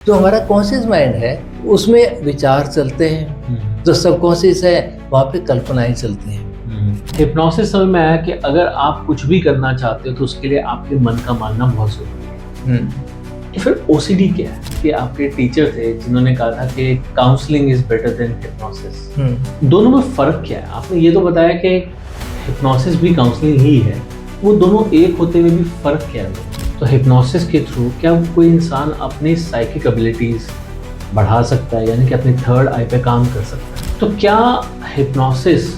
जो हमारा conscious mind है उसमें विचार चलते हैं, जो सबकॉन्शियस है वहाँ पे कल्पनाएं चलती हैं। हिप्नोसिस समझ में आया कि अगर आप कुछ भी करना चाहते हो तो उसके लिए आपके मन का मानना बहुत जरूरी है। फिर ओसीडी क्या है कि आपके टीचर थे जिन्होंने कहा था कि counselling is better than hypnosis. दोनों में फर्क क्या है? आपने ये तो बताया कि हिप्नोसिस भी काउंसलिंग ही है, वो दोनों एक होते हुए भी फर्क क्या है? तो हिप्नोसिस के थ्रू क्या कोई इंसान अपनी साइकिक एबिलिटीज बढ़ा सकता है, यानी कि अपनी थर्ड आई पे काम कर सकता है? तो क्या हिप्नोसिस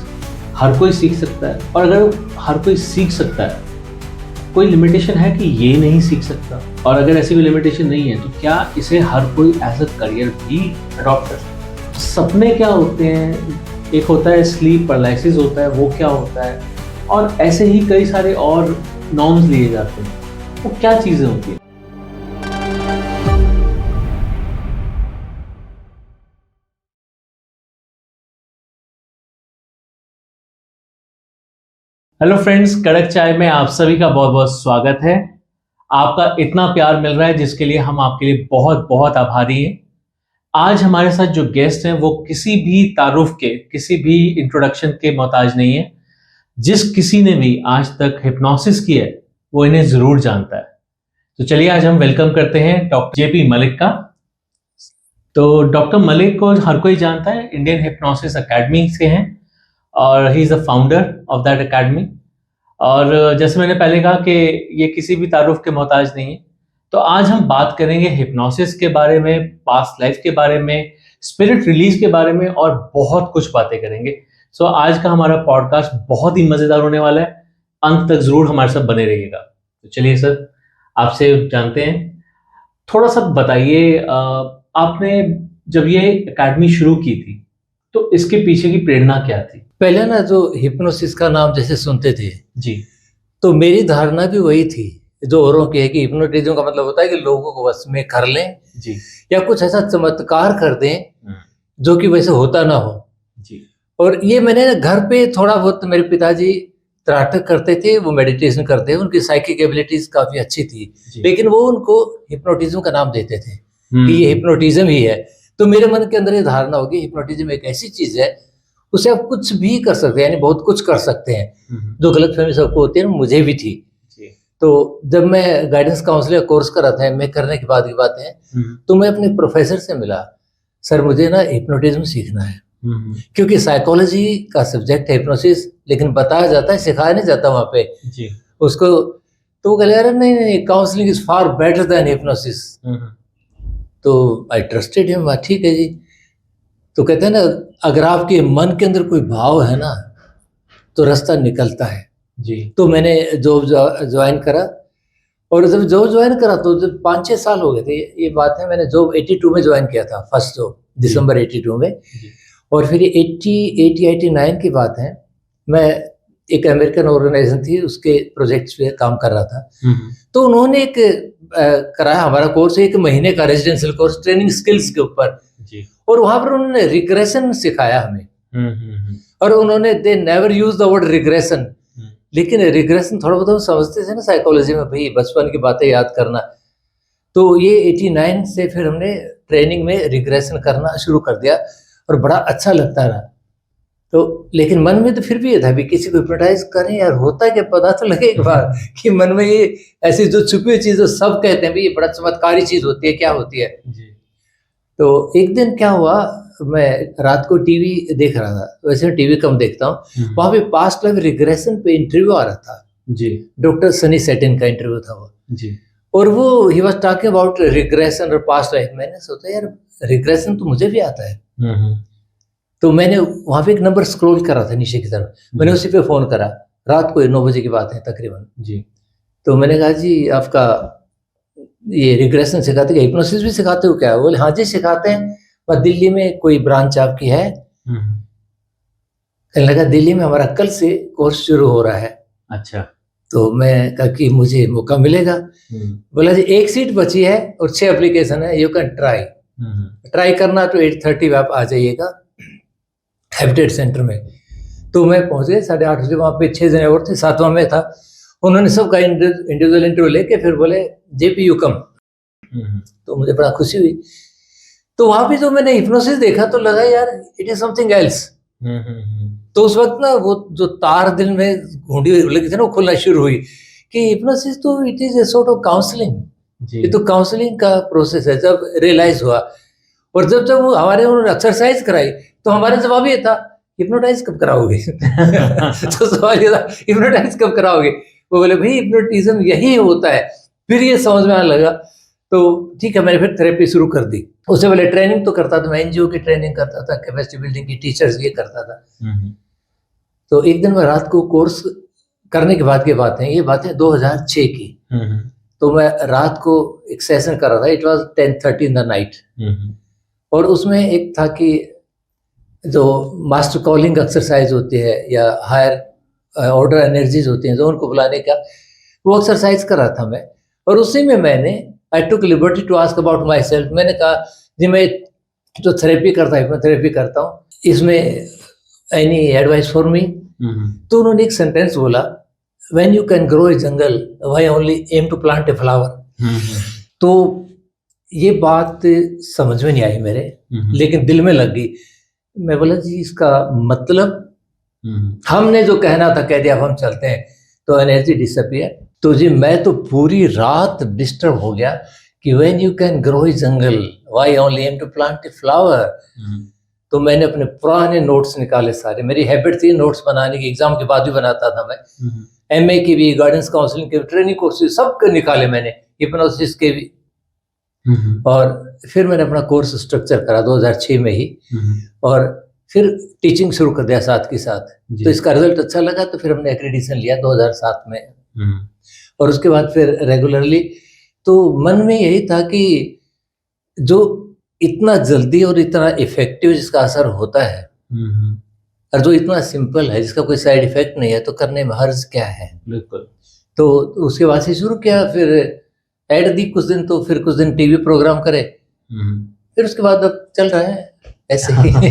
हर कोई सीख सकता है? और अगर हर कोई सीख सकता है, कोई लिमिटेशन है कि ये नहीं सीख सकता? और अगर ऐसी कोई लिमिटेशन नहीं है तो क्या इसे हर कोई एज अ करियर भी अडॉप्ट कर सकता है? सपने क्या होते हैं? एक होता है स्लीप पैरालिसिस होता है, वो क्या होता है? और ऐसे ही कई सारे और नॉर्म्स लिए जाते हैं, वो क्या चीजें होती हैं? हेलो फ्रेंड्स, कड़क चाय में आप सभी का बहुत बहुत स्वागत है। आपका इतना प्यार मिल रहा है जिसके लिए हम आपके लिए बहुत बहुत आभारी हैं। आज हमारे साथ जो गेस्ट हैं वो किसी भी तारुफ के, किसी भी इंट्रोडक्शन के मोहताज नहीं है। जिस किसी ने भी आज तक हिप्नोसिस की है वो इन्हें जरूर जानता है। तो चलिए आज हम वेलकम करते हैं डॉक्टर जेपी मलिक का। तो डॉक्टर मलिक को हर कोई जानता है, इंडियन हिप्नोसिस एकेडमी से हैं और he is the founder of that academy. और जैसे मैंने पहले कहा कि ये किसी भी तारुफ के मोहताज नहीं है। तो आज हम बात करेंगे हिप्नोसिस के बारे में, पास्ट लाइफ के बारे में, स्पिरिट रिलीज के बारे में और बहुत कुछ बातें करेंगे। सो आज का हमारा पॉडकास्ट बहुत ही मजेदार होने वाला है, अंत तक जरूर हमारे साथ बने रहिएगा। तो चलिए सर, आपसे जानते हैं, थोड़ा सा बताइए, आपने जब ये एकेडमी शुरू की थी तो इसके पीछे की प्रेरणा क्या थी? पहले ना जो हिप्नोसिस का नाम जैसे सुनते थे जी तो मेरी धारणा भी वही थी जो औरों की है कि हिप्नोटिज्म का मतलब होता है कि लोगों को वश में कर लें जी या कुछ ऐसा चमत्कार कर दें जो कि वैसे होता ना हो जी। और ये मैंने ना घर पे थोड़ा बहुत, मेरे पिताजी त्राटक करते थे, वो मेडिटेशन करते थे, उनकी साइकिक एबिलिटीज काफी अच्छी थी, लेकिन वो उनको हिप्नोटिज्म का नाम देते थे कि ये हिप्नोटिज्म ही है। तो मेरे मन के अंदर ये धारणा होगी हिप्नोटिज्म एक ऐसी चीज है उसे आप कुछ भी कर सकते हैं, यानी बहुत कुछ कर सकते हैं। जो गलतफहमी सबको होती है ना, मुझे भी थी। तो जब मैं गाइडेंस काउंसलिंग का कोर्स कर रहा था, एमए करने के बाद की बात है, तो मैं अपने प्रोफेसर से मिला, सर मुझे ना हिप्नोटिज्म सीखना है, क्योंकि साइकोलॉजी का सब्जेक्ट है हिप्नोसिस, लेकिन बताया जाता है, सिखाया नहीं जाता वहाँ पे जी उसको। तो वो कह रहे नहीं नहीं, counselling is far better than hypnosis. तो आई ट्रस्टेड हिम, ठीक है जी। तो कहते हैं ना, अगर आपके मन के अंदर कोई भाव है ना तो रास्ता निकलता है जी। तो मैंने जॉब ज्वाइन करा, और जब जॉब ज्वाइन करा तो जब 5-6 साल हो गए थे, ये बात है, मैंने जॉब 82 में ज्वाइन किया था, फर्स्ट जॉब दिसंबर 82 में। और फिर 89 की बात है, मैं एक अमेरिकन ऑर्गेनाइजेशन थी उसके प्रोजेक्ट्स पे काम कर रहा था। तो उन्होंने एक कराया हमारा कोर्स, 1 महीने का रेजिडेंशियल कोर्स ट्रेनिंग स्किल्स के ऊपर, और वहां पर उन्होंने रिग्रेशन सिखाया हमें। और उन्होंने they never use the word regression, लेकिन रिग्रेशन थोड़ा बहुत हम समझते थे ना साइकोलॉजी में, भाई बचपन की बातें याद करना। तो ये 89 से फिर हमने ट्रेनिंग में रिग्रेशन करना शुरू कर दिया और बड़ा अच्छा लगता रहा। तो लेकिन मन में तो फिर भी ये था भी किसी को हिप्नोटाइज करें यार, होता है कि पता तो लगे एक बार कि मन में ये ऐसी जो छुपी हुई चीज, सब कहते हैं भाई ये बड़ा चमत्कारी चीज होती है, क्या होती है। तो एक दिन क्या हुआ, मैं रात को टीवी देख रहा था, वैसे टीवी कम देखता हूँ, वहां पे पास्ट लाइफ रिग्रेशन पे इंटरव्यू आ रहा था जी। डॉक्टर सनी सेटिन का इंटरव्यू था वो जी। और वो he was talking about regression और पास्ट लाइफ। मैंने सोचा यार रिग्रेशन तो मुझे भी आता है। तो मैंने वहां पे एक नंबर स्क्रॉल कर रहा था नीचे की तरफ, मैंने उसी पे फोन करा, रात को 9 बजे की बात है तकरीबन जी। तो मैंने कहा जी आपका ये रिग्रेशन सिखाते हैं, हिप्नोसिस भी सिखाते हो क्या? बोले हाँ जी सिखाते हैं, पर दिल्ली में कोई ब्रांच आपकी है? कहने लगा दिल्ली में हमारा कल से कोर्स शुरू हो रहा है। अच्छा। तो मैं कहा कि मुझे मौका मिलेगा? बोला जी 1 सीट बची है और 6 एप्लीकेशन है, यू कैन ट्राई करना। तो 8:30 आप आ जाइएगा हैबिटेट सेंटर में। तो मैं पहुंच गया 8:30 बजे, वहाँ पे 6 जने और थे, 7वां में था। उन्होंने सबका इंडिविजुअल इंटरव्यू लेके फिर बोले जेपी यू कम। तो मुझे बड़ा खुशी हुई। तो वहां पे जो मैंने हिप्नोसिस देखा तो लगा यार इट इज समथिंग एल्स। तो उस वक्त ना वो जो तार दिल में घूंटी लगी थी ना वो खुलना शुरू हुई कि हिप्नोसिस तो it is a sort of counselling, ये तो काउंसलिंग का प्रोसेस है। जब रियलाइज हुआ और जब जब वो हमारे उन्होंने एक्सरसाइज कराई तो हमारा जवाब ये था हिप्नोटाइज कब कराओगे? तो सवाल ये था हिप्नोटाइज कब कराओगे? वो बोले भाई हिप्नोटिज्म यही होता है। फिर ये समझ में आने लगा। तो ठीक है, मैंने फिर थेरेपी शुरू कर दी। उससे पहले ट्रेनिंग तो करता था, मैं एनजीओ की ट्रेनिंग करता था, कैपेसिटी बिल्डिंग की, टीचर्स ये करता था। तो एक दिन मैं रात को कोर्स करने के बाद की बात है, ये बात है 2006 की। तो मैं रात को एक सेशन कर रहा था, it was 10:30 in the night. और उसमें एक था कि जो मास्टर कॉलिंग एक्सरसाइज होती है या हायर ऑर्डर एनर्जीज होती हैं जो उनको बुलाने का, वो एक्सरसाइज कर रहा था मैं। और उसी में मैंने I took liberty to ask about my self. मैंने कहा जी मैं जो थेरेपी करता हूँ, हिप्नोथेरेपी करता हूँ, इसमें एनी एडवाइस फॉर मी? तो उन्होंने एक सेंटेंस बोला, when you can grow a jungle why only aim to plant a flower. तो ये बात समझ में नहीं आई मेरे, लेकिन दिल में लग गई। मैं बोला जी इसका मतलब हमने जो कहना था कह दिया, अब हम चलते हैं। तो एनर्जी डिसअपियर। तो जी मैं तो पूरी रात डिस्टर्ब हो गया कि when you can grow a jungle why only aim to plant a flower. तो मैंने अपने पुराने नोट्स निकाले सारे, मेरी हैबिट थी नोट्स बनाने की, एग्जाम के बाद भी बनाता था मैं, एमए की भी, गाइडेंस काउंसलिंग के, ट्रेनिंग कोर्सेज सब के निकाले मैंने, हिप्नोसिस के भी। और फिर मैंने अपना कोर्स स्ट्रक्चर करा 2006 में ही, और फिर टीचिंग शुरू कर दिया साथ के साथ। तो इसका रिजल्ट अच्छा लगा तो फिर हमने एक्रेडिटेशन लिया 2007 में। और उसके बाद फिर रेगुलरली। तो मन में यही था कि जो इतना जल्दी और इतना इफेक्टिव जिसका असर होता है, और जो इतना सिंपल है, जिसका कोई साइड इफेक्ट नहीं है, तो करने में हर्ज क्या है? बिल्कुल। तो उसके बाद से शुरू किया, फिर ऐड दी कुछ दिन, तो फिर कुछ दिन टीवी प्रोग्राम करे, फिर उसके बाद अब चल रहा है ऐसे ही।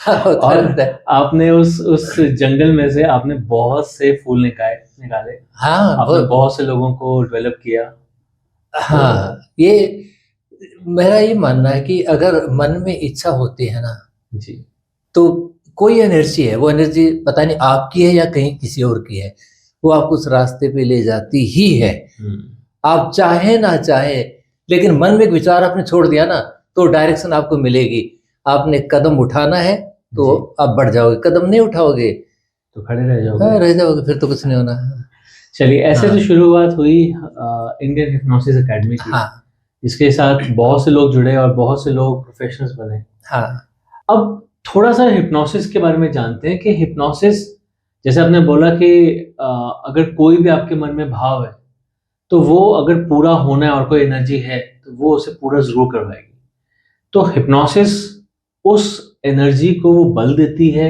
और आपने उस जंगल में से आपने बहुत से फूल निकाले। हाँ, आपने बहुत से लोगों को डेवलप किया। हाँ, ये मेरा ये मानना है कि अगर मन में इच्छा होती है ना जी, तो कोई एनर्जी है, वो एनर्जी पता नहीं आपकी है या कहीं किसी और की है, वो आपको उस रास्ते पे ले जाती ही है। आप चाहे ना चाहे, लेकिन मन में एक विचार आपने छोड़ दिया ना तो डायरेक्शन आपको मिलेगी। आपने कदम उठाना है तो आप बढ़ जाओगे, कदम नहीं उठाओगे तो खड़े रह जाओगे। हाँ, रह जाओगे, फिर तो कुछ नहीं होना। चलिए, ऐसे तो शुरुआत हुई इंडियन हिप्नोसिस एकेडमी की। हाँ। इसके साथ बहुत से लोग जुड़े और बहुत से लोग प्रोफेशनल्स बने। हाँ। अब थोड़ा सा हिप्नोसिस के बारे में जानते हैं कि हिप्नोसिस, जैसे आपने बोला कि अगर कोई भी आपके मन में भाव है तो वो अगर पूरा होना है और कोई एनर्जी है तो वो उसे पूरा जरूर करवाएगी। तो हिप्नोसिस उस एनर्जी को वो बल देती है,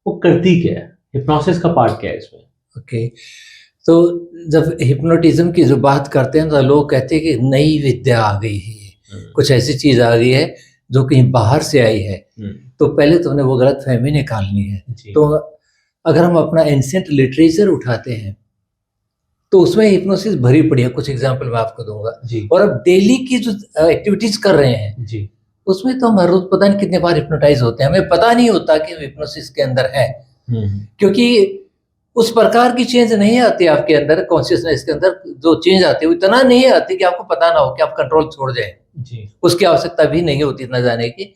वो करती क्या है? हिप्नोसिस का पार्ट क्या है इसमें? ओके, तो जब हिप्नोटिज्म की जो बात करते हैं तो लोग कहते हैं कि नई विद्या आ गई है, कुछ ऐसी चीज आ गई है जो कहीं बाहर से आई है। तो पहले तो उन्हें वो गलत फहमी निकालनी है। तो अगर हम अपना एंशिएंट लिटरेचर उठाते हैं तो उसमें हिप्नोसिस भरी पड़ी है। कुछ एग्जांपल मैं आपको दूंगा। और अब डेली की जो एक्टिविटीज कर रहे हैं जी, उसमें तो हम हर रोज पता नहीं कितने बार हिप्नोटाइज होते हैं, हमें पता नहीं होता कि हिप्नोसिस के अंदर है। क्योंकि उस प्रकार की चेंज नहीं आती आपके अंदर, कॉन्शियसनेस के अंदर जो चेंज आती है वो इतना नहीं आती कि आपको पता ना हो कि आप कंट्रोल छोड़ जाए। उसकी आवश्यकता भी नहीं होती इतना जाने की।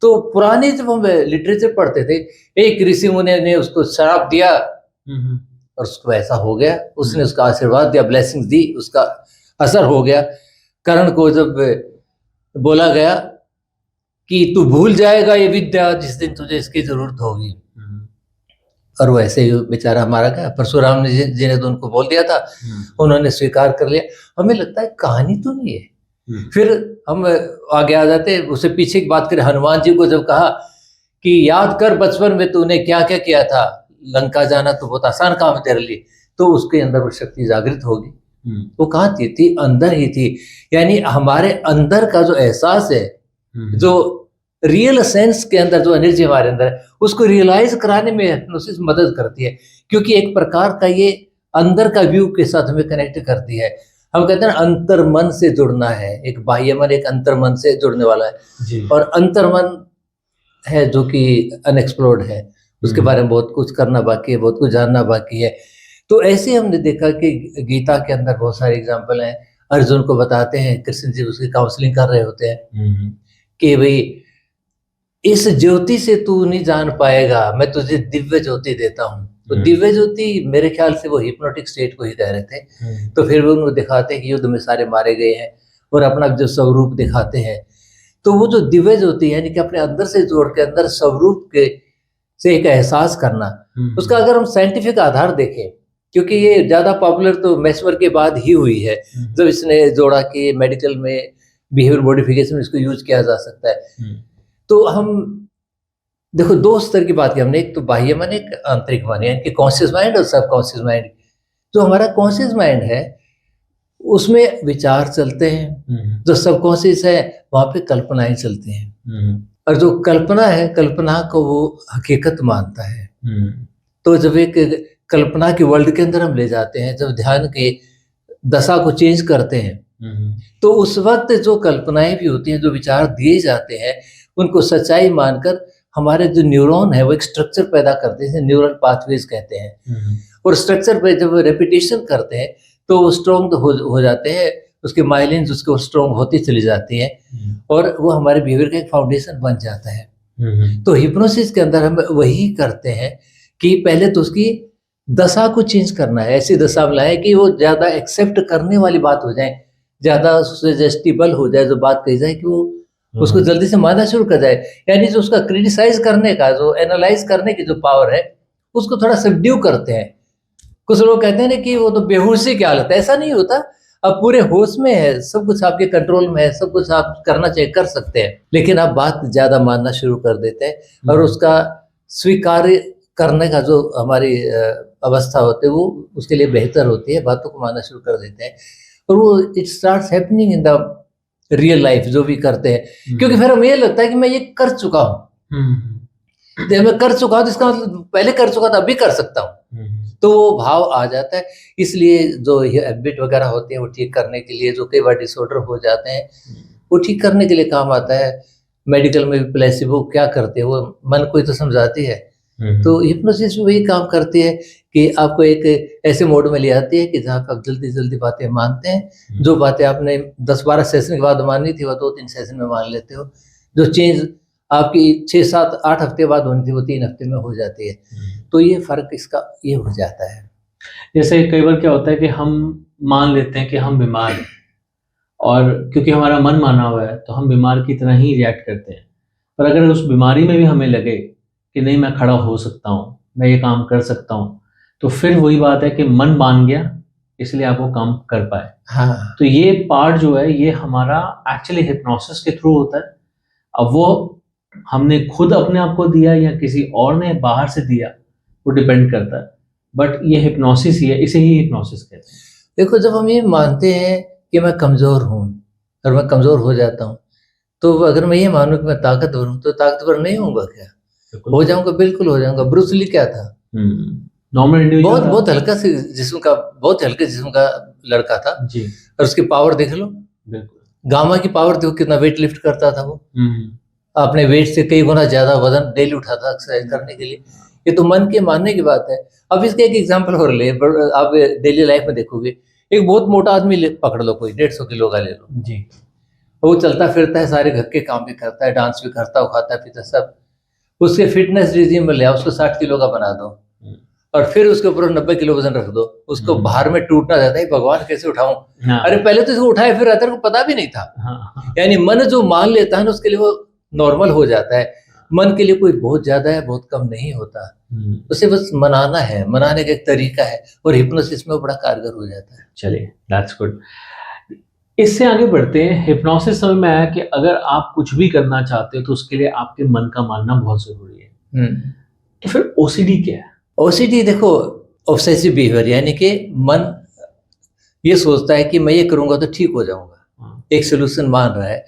तो पुराने जब हम लिटरेचर पढ़ते थे, एक ऋषि मुनि ने उसको श्राप दिया और उसको ऐसा हो गया, उसने उसका आशीर्वाद दिया, ब्लेसिंग्स दी, उसका असर हो गया। कर्ण को जब बोला गया कि तू भूल जाएगा ये विद्या जिस दिन तुझे इसकी जरूरत होगी, और वो ऐसे ही बेचारा मारा गया। परशुराम ने जिन्हें तो उनको बोल दिया था, उन्होंने स्वीकार कर लिया। हमें लगता है कहानी तो नहीं है। फिर हम आगे आ जाते, उससे पीछे की बात करें, हनुमान जी को जब कहा कि याद कर बचपन में तूने क्या क्या किया था, लंका जाना तो बहुत आसान काम है तेरे लिए, तो उसके अंदर वो शक्ति जागृत होगी। वो कहाँ थी? अंदर ही थी। यानी हमारे अंदर का जो एहसास है, जो रियल सेंस के अंदर जो एनर्जी हमारे अंदर है, उसको रियलाइज कराने में हिप्नोसिस मदद करती है। क्योंकि एक प्रकार का ये अंदर का व्यू के साथ हमें कनेक्ट करती है। हम कहते हैं ना, अंतर्मन से जुड़ना है। एक बाह्य मन एक अंतर्मन से जुड़ने वाला है जी। और अंतर्मन है जो कि अनएक्सप्लोर्ड है, उसके बारे में बहुत कुछ करना बाकी है, बहुत कुछ जानना बाकी है। तो ऐसे हमने देखा कि गीता के अंदर बहुत सारे एग्जाम्पल हैं। अर्जुन को बताते हैं, कृष्ण जी उसकी काउंसलिंग कर रहे होते हैं कि भाई इस ज्योति से तू नहीं जान पाएगा, मैं तुझे दिव्य ज्योति देता हूँ। तो दिव्य ज्योति मेरे ख्याल से वो हिप्नोटिक स्टेट को ही कह रहे थे। तो फिर वो उनको दिखाते हैं कि युद्ध में सारे मारे गए हैं और अपना जो स्वरूप दिखाते हैं। तो वो जो दिव्य ज्योति यानी कि अपने अंदर से जोड़ के अंदर स्वरूप के से एक एहसास करना, उसका अगर हम साइंटिफिक आधार देखें, क्योंकि ये ज्यादा पॉपुलर तो मैस्मर के बाद ही हुई है, जब इसने जोड़ा कि मेडिकल में बिहेवियर मॉडिफिकेशन में इसको यूज किया जा सकता है। तो हम देखो दो स्तर की बात की हमने, एक तो बाह्य मन, एक आंतरिक मन, यानी कि कॉन्शियस माइंड और सब कॉन्शियस माइंड। जो हमारा कॉन्शियस माइंड है उसमें विचार चलते हैं, जो सबकॉन्शियस है वहां पे कल्पनाएं चलती हैं, और जो कल्पना है, कल्पना को वो हकीकत मानता है। तो जब एक कल्पना के वर्ल्ड के अंदर हम ले जाते हैं, जब ध्यान के दशा को चेंज करते हैं, तो उस वक्त जो कल्पनाएं भी होती हैं, जो विचार दिए जाते हैं, उनको सच्चाई मानकर हमारे जो न्यूरॉन है वो एक स्ट्रक्चर पैदा करते हैं, न्यूरल पाथवेज कहते हैं। और स्ट्रक्चर पे जब रेपिटेशन करते हैं तो वो स्ट्रॉन्ग हो जाते हैं, उसके माइलिन्स उसको स्ट्रॉन्ग होती चली जाती है और वो हमारे बिहेवियर का एक फाउंडेशन बन जाता है। तो हिप्नोसिस के अंदर हम वही करते हैं कि पहले तो उसकी दशा को चेंज करना है, ऐसी दशा में लाए कि वो ज्यादा एक्सेप्ट करने वाली बात हो जाए, ज्यादा सजेस्टिबल हो जाए, जो बात कही जाए कि वो उसको जल्दी से मानना शुरू कर जाए। यानी जो उसका क्रिटिसाइज करने का, जो एनालाइज करने की जो पावर है, उसको थोड़ा सबड्यू करते हैं। कुछ लोग कहते हैं ना कि वो तो बेहोशी की हालत है, ऐसा नहीं होता। अब पूरे होश में है, सब कुछ आपके कंट्रोल में है, सब कुछ आप करना चाहिए, कर सकते हैं, लेकिन आप बात ज्यादा मानना शुरू कर देते हैं और उसका स्वीकार करने का जो हमारी अवस्था होती है वो उसके लिए बेहतर होती है, बातों को मानना शुरू कर देते हैं और वो it starts happening in the real life जो भी करते हैं। क्योंकि फिर हमें ये लगता है कि मैं ये कर चुका हूँ, मैं कर चुका हूँ तो इसका मतलब पहले कर चुका था, अभी कर सकता हूँ, तो वो भाव आ जाता है। इसलिए जो ये हैबिट वगैरह होती है वो ठीक करने के लिए, जो कई बार डिसऑर्डर हो जाते हैं वो ठीक करने के लिए काम आता है। मेडिकल में भी प्लेसिबो क्या करते हैं, वो मन को ही तो समझाती है। तो हिप्नोसिस भी वही काम करती है कि आपको एक ऐसे मोड में ले आती है कि जहाँ पे आप जल्दी जल्दी बातें मानते हैं। जो बातें आपने 10-12 सेशन के बाद माननी थी वो 2-3 सेशन में मान लेते हो। जो चेंज आपकी 6-7-8 हफ्ते बाद होनी थी वो 3 हफ्ते में हो जाती है। तो ये फर्क इसका ये हो जाता है। जैसे कई बार क्या होता है कि हम मान लेते हैं कि हम बीमार हैं और क्योंकि हमारा मन माना हुआ है तो हम बीमार की तरह ही रिएक्ट करते हैं। पर अगर उस बीमारी में भी हमें लगे कि नहीं मैं खड़ा हो सकता हूँ, मैं ये काम कर सकता हूँ, तो फिर वही बात है कि मन मान गया इसलिए आप वो काम कर पाए। हाँ, तो ये पार्ट जो है ये हमारा एक्चुअली हिप्नोसिस के थ्रू होता है। अब वो हमने खुद अपने आप को दिया या किसी और ने बाहर से दिया वो डिपेंड करता है, बट ये हिप्नोसिस ही है, इसे ही हिप्नोसिस कहते हैं। देखो जब हम ये मानते हैं कि मैं कमजोर हूँ और मैं कमजोर हो जाता हूँ, तो अगर मैं ये मानूं कि मैं ताकतवर हूँ तो ताकतवर नहीं होऊंगा क्या? हो जाऊंगा, बिल्कुल हो जाऊंगा। ब्रूस ली क्या था? नॉर्मल इंडिविजुअल, बहुत हल्का से जिस्म का, बहुत हल्के जिस्म का लड़का था जी, और उसकी पावर देख लो, बिल्कुल। गामा की पावर देखो, कितना वेट लिफ्ट करता था वो, अपने वेट से कई गुना ज्यादा वजन डेली उठाता एक्सरसाइज करने के लिए। ये तो मन के मानने की बात है। अब इसका एक एग्जांपल और ले, आप डेली लाइफ में देखोगे, एक बहुत मोटा आदमी पकड़ लो, कोई 150 किलो का ले लो जी, वो चलता फिरता है, सारे घर के काम भी करता है, डांस भी करता है, खाता पीता सब, उसके फिटनेस रिजीम में ले आओ, उसको 60 किलो का बना दो और फिर उसके ऊपर 90 किलो वजन रख दो, उसको बाहर में टूटना जाता है, भगवान कैसे उठाऊं। अरे पहले तो इसको उठाए फिर रहता है, पता भी नहीं था। यानी मन जो मान लेता है ना उसके लिए वो नॉर्मल हो जाता है। मन के लिए कोई बहुत ज्यादा है बहुत कम नहीं होता, उसे बस मनाना है, मनाने का एक तरीका है और हिप्नोसिस में वो बड़ा कारगर हो जाता है। चलिए, दैट्स गुड। इससे आगे बढ़ते हैं। हिप्नोसिस समझ में आया कि अगर आप कुछ भी करना चाहते हो तो उसके लिए आपके मन का मानना बहुत जरूरी है। तो फिर ओसीडी क्या है? ओसीडी देखो, ऑब्सेसिव बिहेवियर, यानी कि मन ये सोचता है कि मैं ये करूंगा तो ठीक हो जाऊंगा, एक सोल्यूशन मान रहा है,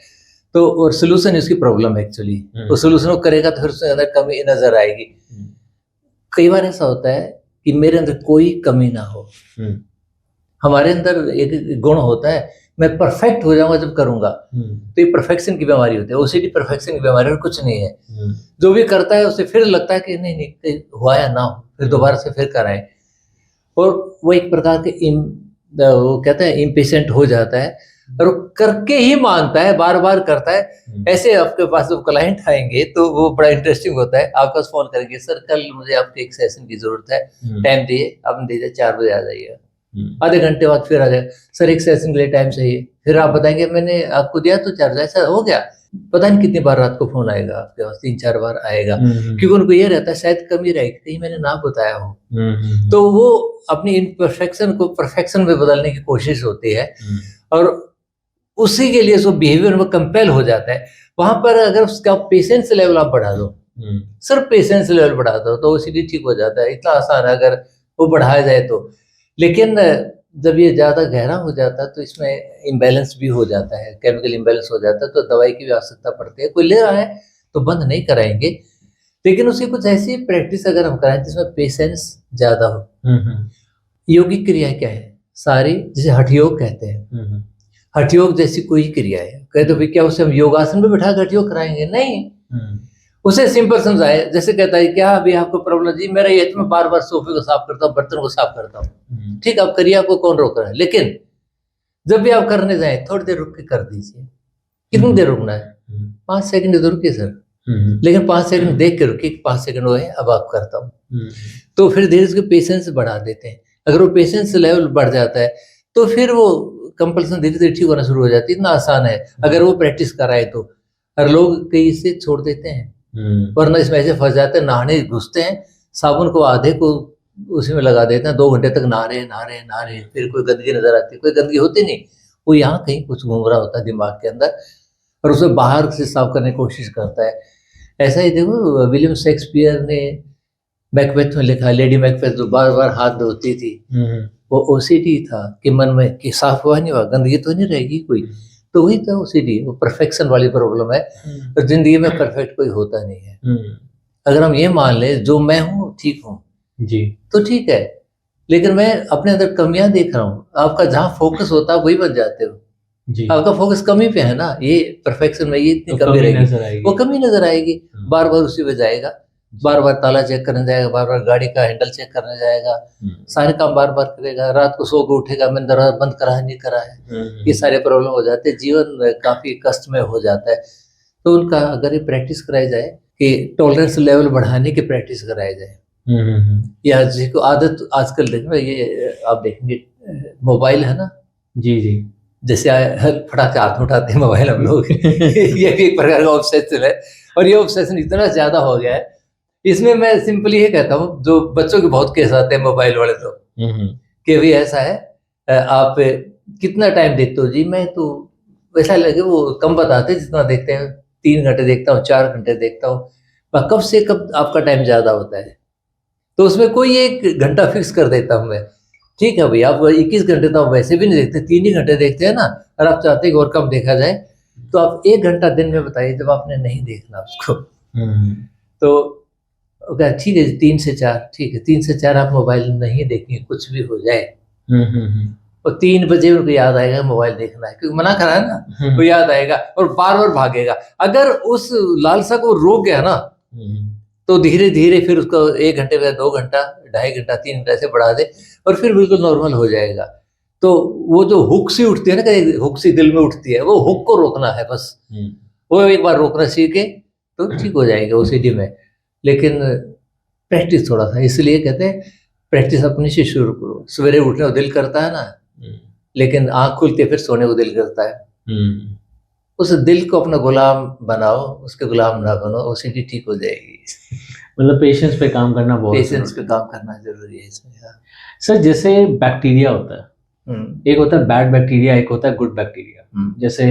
तो और सोल्यूशन उसकी प्रॉब्लम है एक्चुअली। तो सोल्यूशन करेगा तो फिर उसके अंदर कमी नजर आएगी। कई बार ऐसा होता है कि मेरे अंदर कोई कमी ना हो, हमारे अंदर एक गुण होता है, मैं परफेक्ट हो जाऊंगा जब करूंगा, तो ये परफेक्शन की बीमारी होती है। ओसीडी परफेक्शन की बीमारी और कुछ नहीं है। जो भी करता है उसे फिर लगता है कि नहीं नहीं कहीं हुआ या ना हो, फिर दोबारा से फिर कराएं, और वो एक प्रकार के वो कहते हैं इम्पेशेंट हो जाता है, और वो करके ही मानता है, बार बार करता है। ऐसे आपके पास जब क्लाइंट आएंगे तो वो बड़ा इंटरेस्टिंग होता है, आपके पास फोन करेंगे, सर कल मुझे आपके एक सेशन की जरूरत है, टाइम दिए, आपने दीजिए 4 बजे आ जाइएगा। आधे घंटे बाद फिर आ जाएगा, सर एक सेशन के लिए टाइम चाहिए, फिर आप बताएंगे मैंने आपको दिया तो 4 बजे, ऐसा हो गया। पता नहीं कितनी बार रात को फोन आएगा आपके पास, 3-4 बार आएगा, क्योंकि उनको ये रहता है शायद कमी रहेगी, कहीं मैंने ना बताया हो। तो वो अपनी इम्परफेक्शन को परफेक्शन में बदलने की कोशिश होती है, और उसी के लिए जो बिहेवियर में कंपेल हो जाता है। वहां पर अगर उसका पेशेंस लेवल आप बढ़ा दो, सिर्फ पेशेंस लेवल बढ़ा दो, तो सीधी ठीक हो जाता है। इतना आसान है अगर वो बढ़ाया जाए तो। लेकिन जब ये ज़्यादा गहरा हो जाता है तो इसमें इम्बैलेंस भी हो जाता है, केमिकल इम्बैलेंस हो जाता है, तो दवाई की भी आवश्यकता पड़ती है। कोई ले रहा है तो बंद नहीं कराएंगे, लेकिन उसकी कुछ ऐसी प्रैक्टिस अगर हम कराएं जिसमें पेशेंस ज़्यादा हो। योगिक क्रिया क्या है सारी, जिसे हठयोग कहते हैं, हठयोग जैसी कोई क्रिया है। कहते भाई क्या उसे हम योगासन में बिठा कर हठयोग कराएंगे? नहीं, उसे सिंपल समझाए। जैसे कहता है क्या अभी आपको प्रॉब्लम जी, मेरा ये मैं बार बार सोफे को साफ करता हूँ, बर्तन को साफ करता हूँ, ठीक आप करिए, आपको कौन रोक रहा है। लेकिन जब भी आप करने जाए थोड़ी देर रुक के कर दीजिए। कितनी देर रुकना है? 5 सेकंड तो रुकिए सर, लेकिन 5 सेकंड देख के रुकिए, 5 सेकंड हुए अब आप करता हूँ। तो फिर धीरे धीरे पेशेंस बढ़ा देते हैं। अगर वो पेशेंस लेवल बढ़ जाता है तो फिर वो कंपल्सन धीरे धीरे ठीक होना शुरू हो जाती है। इतना आसान है अगर वो प्रैक्टिस कराए तो। हर लोग कई इसे छोड़ देते हैं, वरना इसमें ऐसे फंस जाते हैं, नहाने घुसते हैं, साबुन को आधे को उसी में लगा देते हैं, 2 घंटे तक नहा रहे, फिर कोई गंदगी नजर आती है, कोई गंदगी होती नहीं, वो यहाँ कहीं कुछ घूम रहा होता है दिमाग के अंदर, और उसे बाहर से साफ करने की कोशिश करता है। ऐसा ही देखो विलियम शेक्सपियर ने मैकबेथ में लिखा, लेडी मैकबेथ जो बार बार हाथ धोती थी, वो ओसीडी था कि मन में कि साफ हुआ नहीं हुआ, गंदगी तो नहीं रहेगी कोई, तो वही था ओसीडी। वो परफेक्शन वाली प्रॉब्लम है, तो जिंदगी में परफेक्ट कोई होता नहीं है। अगर हम ये मान ले जो मैं हूँ ठीक हूँ जी, तो ठीक है, लेकिन मैं अपने अंदर कमियां देख रहा हूँ। आपका जहाँ फोकस होता है वही बन जाते हो जी। आपका फोकस कमी पे है ना, ये परफेक्शन में ये इतनी कमी रहेगी, वो कमी नजर आएगी, बार बार उसी पे जाएगा, बार बार ताला चेक करने जाएगा, बार बार गाड़ी का हैंडल चेक करने जाएगा, सारे काम बार बार करेगा, रात को सो के उठेगा, मैंने दरवाजा बंद करा है नहीं करा है, ये सारे प्रॉब्लम हो जाते हैं, जीवन काफी कष्टमय हो जाता है। तो उनका अगर ये प्रैक्टिस कराई जाए कि टॉलरेंस लेवल बढ़ाने की प्रैक्टिस कराई जाए, या जिसको आदत आजकल देखना, ये आप देखेंगे मोबाइल है ना जी जी, जैसे फटाक से हाथ उठाते हैं मोबाइल हम लोग ये भी एक प्रकार का ऑब्सेशन है, और ये ऑब्सेशन इतना ज्यादा हो गया है। इसमें मैं सिंपली ये कहता हूँ, जो बच्चों के बहुत केस आते हैं मोबाइल वाले तो, कि भी ऐसा है आप कितना टाइम देखते हो जी, मैं तो वैसा लगे वो कम बताते जितना देखते हैं, 3 घंटे देखता हूँ, 4 घंटे देखता हूँ, कब से कब आपका टाइम ज्यादा होता है, तो उसमें कोई एक घंटा फिक्स कर देता हूँ मैं। ठीक है भाई, आप 21 घंटे तो आप वैसे भी नहीं देखते, 3 ही घंटे देखते हैं ना, और आप चाहते हैं कि और कम देखा जाए, तो आप 1 घंटा दिन में बताइए जब आपने नहीं देखना उसको। तो ठीक है 3 से 4, ठीक है 3 से 4 आप मोबाइल नहीं देखेंगे, कुछ भी हो जाए, और 3 बजे उनको याद आएगा मोबाइल देखना है, क्योंकि मना करा है ना, वो याद आएगा और बार बार भागेगा। अगर उस लालसा को रोक गया ना, तो धीरे धीरे फिर उसको 1 घंटे में 2 घंटा, 2.5 घंटा, 3 घंटा ऐसे बढ़ा दे, और फिर बिल्कुल नॉर्मल हो जाएगा। तो वो जो हुक सी उठती है ना, कहीं हुक सी दिल में उठती है, वो हुक को रोकना है बस, वो एक बार रोकना सीखे तो ठीक हो जाएगा ओसीडी में। लेकिन प्रैक्टिस थोड़ा सा, इसलिए कहते हैं प्रैक्टिस अपने से शुरू करो। सवेरे उठने को दिल करता है ना, लेकिन आँख खुलते फिर सोने को दिल करता है। उस दिल को अपना गुलाम बनाओ, उसके गुलाम ना बनो, ओसीडी ठीक हो जाएगी। मतलब पेशेंस पे काम करना बहुत, पेशेंस पे काम करना जरूरी है इसमें। सर जैसे बैक्टीरिया होता है, एक होता है बैड बैक्टीरिया, एक होता है गुड बैक्टीरिया। जैसे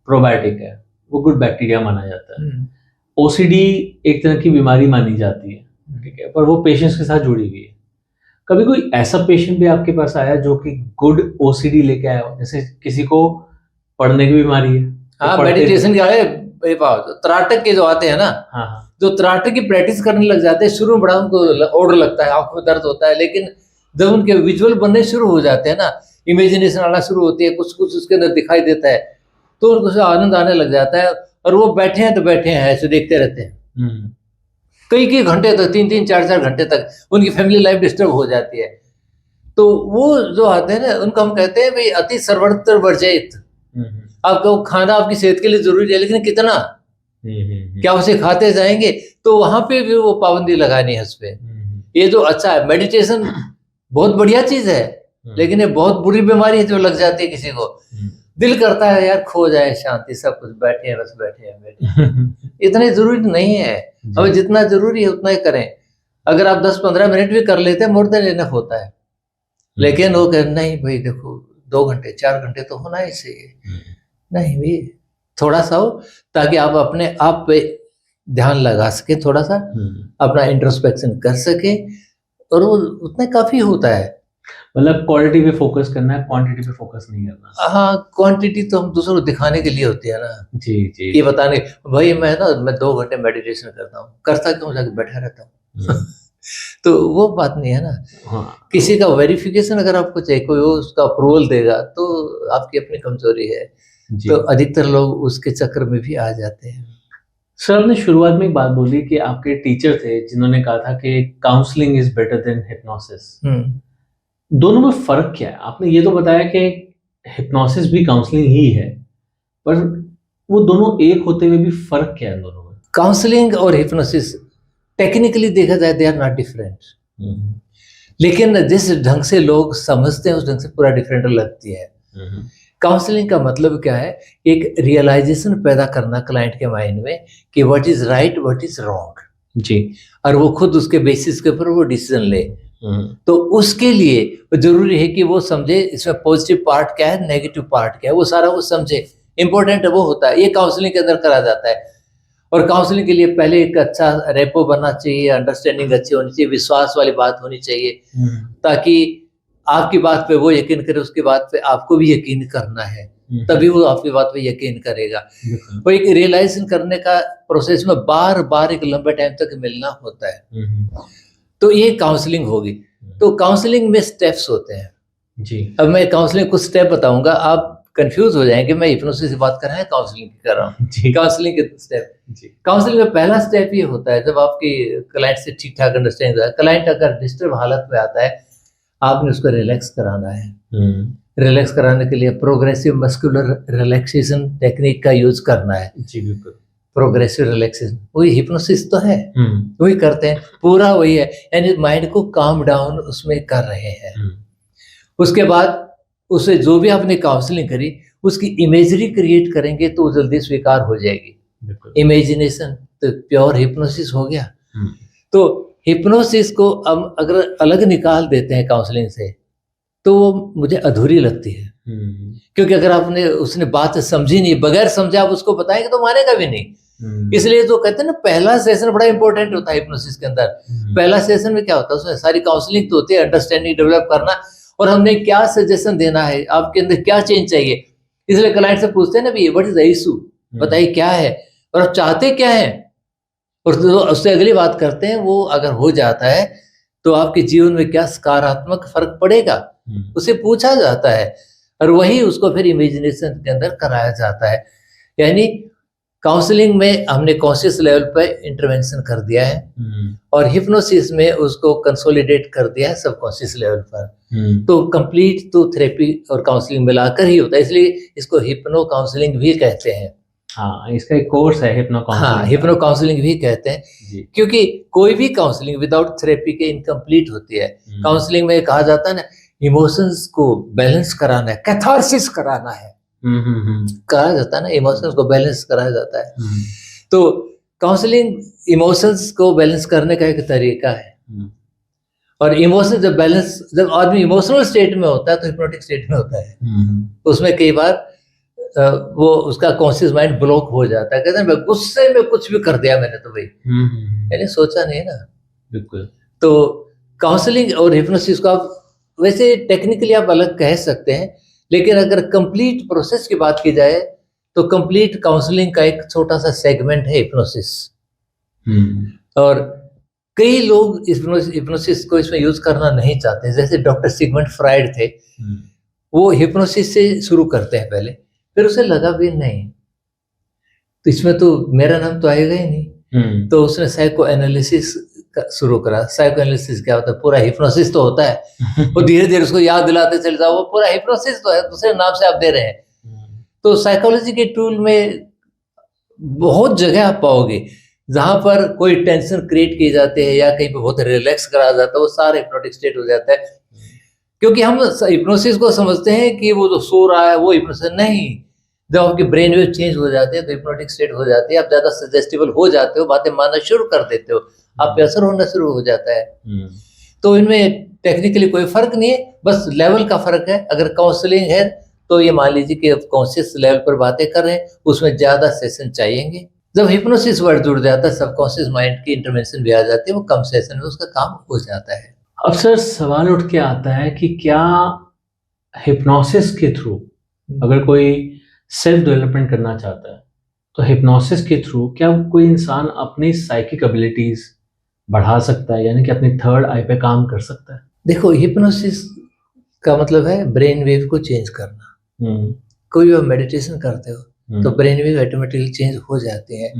प्रोबायोटिक है, वो गुड बैक्टीरिया माना जाता है। ओसीडी एक तरह की बीमारी मानी जाती है, ठीक है, पर वो पेशेंट्स के साथ जुड़ी हुई है। कभी कोई ऐसा पेशेंट भी आपके पास आया जो कि गुड ओसीडी लेके आया हो, जैसे किसी को पढ़ने की बीमारी है, हाँ, मेडिटेशन क्या है, त्राटक के जो आते हैं ना, हाँ, जो त्राटक की प्रैक्टिस करने लग जाते हैं, शुरू में बड़ा उनको ऑर्डर लगता है, आंखों में दर्द होता है, लेकिन जब उनके विजुअल बनने शुरू हो जाते हैं ना, इमेजिनेशन आना शुरू होती है, कुछ कुछ उसके अंदर दिखाई देता है, तो उनको उससे आनंद आने लग जाता है, और वो बैठे हैं तो बैठे हैं, ऐसे देखते रहते हैं कई कई घंटे तक, 3-3, 4-4 घंटे तक। उनकी फैमिली लाइफ डिस्टर्ब हो जाती है। तो वो जो आते हैं ना, उनको हम कहते हैं भाई अति सर्वत्र वर्जित। आपका वो खाना आपकी सेहत के लिए जरूरी है, लेकिन कितना, क्या उसे खाते जाएंगे? तो वहां पे भी वो पाबंदी लगानी है उस पे। ये जो अच्छा है, मेडिटेशन बहुत बढ़िया चीज है, लेकिन ये बहुत बुरी बीमारी है जो लग जाती है किसी को। दिल करता है यार खो जाए शांति, सब कुछ, बैठे हैं बस, बैठे हैं। इतने जरूरी नहीं है, हमें जितना जरूरी है उतना ही करें। अगर आप 10-15 मिनट भी कर लेते हैं, मोर देन इनफ होता है। लेकिन वो कह नहीं भाई देखो 2 घंटे 4 घंटे तो होना ही चाहिए। नहीं भाई, थोड़ा सा हो, ताकि आप अपने आप पे ध्यान लगा सके, थोड़ा सा अपना इंट्रोस्पेक्शन कर सके, और वो उतना काफी होता है। मतलब क्वालिटी पे फोकस करना है, क्वांटिटी पे फोकस नहीं करना। हाँ, क्वांटिटी तो हम दूसरों को दिखाने के लिए होती है ना, जी जी, ये बताने भाई मैं 2 घंटे मेडिटेशन करता हूँ, करता क्यों, जाके बैठा रहता हूँ। तो वो बात नहीं है ना। हाँ, किसी का वेरिफिकेशन अगर आपको चाहिए, कोई वो उसका अप्रूवल देगा, तो आपकी अपनी कमजोरी है। तो अधिकतर लोग उसके चक्कर में भी आ जाते हैं। सर, आपने शुरुआत में एक बात बोली कि आपके टीचर थे जिन्होंने कहा था कि counselling is better than hypnosis. दोनों में फर्क क्या है? आपने ये तो बताया कि हिप्नोसिस भी काउंसलिंग ही है, पर वो दोनों एक होते हुए भी फर्क क्या है दोनों में? काउंसलिंग और हिप्नोसिस टेक्निकली देखा जाए दे आर नॉट डिफरेंट, लेकिन जिस ढंग से लोग समझते हैं उस ढंग से पूरा डिफरेंट लगती है। काउंसलिंग का मतलब क्या है? एक रियलाइजेशन पैदा करना क्लाइंट के माइंड में कि what is right, what is wrong जी, और वो खुद उसके बेसिस के ऊपर वो डिसीजन ले। तो उसके लिए जरूरी है कि वो समझे इसमें पॉजिटिव पार्ट क्या है, नेगेटिव पार्ट क्या है, वो सारा वो समझे। इंपॉर्टेंट वो होता है, ये काउंसलिंग के अंदर करा जाता है। और काउंसलिंग के लिए पहले एक अच्छा रेपो बनना चाहिए, अंडरस्टैंडिंग अच्छी होनी चाहिए, विश्वास वाली बात होनी चाहिए, ताकि आपकी बात पे वो यकीन करे, उसकी बात पे आपको भी यकीन करना है, तभी वो आपकी बात पे यकीन करेगा। वो एक रियलाइजेशन करने का प्रोसेस में बार बार एक लंबे टाइम तक मिलना होता है। तो ये काउंसलिंग होगी। तो काउंसलिंग में स्टेप्स होते हैं जी। अब मैं काउंसलिंग कुछ स्टेप बताऊंगा, आप कंफ्यूज हो जाएंगे मैं हिप्नोसिस से बात कर रहा है काउंसलिंग की कर रहा हूँ। काउंसलिंग के स्टेप, काउंसलिंग में पहला स्टेप ये होता है जब आपकी क्लाइंट से ठीक ठाक अंडरस्टैंडिंग है, क्लाइंट अगर डिस्टर्ब हालत में आता है, आपने उसको रिलैक्स कराना है। रिलैक्स कराने के लिए प्रोग्रेसिव मस्कुलर रिलैक्सेशन टेक्निक का यूज करना है। जी बिल्कुल, प्रोग्रेसिव रिलैक्सेशन वही हिप्नोसिस तो है, वही करते हैं, पूरा वही है, यानी माइंड को काम डाउन उसमें कर रहे हैं। उसके बाद उसे जो भी आपने काउंसलिंग करी उसकी इमेजरी क्रिएट करेंगे तो जल्दी स्वीकार हो जाएगी। इमेजिनेशन तो प्योर हिप्नोसिस हो गया। तो हिप्नोसिस को हम अगर अलग निकाल देते हैं काउंसलिंग से तो वो मुझे अधूरी लगती है, क्योंकि अगर आपने उसने बात समझी नहीं, बगैर समझे आप उसको बताएंगे तो मानेगा भी नहीं। इसलिए तो कहते हैं ना पहला सेशन बड़ा इंपॉर्टेंट होता है हिप्नोसिस के अंदर। पहला सेशन में क्या होता है, उसमें सारी काउंसलिंग तो होती है, अंडरस्टैंडिंग डेवलप करना और हमने क्या सजेशन देना है, आपके अंदर क्या चेंज चाहिए। इसलिए क्लाइंट से पूछते हैं ना भी व्हाट इज द इशू, बताइए क्या है और आप चाहते क्या है, और तो उससे अगली बात करते हैं। वो अगर हो जाता है तो आपके जीवन में क्या सकारात्मक फर्क पड़ेगा, उसे पूछा जाता है और वही उसको फिर इमेजिनेशन के अंदर कराया जाता है। यानी काउंसलिंग में हमने कॉन्शियस लेवल पे इंटरवेंशन कर दिया है और हिप्नोसिस में उसको कंसोलिडेट कर दिया है सबकॉन्शियस लेवल पर। तो कंप्लीट तो थेरेपी और काउंसलिंग मिलाकर ही होता है, इसलिए इसको हिप्नो काउंसलिंग भी कहते हैं। हाँ, इसका एक कोर्स है हिप्नो काउंसलिंग। हाँ, हिप्नो काउंसलिंग भी कहते हैं, क्योंकि कोई भी काउंसलिंग विदाउट थेरेपी के इनकम्प्लीट होती है। काउंसलिंग में कहा जाता है ना, इमोशंस को बैलेंस कराना है, कैथारसिस कराना है, कहा जाता है ना, इमोशंस को बैलेंस कराया जाता है। तो काउंसलिंग इमोशंस को बैलेंस करने का एक तरीका है। और इमोशन जब आदमी इमोशनल स्टेट में होता है तो हिप्नोटिक स्टेट में होता है। उसमें कई बार वो उसका कॉन्शियस माइंड ब्लॉक हो जाता है, कहते हैं गुस्से में कुछ भी कर दिया मैंने तो भाई, मैंने सोचा नहीं ना। बिल्कुल। तो काउंसलिंग और हिप्नोसिस को आप वैसे टेक्निकली आप अलग कह सकते हैं, लेकिन अगर कंप्लीट प्रोसेस की बात की जाए तो कंप्लीट काउंसलिंग का एक छोटा सा सेगमेंट है हिप्नोसिस। और कई लोग हिप्नोसिस को इसमें यूज करना नहीं चाहते, जैसे डॉक्टर सिगमंड फ्राइड थे, वो हिप्नोसिस से शुरू करते हैं पहले, फिर उसे लगा भी नहीं तो इसमें तो मेरा नाम तो आएगा ही नहीं, तो उसने साइको एनालिसिस शुरू करा। साइको एनालिसिस क्या होता है? पूरा हिप्नोसिस तो होता है, वो धीरे धीरे उसको याद दिलाते चले जाओ, वो पूरा हिप्नोसिस तो है, दूसरे नाम से आप दे रहे हैं। तो साइकोलॉजी के टूल में बहुत जगह आप पाओगे जहां पर कोई टेंशन क्रिएट की जाती है या कहीं पे बहुत रिलैक्स कराया जाता है, वो सारा हिप्नोटिक स्टेट हो जाता है। क्योंकि हम हिप्नोसिस को समझते हैं कि वो जो सो रहा है वो हिप्नोसिस नहीं, जब आपके ब्रेन वेव चेंज हो जाते हैं तो हिप्नोटिक स्टेट हो जाती है, आप ज्यादा सजेस्टिबल हो जाते हो, बातें मानना शुरू कर देते हो, आप पे असर होना शुरू हो जाता है। तो इनमें टेक्निकली कोई फर्क नहीं है, बस लेवल का फर्क है। अगर काउंसलिंग है तो ये मान लीजिए कि कॉन्शियस लेवल पर बातें कर रहे हैं, उसमें ज्यादा सेशन चाहिएंगे। जब हिप्नोसिस वर्ड जुड़ जाता है, सबकॉन्शियस माइंड की इंटरवेंशन भी आ जाती है, वो कम सेशन में उसका काम हो जाता है। अब सर सवाल उठ के आता है कि क्या हिप्नोसिस के थ्रू अगर कोई सेल्फ डेवलपमेंट करना चाहता है तो हिप्नोसिस के थ्रू क्या कोई इंसान अपनी साइकिक एबिलिटीज बढ़ा सकता है, यानी कि अपनी थर्ड आई पे काम कर सकता है? देखो, हिप्नोसिस का मतलब है ब्रेन वेव को चेंज करना। कोई भी आप मेडिटेशन करते हो तो ब्रेन वेव ऑटोमेटिकली चेंज हो जाते हैं।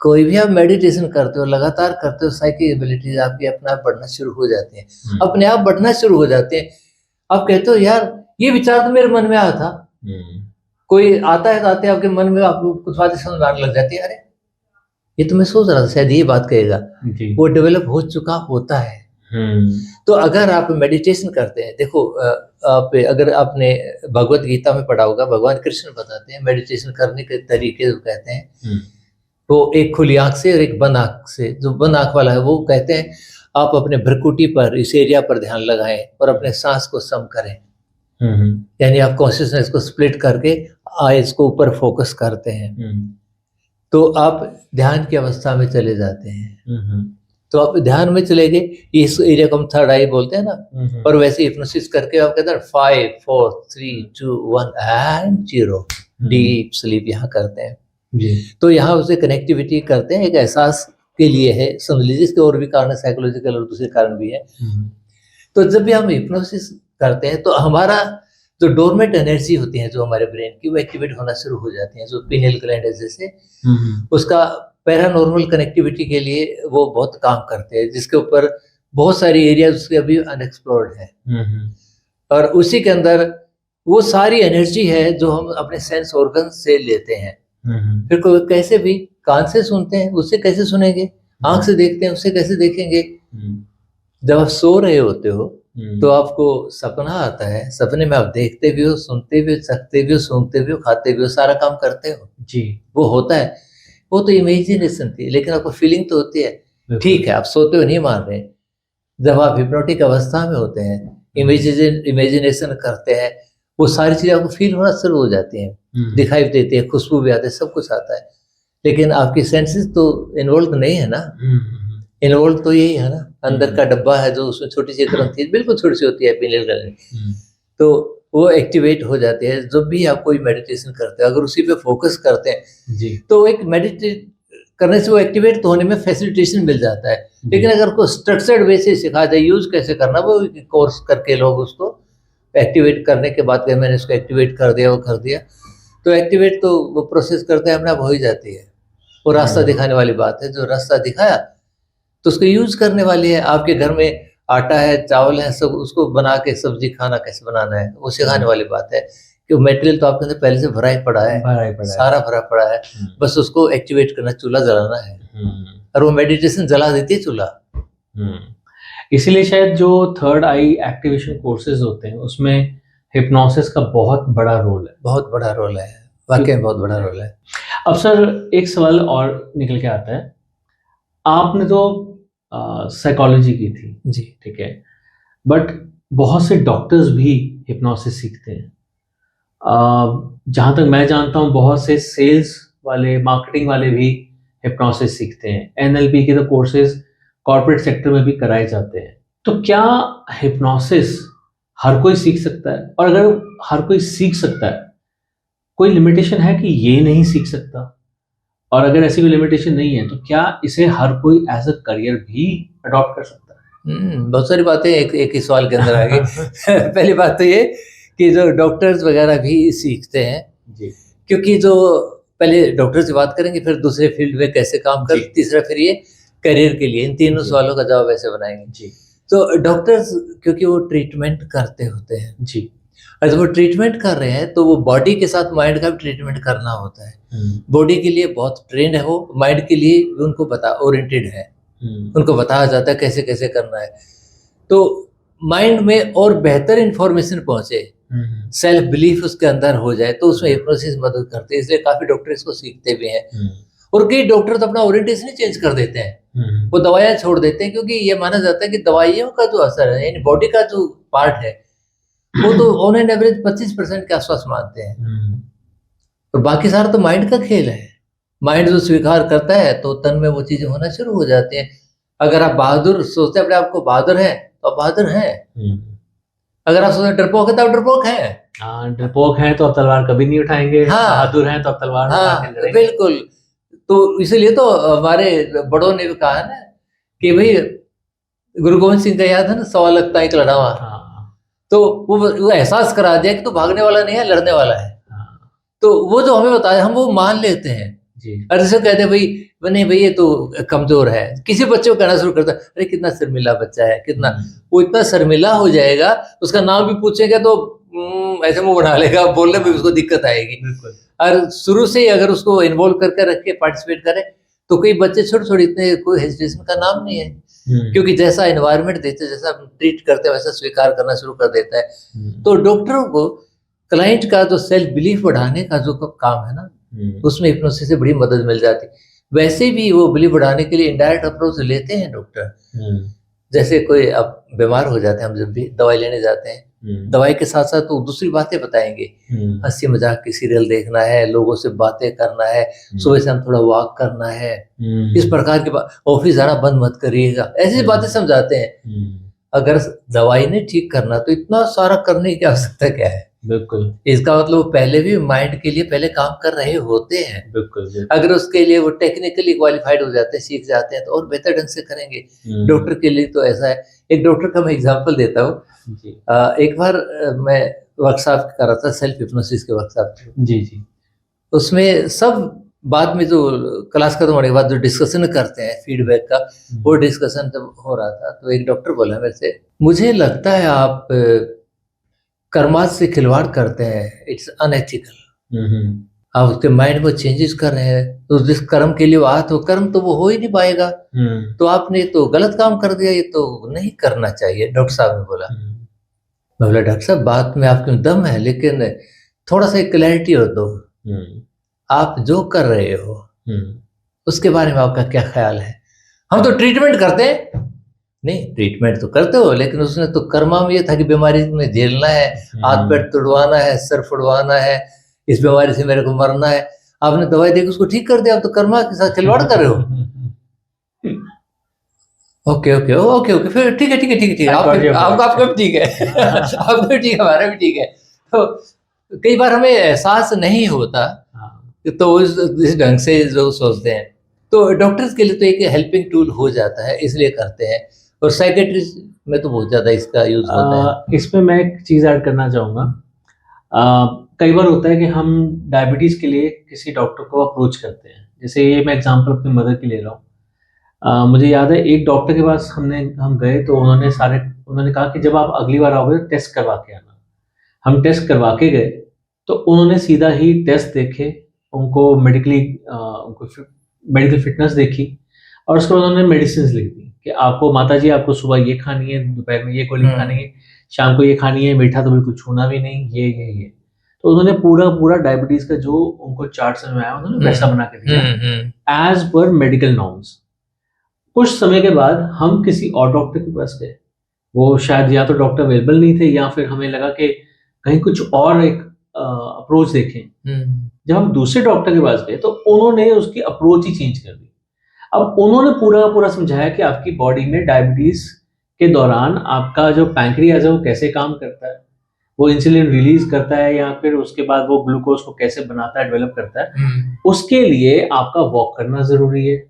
कोई भी आप मेडिटेशन करते हो, लगातार करते हो, साइकिक एबिलिटीज आपकी अपने आप बढ़ना शुरू हो जाते हैं, अपने आप बढ़ना शुरू हो जाते हैं। आप कहते हो यार ये विचार तो मेरे मन में आया था, कोई आता है, आते आपके मन में आपको कुछ बातें समझ आने लग जाती है, अरे ये तो मैं सोच रहा था शायद ये बात कहेगा, वो डेवलप हो चुका होता है। तो अगर आप मेडिटेशन करते हैं, देखो आप अगर आपने भगवत गीता में पढ़ा होगा, भगवान कृष्ण बताते हैं मेडिटेशन करने के तरीके जो कहते हैं, वो एक खुली आंख से और एक बंद आंख से। जो बंद आंख वाला है वो कहते हैं आप अपने भ्रुकुटी पर, इस एरिया पर ध्यान लगाएं और अपने सांस को सम करें, यानी आप कॉन्शियसनेस को स्प्लिट करके आईज को ऊपर फोकस करते हैं, तो आप ध्यान की अवस्था में चले जाते हैं। तो आप ध्यान में चले गए, इस एरिया को हम थर्ड आई बोलते हैं ना, और वैसे हिप्नोसिस करके आप कहते हैं 5 4 3 2 1 एंड 0 डीप स्लीप यहाँ करते हैं जी। तो यहाँ उसे कनेक्टिविटी करते हैं, एक एहसास के लिए है, समझ लीजिए। इसके और भी कारण है, साइकोलॉजिकल और दूसरे कारण भी है। तो जब भी हम हिप्नोसिस करते हैं तो हमारा जो डोरमेंट एनर्जी होती है जो हमारे ब्रेन की, वो एक्टिवेट होना शुरू हो जाती है। जो पिनियल ग्लैंड है जैसे, उसका पैरानॉर्मल कनेक्टिविटी के लिए वो बहुत काम करते हैं, जिसके ऊपर बहुत सारी एरियाज उसके अभी अनएक्सप्लोर्ड है, और उसी के अंदर वो सारी एनर्जी है जो हम अपने सेंस ऑर्गन से लेते हैं। फिर कोई कैसे भी कान से सुनते हैं, उससे कैसे सुनेंगे, आंख से देखते हैं, उससे कैसे देखेंगे। जब आप सो रहे होते हो तो आपको सपना आता है, सपने में आप देखते भी हो, सुनते भी हो, सकते भी हो, सूंघते भी हो, खाते भी हो, सारा काम करते हो जी। वो होता है, वो तो इमेजिनेशन थी, लेकिन आपको फीलिंग तो होती है। ठीक है, आप सोते हो नहीं मान रहे, जब आप हिप्नोटिक अवस्था में होते हैं, इमेजिनेशन करते हैं, वो सारी चीजें आपको फील होना शुरू हो जाती हैं, दिखाई देती है, खुशबू भी आती है, सब कुछ आता है, लेकिन आपकी सेंसेस तो इन्वॉल्व नहीं है ना। इन्वॉल्व तो यही है ना, अंदर का डब्बा है जो उसमें छोटी सी ग्रंथि बिल्कुल छोटी सी होती है, पिनियल ग्लैंड, तो वो एक्टिवेट हो जाती है। जब भी आप कोई मेडिटेशन करते हैं, अगर उसी पे फोकस करते हैं जी, तो एक मेडिटेट करने से वो एक्टिवेट तो होने में फैसिलिटेशन मिल जाता है। लेकिन अगर कोई स्ट्रक्चर्ड वे से सिखा जाए यूज कैसे करना, वो कोर्स करके लोग उसको एक्टिवेट करने के बाद मैंने इसको एक्टिवेट कर दिया, वो कर दिया, तो एक्टिवेट तो वो प्रोसेस करते हैं अपने आप हो ही जाती है। वो रास्ता दिखाने वाली बात है, जो रास्ता दिखाया तो उसको यूज करने वाली है। आपके घर में आटा है, चावल है, सब उसको बना के सब्जी खाना कैसे बनाना है वो सिखाने वाली बात है, कि मटेरियल तो आपके अंदर पहले से भरा ही पड़ा है, सारा भरा पड़ा है, बस उसको एक्टिवेट करना, चूल्हा जलाना है, और वो मेडिटेशन जला देती है चूल्हा। इसीलिए शायद जो थर्ड आई एक्टिवेशन कोर्सेज होते हैं उसमें हिप्नोसिस का बहुत बड़ा रोल है, बहुत बड़ा रोल है, वाकई में बहुत बड़ा रोल है। अब सर एक सवाल और निकल के आता है, आपने तो साइकोलॉजी की थी जी, ठीक है, बट बहुत से डॉक्टर्स भी हिप्नोसिस सीखते हैं। जहाँ तक मैं जानता हूँ बहुत से सेल्स वाले, मार्केटिंग वाले भी हिप्नोसिस सीखते हैं। एनएलपी के तो कोर्सेज कॉर्पोरेट सेक्टर में भी कराए जाते हैं। तो क्या हिप्नोसिस हर कोई सीख सकता है? और अगर हर कोई सीख सकता है, कोई लिमिटेशन है कि ये नहीं सीख सकता? और अगर ऐसी कोई लिमिटेशन नहीं है तो क्या इसे हर कोई एज अ करियर भी अडॉप्ट कर सकता है? बहुत सारी बातें एक ही सवाल के अंदर आ गई। पहली बात तो ये कि जो डॉक्टर्स वगैरह भी सीखते हैं, जी क्योंकि जो पहले डॉक्टर से बात करेंगे, फिर दूसरे फील्ड में कैसे काम कर, जी। तीसरा फिर ये करियर के लिए, इन तीनों जी। सवालों का जवाब ऐसे बनाएंगे। जी तो डॉक्टर्स क्योंकि वो ट्रीटमेंट करते होते हैं, जी। और जब वो ट्रीटमेंट कर रहे हैं तो वो बॉडी के साथ माइंड का भी ट्रीटमेंट करना होता है। बॉडी के लिए बहुत ट्रेंड है वो, माइंड के लिए भी उनको बता ओरिएंटेड है, उनको बताया जाता है कैसे कैसे करना है, तो माइंड में और बेहतर इंफॉर्मेशन पहुंचे, सेल्फ बिलीफ उसके अंदर हो जाए, तो उसमें हिप्नोसिस मदद करते हैं। इसलिए काफी डॉक्टर इसको सीखते भी हैं। और कई डॉक्टर तो अपना ओरिएंटेशन ही चेंज कर देते हैं, वो दवाइयाँ छोड़ देते हैं, क्योंकि ये माना जाता है कि दवाइयों का जो असर है, यानी बॉडी का जो पार्ट है, वो तो ऑन एन एवरेज 25% के आसपास मानते हैं, और बाकी सारा तो माइंड का खेल है। माइंड जो स्वीकार करता है तो तन में वो चीजें होना शुरू हो जाती हैं। अगर आप बहादुर सोचते हैं अपने आप को बहादुर हैं, तो आप बहादुर हैं। अगर आप सोचते हैं डरपोक है, तो आप डरपोक हैं। हाँ, डरपोक हैं तो अब तलवार कभी नहीं उठाएंगे, हाँ, बहादुर हैं तो अब तलवार उठा के हाँ, लड़ेंगे। बिल्कुल। तो इसलिए तो हमारे बड़ों ने भी कहा ना कि भाई, गुरु गोविंद सिंह का याद है ना, सवा लगता एक लड़ावा। हाँ, तो वो एहसास करा दिया कि तू भागने वाला नहीं है, लड़ने वाला है। हाँ, तो वो जो हमें बताया, हम वो मान लेते हैं। जी और जैसे कहते हैं भाई, नहीं भाई ये तो कमजोर है, किसी बच्चे को कहना शुरू करता है, अरे कितना शर्मिला बच्चा है, कितना, वो इतना शर्मिला हो जाएगा, उसका नाम भी पूछेगा तो ऐसे मुंह बना लेगा, बोलने में उसको दिक्कत आएगी। बिल्कुल। और शुरू से ही अगर उसको इन्वॉल्व करके रखे, पार्टिसिपेट करे, तो कई बच्चे छोटे छोटे इतने कोई हेजिटेशन का नाम नहीं है, क्योंकि जैसा एनवायरनमेंट देते हैं, जैसा ट्रीट करते हैं, वैसा स्वीकार करना शुरू कर देता है। तो डॉक्टरों को क्लाइंट का जो सेल्फ बिलीफ बढ़ाने का जो काम है ना, उसमें हिप्नोसिस से बड़ी मदद मिल जाती। वैसे भी वो बिलीफ बढ़ाने के लिए इनडायरेक्ट अप्रोच लेते हैं डॉक्टर। जैसे कोई अब बीमार हो जाते हैं, हम जब भी दवाई लेने जाते हैं, दवाई के साथ साथ तो दूसरी बातें बताएंगे, हंसी मजाक की सीरियल देखना है, लोगों से बातें करना है, सुबह से हम थोड़ा वॉक करना है, इस प्रकार के ऑफिस जाना बंद मत करिएगा, ऐसी बातें समझाते हैं। अगर दवाई नहीं ठीक करना तो इतना सारा करने की आवश्यकता क्या है? बिल्कुल। इसका मतलब पहले भी माइंड के लिए पहले काम कर रहे होते हैं। बिल्कुल। अगर उसके लिए वो टेक्निकली क्वालिफाइड हो जाते हैं, सीख जाते हैं, तो और बेहतर ढंग से करेंगे। डॉक्टर के लिए तो ऐसा है। एक डॉक्टर का मैं एग्जांपल देता हूँ। एक बार मैं वर्कशॉप कर रहा था, सेल्फ हिप्नोसिस के वर्कशॉप। जी। उसमें सब बाद में जो क्लास खत्म होने के बाद जो डिस्कशन करते हैं फीडबैक का, वो डिस्कशन जब हो रहा था, तो एक डॉक्टर बोला मेरे से, मुझे लगता है आप कर्मास से खिलवाड़ करते हैं, इट्स अनएथिकल। आप उसके माइंड में चेंजेस कर रहे हैं, तो जिस कर्म के लिए वो आया तो कर्म तो वो हो ही नहीं पाएगा, तो आपने तो गलत काम कर दिया, ये तो नहीं करना चाहिए। डॉक्टर साहब ने बोला। मैं बोला, डॉक्टर साहब बात में आपके दम है, लेकिन थोड़ा सा क्लैरिटी हो दो। आप जो कर रहे हो उसके बारे में आपका क्या ख्याल है? हम तो ट्रीटमेंट करते हैं। नहीं, ट्रीटमेंट तो करते हो, लेकिन उसने तो कर्मा में ये था कि बीमारी में झेलना है, हाथ पैर तुड़वाना है, सर फुड़वाना है, इस बीमारी से मेरे को मरना है। आपने दवाई देकर उसको ठीक कर दिया, आप तो कर्मा के साथ खिलवाड़ कर रहे हो। ओके ओके ओके ओके, फिर ठीक है ठीक है ठीक है, आपका भी ठीक है, आपका भी ठीक है, हमारा भी ठीक है। तो कई बार हमें एहसास नहीं होता, तो इस ढंग से जो सोचते हैं, तो डॉक्टर्स के लिए तो एक हेल्पिंग टूल हो जाता है, इसलिए करते हैं। और साइकेट्रिस्ट में तो बहुत ज्यादा इसका यूज होता है। इसमें मैं एक चीज ऐड करना चाहूंगा। कई बार होता है कि हम डायबिटीज के लिए किसी डॉक्टर को अप्रोच करते हैं। जैसे ये मैं एग्जांपल अपनी मदर की ले रहा हूँ। मुझे याद है एक डॉक्टर के पास हम गए, तो उन्होंने कहा कि जब आप अगली बार आओगे तो टेस्ट करवा के आना। हम टेस्ट करवा के गए, तो उन्होंने सीधा ही टेस्ट देखे, उनको मेडिकल फिटनेस देखी, और उसके बाद उन्होंने मेडिसिन लिख दी कि आपको माता जी, आपको सुबह ये खानी है, दोपहर में ये गोली खानी है, शाम को ये खानी है, मीठा तो बिल्कुल छूना भी नहीं, ये। तो उन्होंने पूरा डायबिटीज का जो उनको चार्ट समझ में आया, उन्होंने वैसा बना के दिया एज पर मेडिकल नॉर्म्स। कुछ समय के बाद हम किसी और डॉक्टर के पास गए, वो शायद या तो डॉक्टर अवेलेबल नहीं थे, या फिर हमें लगा कि कहीं कुछ और एक अप्रोच देखें। जब हम दूसरे डॉक्टर के पास गए, तो उन्होंने उसकी अप्रोच ही चेंज कर दी। अब उन्होंने पूरा समझाया कि आपकी बॉडी में डायबिटीज के दौरान आपका जो पैंक्रियाज है वो कैसे काम करता है, वो इंसुलिन रिलीज करता है, या फिर उसके बाद वो ग्लूकोज को कैसे बनाता है, डेवलप करता है। उसके लिए आपका वॉक करना जरूरी है,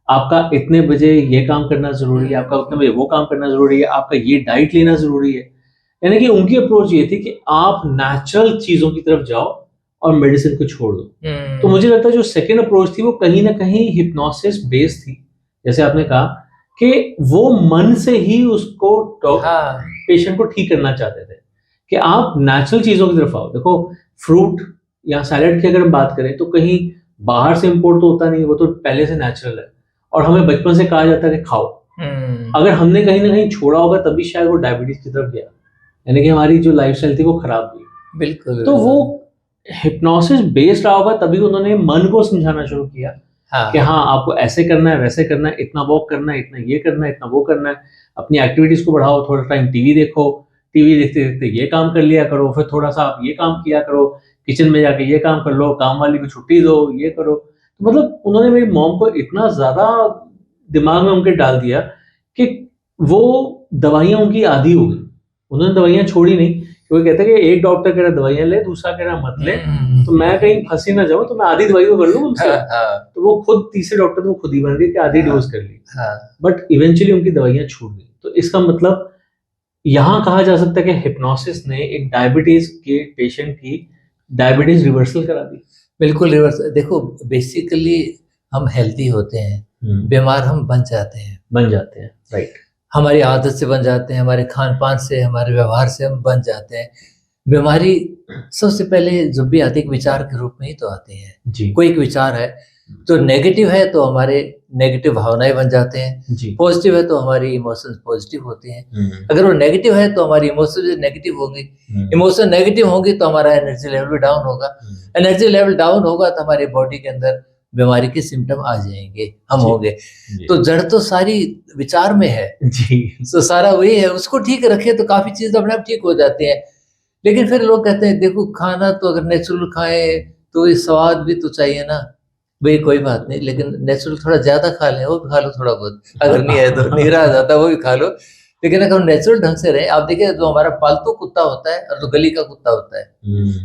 आपका इतने बजे ये काम करना जरूरी है, आपका उतने बजे वो काम करना जरूरी है, आपका ये डाइट लेना जरूरी है। यानी कि उनकी अप्रोच ये थी कि आप नेचुरल चीजों की तरफ जाओ और मेडिसिन को छोड़ दो। तो मुझे लगता है जो सेकंड अप्रोच थी वो कहीं ना कहीं हिप्नोसिस बेस्ड थी, जैसे आपने कहा कि वो मन से ही उसको हाँ पेशेंट को ठीक करना चाहते थे कि आप नेचुरल चीजों की तरफ आओ। देखो फ्रूट या सैलेड की अगर हम बात करें तो कहीं बाहर से इंपोर्ट तो होता नहीं, वो तो पहले से नेचुरल है और हमें बचपन से कहा जाता है कि खाओ। अगर हमने कहीं ना कहीं छोड़ा होगा तभी शायद वो डायबिटीज की तरफ गया, यानी कि हमारी जो लाइफस्टाइल थी वो खराब हुई। बिल्कुल। तो वो हिप्नोसिस बेस्ड रहा होगा, तभी उन्होंने मन को समझाना शुरू किया कि हाँ आपको ऐसे करना है, वैसे करना है, इतना वॉक करना है, इतना ये करना है, इतना वो करना है, अपनी एक्टिविटीज को बढ़ाओ, थोड़ा टाइम टीवी देखो, टीवी देखते देखते ये काम कर लिया करो, फिर थोड़ा सा आप ये काम किया करो, किचन में जाके ये काम कर लो, काम वाली को छुट्टी दो, ये करो। तो मतलब उन्होंने मेरी मॉम को इतना ज्यादा दिमाग में उनके डाल दिया कि वो दवाइयां उनकी आदी हो गई। उन्होंने दवाइयां छोड़ी नहीं, क्योंकि कहते हैं कि एक डॉक्टर कह रहा दवाइयां ले, दूसरा कह रहा मत ले, तो मैं कहीं फंसी ना जाऊं, तो मैं आधी दवाई को कर लूं उनसे। तो वो खुद तीसरे डॉक्टर तो खुद ही बन गई कि आधी डोज कर ली, बट इवेंचुअली उनकी दवाइयां छूट गई। तो इसका मतलब यहाँ कहा जा सकता है कि हिप्नोसिस ने एक डायबिटीज के पेशेंट की डायबिटीज रिवर्सल करा दी। बिल्कुल रिवर्स। देखो बेसिकली हम हेल्दी होते हैं, बीमार हम बन जाते हैं, राइट। हमारी आदत से बन जाते हैं, हमारे खान पान से, हमारे व्यवहार से हम बन जाते हैं। बीमारी सबसे पहले जब भी आती है विचार के रूप में ही तो आती है जी। कोई एक विचार है तो नेगेटिव है तो हमारे नेगेटिव भावनाएं बन जाते हैं जी। पॉजिटिव है तो हमारी इमोशंस पॉजिटिव होते हैं। अगर वो नेगेटिव है तो हमारी इमोशंस नेगेटिव होंगी, इमोशन नेगेटिव होंगी तो हमारा एनर्जी लेवल भी डाउन होगा, एनर्जी लेवल डाउन होगा तो हमारी बॉडी के अंदर बीमारी के सिम्टम आ जाएंगे, हम होंगे। तो जड़ तो सारी विचार में है जी। तो सारा वही है, उसको ठीक रखे तो काफी चीज अपने आप ठीक हो जाती है। लेकिन फिर लोग कहते हैं देखो खाना तो अगर नेचुरल खाएं तो ये स्वाद भी तो चाहिए ना। भाई कोई बात नहीं, लेकिन नेचुरल थोड़ा ज्यादा खा लें, वो भी खा लो थोड़ा बहुत, अगर नहीं है तो नहीं रहा जाता वो भी खा लो। लेकिन अगर नेचुरल ढंग से रहे, आप देखिए जो हमारा पालतू कुत्ता होता है और जो गली का कुत्ता होता है,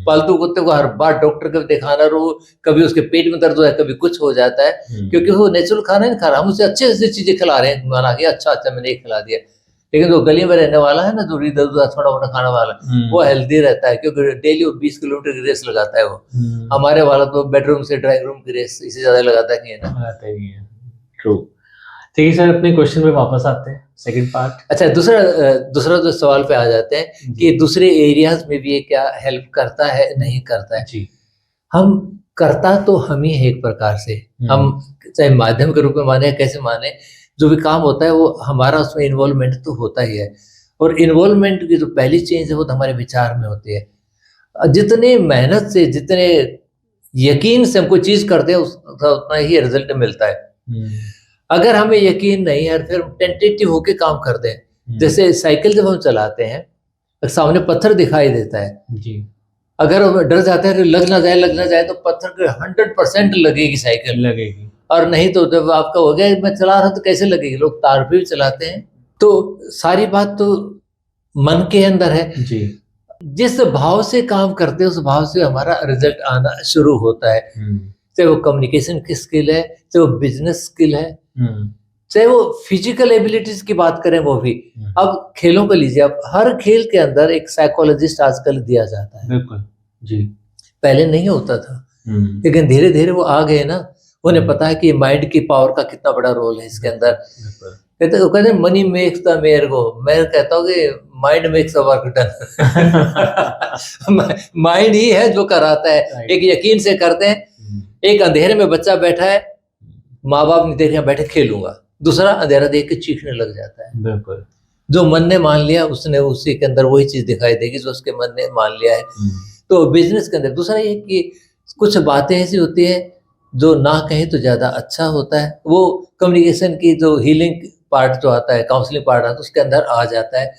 पालतू कुत्ते को हर बार डॉक्टर को दिखाना रो, कभी उसके पेट में दर्द हो है, कभी कुछ हो जाता है, क्योंकि वो नेचुरल खाना नहीं खा रहा। हम उसे अच्छी अच्छी चीजें खिला रहे हैं, माना कि अच्छा अच्छा मैंने ये खिला दिया। लेकिन जो गली में रहने वाला है ना, जो इधर उधर छोटा मोटा खाने वाला, वो हेल्दी रहता है क्योंकि डेली वो 20 किलोमीटर की रेस लगाता है वो। हमारे वाला तो बेडरूम से ड्राइंग रूम की रेस इससे ज्यादा लगाता नहीं है ना। लगाता ही है। ट्रू। ठीक है सर, अपने क्वेश्चन पे वापस आते हैं, सेकंड पार्ट। अच्छा, दूसरा जो सवाल पे आ जाते हैं कि दूसरे एरियाज में भी ये क्या हेल्प करता है नहीं करता है। जी। हम करता तो हम ही है एक प्रकार से, हम चाहे माध्यम के रूप में माने कैसे माने, जो भी काम होता है वो हमारा उसमें इन्वॉल्वमेंट तो होता ही है। और इन्वॉल्वमेंट की जो पहली चीज है वो तो हमारे विचार में होती है। जितने मेहनत से, जितने यकीन से हम कोई चीज करते हैं उतना ही रिजल्ट मिलता है। अगर हमें यकीन नहीं है फिर टेंटेटिव होके काम करते हैं, जैसे साइकिल जब हम चलाते हैं सामने पत्थर दिखाई देता है जी। अगर हम डर जाते हैं लग ना जाए तो पत्थर के 100% लगेगी साइकिल, लगेगी। और नहीं तो जब आपका हो गया मैं चला रहा तो कैसे लगेगी। लोग तार पे भी चलाते हैं। तो सारी बात तो मन के अंदर है जी। जिस भाव से काम करते हैं उस भाव से हमारा रिजल्ट आना शुरू होता है। चाहे वो कम्युनिकेशन की स्किल है, चाहे वो बिजनेस स्किल है, चाहे वो फिजिकल एबिलिटीज की बात करें वो भी। अब खेलों को लीजिए, अब हर खेल के अंदर एक साइकोलॉजिस्ट आजकल दिया जाता है। बिल्कुल जी। पहले नहीं होता था, लेकिन धीरे धीरे वो आ गए ना। उन्हें पता है कि माइंड की पावर का कितना बड़ा रोल है इसके अंदर। कहते हैं money makes the mare go, मैं कहता हूँ कि mind makes the work done. Mind ही है जो कराता है। एक यकीन से करते हैं। एक अंधेरे में बच्चा बैठा है, माँ बाप नहीं देख रहे, बैठे खेलूंगा, दूसरा अंधेरा देख के चीखने लग जाता है। बिल्कुल। जो मन ने मान लिया उसने उसी के अंदर वही चीज दिखाई देगी जो उसके मन ने मान लिया है। तो बिजनेस के अंदर दूसरा ये कि कुछ बातें ऐसी होती है जो ना कहे तो ज्यादा अच्छा होता है। वो कम्युनिकेशन की जो हीलिंग पार्ट जो आता है, काउंसलिंग पार्ट आता है, उसके अंदर आ जाता है।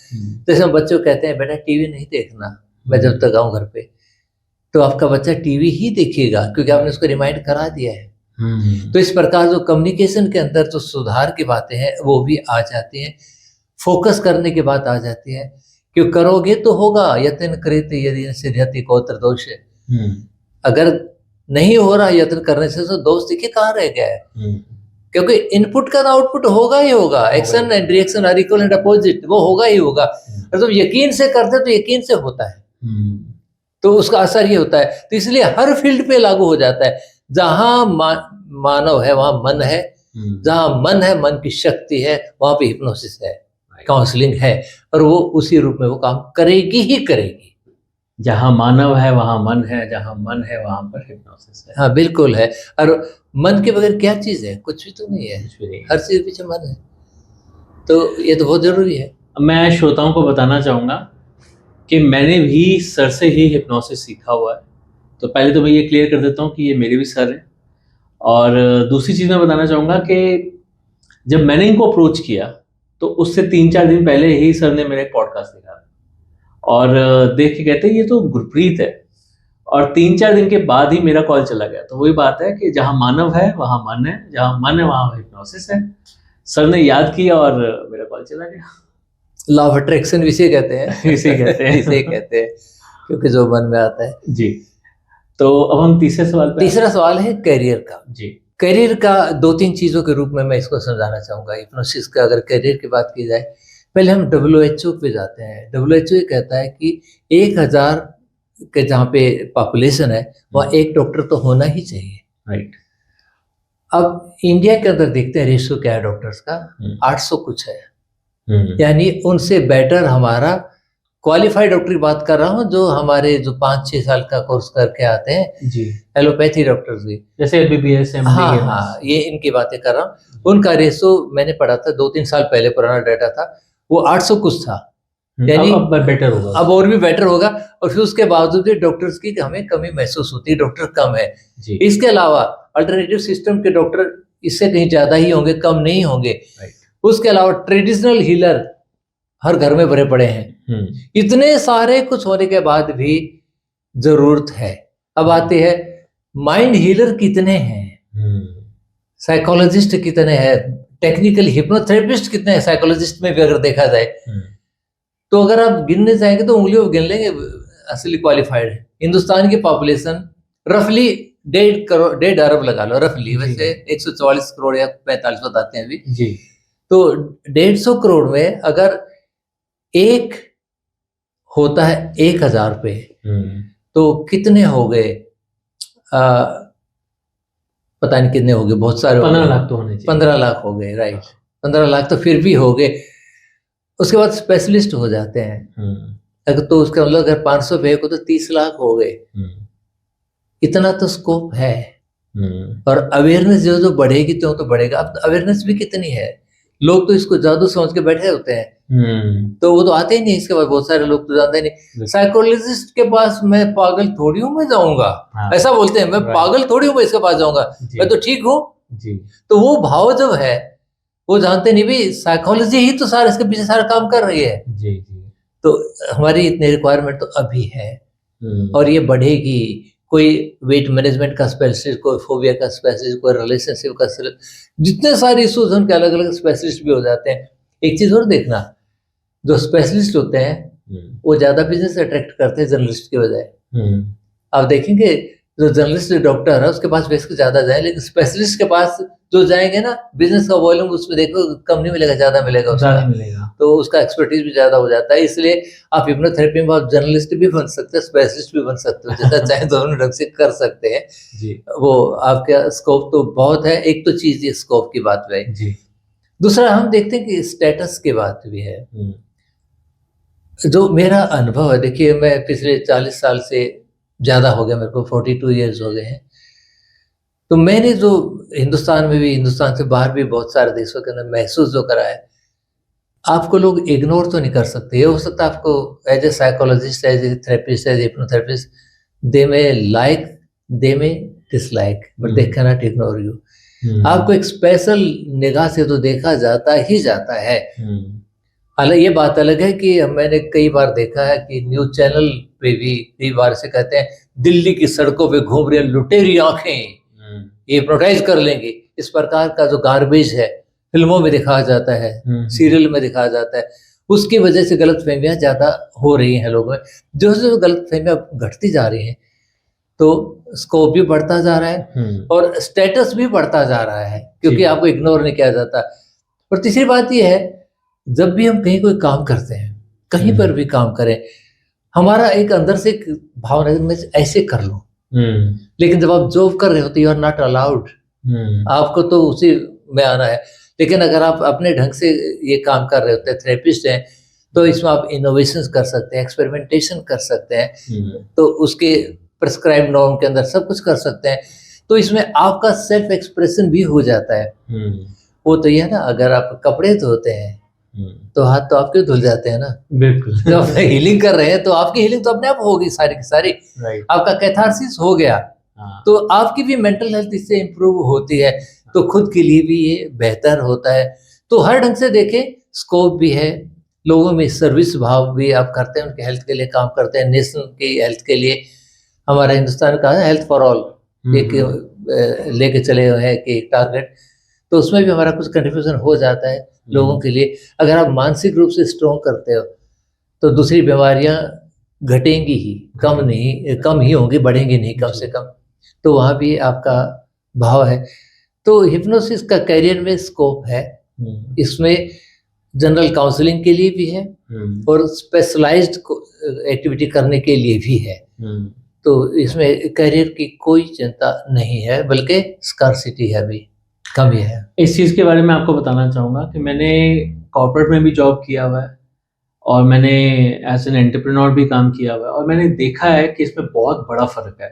जैसे हम बच्चों को कहते हैं बेटा टीवी नहीं देखना, मैं जब तक आऊँ घर पे, तो आपका बच्चा टीवी ही देखेगा क्योंकि आपने उसको रिमाइंड करा दिया है। तो इस प्रकार जो कम्युनिकेशन के अंदर जो सुधार की बातें हैं वो भी आ जाती हैं। फोकस करने की बात आ जाती है कि करोगे तो होगा, यत्न कृत यदि सिद्ध्यति कोत्र दोष। अगर नहीं हो रहा यत्न करने से तो दोष देखिए कहाँ रह गया है। क्योंकि इनपुट का आउटपुट होगा ही होगा, action and reaction are equal and opposite, वो होगा ही होगा। और तुम यकीन से करते हो तो यकीन से होता है, तो उसका असर ही होता है। तो इसलिए हर फील्ड पे लागू हो जाता है। जहां मानव है वहां मन है, जहां मन है, मन की शक्ति है, वहां पे हिप्नोसिस है, काउंसलिंग है, और वो उसी रूप में वो काम करेगी ही करेगी। जहां मानव है वहां मन है, जहां मन है वहां पर हिप्नोसिस है। हाँ बिल्कुल है। और मन के बगैर क्या चीज है? कुछ भी तो नहीं है, कुछ भी नहीं। हर चीज पीछे मन है, तो ये तो बहुत जरूरी है। मैं श्रोताओं को बताना चाहूँगा कि मैंने भी सर से ही हिप्नोसिस सीखा हुआ है। तो पहले तो मैं ये क्लियर कर देता हूँ कि ये मेरे भी सर हैं। और दूसरी चीज़ मैं बताना चाहूँगा कि जब मैंने इनको अप्रोच किया तो उससे 3-4 दिन पहले ही सर ने मेरा एक पॉडकास्ट देखा और देख के कहते ये तो गुरप्रीत है। और 3-4 दिन के बाद ही मेरा कॉल चला गया। तो वही बात है कि जहाँ मानव है वहाँ मन है, जहाँ मन है वहाँ हिप्नोसिस है। सर ने याद किया और मेरा कॉल चला गया। लॉ ऑफ अट्रैक्शन इसे कहते हैं। इसे कहते हैं। इसे कहते हैं, क्योंकि जो मन में आता है। जी, तो अब हम तीसरे सवाल पे। तीसरा सवाल है करियर का। जी, करियर का 2-3 चीजों के रूप में मैं इसको समझाना चाहूंगा। हिप्नोसिस का अगर करियर की बात की जाए, पहले हम WHO पे जाते हैं। WHO ये कहता है कि 1000 के जहाँ पे पॉपुलेशन है वहाँ एक डॉक्टर तो होना ही चाहिए। राइट। अब इंडिया के अंदर देखते हैं रेशियो क्या है डॉक्टर्स का, 800 कुछ है। यानी उनसे बेटर हमारा क्वालिफाइड डॉक्टर की बात कर रहा हूँ, जो हमारे जो 5-6 साल का कोर्स करके आते हैं जी, एलोपैथी डॉक्टर्स भी, जैसे MBBS, MD। हाँ, ये इनकी बातें कर रहा हूँ। उनका रेशो मैंने पढ़ा था 2-3 साल पहले, पुराना डाटा था, वो 800 कुछ था। यानी अब बेटर होगा, अब और भी बेटर होगा। और फिर उसके बावजूद भी डॉक्टर्स की हमें कमी महसूस होती है, डॉक्टर कम है जी। इसके अलावा अल्टरनेटिव सिस्टम के डॉक्टर इससे कहीं ज्यादा ही होंगे, कम नहीं होंगे। उसके अलावा ट्रेडिशनल हीलर हर घर में भरे पड़े हैं। इतने सारे कुछ होने के बाद भी जरूरत है। अब आते हैं माइंड हीलर कितने हैं, साइकोलॉजिस्ट कितने हैं, टेक्निकल हिप्नोथेरेपिस्ट कितने हैं साइकोलॉजिस्ट में भी अगर देखा जाए, तो अगर आप गिनने जाएंगे तो उंगलियों गिन लेंगे असली क्वालिफाइड है। हिंदुस्तान की पॉपुलेशन रफली 1.5 अरब लगा लो, रफली, वैसे 144 करोड़ या 45 बताते हैं अभी जी। तो 150 करोड़ में अगर एक होता है 1000 पे, तो कितने हो गए? पता नहीं कितने हो गए, बहुत सारे। 15 लाख तो होने चाहिए। 15 लाख हो गए, राइट। 15 लाख तो फिर भी हो गए। उसके बाद स्पेशलिस्ट हो जाते हैं, अगर तो उसका मतलब अगर 500 पे को तो 30 लाख हो गए। इतना तो स्कोप है। और अवेयरनेस जो बढ़ेगी तो बढ़ेगा। अब अवेयरनेस भी कितनी है, लोग तो इसको जादू समझ के बैठे होते हैं, तो वो तो आते ही नहीं। इसके बाद बहुत सारे लोग तो जानते ही नहीं। साइकोलॉजिस्ट के पास मैं पागल थोड़ी हूँ मैं जाऊंगा, ऐसा बोलते हैं, मैं पागल थोड़ी हूँ मैं इसके पास जाऊंगा, मैं तो ठीक हूँ। तो वो भाव जब है वो जानते नहीं भी साइकोलॉजी ही तो सारा इसके पीछे सारा काम कर रही है। तो हमारी इतनी रिक्वायरमेंट तो अभी है और ये बढ़ेगी। कोई वेट मैनेजमेंट का स्पेशलिस्ट, कोई फोबिया का स्पेशलिस्ट, कोई रिलेशनशिप का, जितने सारे इश्यूज हैं उनके अलग अलग स्पेशलिस्ट भी हो जाते हैं। एक चीज और देखना, जो स्पेशलिस्ट होते हैं वो ज्यादा बिजनेस अट्रैक्ट करते हैं जर्नलिस्ट की बजाय। आप देखेंगे जो जर्नलिस्ट डॉक्टर है उसके पास रिस्क ज्यादा जाए, लेकिन स्पेशलिस्ट के पास जो जाएंगे ना, बिजनेस का वॉल्यूम उसमें देखो कम नहीं मिलेगा, ज्यादा मिलेगा, ज्यादा मिलेगा, तो उसका एक्सपर्टीज भी ज्यादा हो जाता है। इसलिए आप हिप्नोथेरेपी में आप जर्नलिस्ट भी बन सकते हैं, स्पेशलिस्ट भी बन सकते हो, जैसा चाहे दोनों ढंग से कर सकते हैं जी। वो आपका स्कोप तो बहुत है। एक तो चीज ये स्कोप की बात है जी। दूसरा हम देखते हैं कि स्टेटस की बात भी है। जो मेरा अनुभव है, देखिए मैं पिछले 40 साल से ज्यादा हो गया, मेरे को 42 ईयर्स हो गए हैं। तो मैंने जो हिंदुस्तान में भी, हिंदुस्तान से बाहर भी बहुत सारे देशों के अंदर महसूस जो करा है, आपको लोग इग्नोर तो नहीं कर सकते। ये हो सकता है आपको as a psychologist, as a therapist, as a hypnotherapist, they may like, they may dislike, but they can not ignore you. आपको एक स्पेशल निगाह से तो देखा जाता ही जाता है। हालांकि ये बात अलग है कि मैंने कई बार देखा है कि न्यूज चैनल पे भी कई बार से कहते हैं दिल्ली की सड़कों पे घूम रही लुटेरी आंखें ये हिप्नोटाइज कर लेंगे। इस प्रकार का जो गार्बेज है फिल्मों में दिखाया जाता है, सीरियल में दिखाया जाता है, उसकी वजह से गलतफहमियां ज्यादा हो रही हैं लोगों में। जो गलतफहमियां घटती जा रही हैं, तो स्कोप भी बढ़ता जा रहा है और स्टेटस भी बढ़ता जा रहा है, क्योंकि जी। आपको इग्नोर नहीं किया जाता। और तीसरी बात ये है, जब भी हम कहीं कोई काम करते हैं, कहीं पर भी काम करें, हमारा एक अंदर से एक भावना है, मैं ऐसे कर लूं, लेकिन जब आप जॉब कर रहे होते यू आर नॉट अलाउड, आपको तो उसी में आना है। लेकिन अगर आप अपने ढंग से ये काम कर रहे होते हैं, थेरेपिस्ट हैं, तो इसमें आप इनोवेशंस कर सकते हैं, एक्सपेरिमेंटेशन कर सकते हैं, तो उसके प्रिस्क्राइब नॉर्म के अंदर सब कुछ कर सकते हैं। तो इसमें आपका सेल्फ एक्सप्रेशन भी हो जाता है। वो तो ये है ना, अगर आप कपड़े धोते हैं तो हाथ तो आपके धुल जाते हैं ना, बिल्कुल। जब आप हीलिंग कर रहे हैं तो आपकी हीलिंग तो अपने आप होगी सारी की सारी, राइट। आपका कैथारसिस हो गया, तो आपकी भी मेंटल हेल्थ इससे इम्प्रूव होती है, तो खुद के लिए भी ये बेहतर होता है। तो हर ढंग से देखें, स्कोप भी है, लोगों में सर्विस भाव भी आप करते हैं, उनके हेल्थ के लिए काम करते हैं, नेशन की हेल्थ के लिए। हमारा हिंदुस्तान का है हेल्थ फॉर ऑल, एक लेके चले हुए हैं कि टारगेट, तो उसमें भी हमारा कुछ कंट्रीब्यूशन हो जाता है लोगों के लिए। अगर आप मानसिक रूप से स्ट्रॉन्ग करते हो तो दूसरी बीमारियां घटेंगी ही, कम ही होंगी, बढ़ेंगी नहीं कम से कम। तो वहाँ भी आपका भाव है। तो हिप्नोसिस का करियर में स्कोप है, इसमें जनरल काउंसलिंग के लिए भी है और स्पेशलाइज्ड एक्टिविटी करने के लिए भी है। तो इसमें करियर की कोई चिंता नहीं है, बल्कि स्कार्सिटी है, अभी कमी है। इस चीज़ के बारे में आपको बताना चाहूँगा कि मैंने कॉर्पोरेट में भी जॉब किया हुआ है और मैंने एज एन एंटरप्रेन्योर भी काम किया हुआ है, और मैंने देखा है कि इसमें बहुत बड़ा फ़र्क है।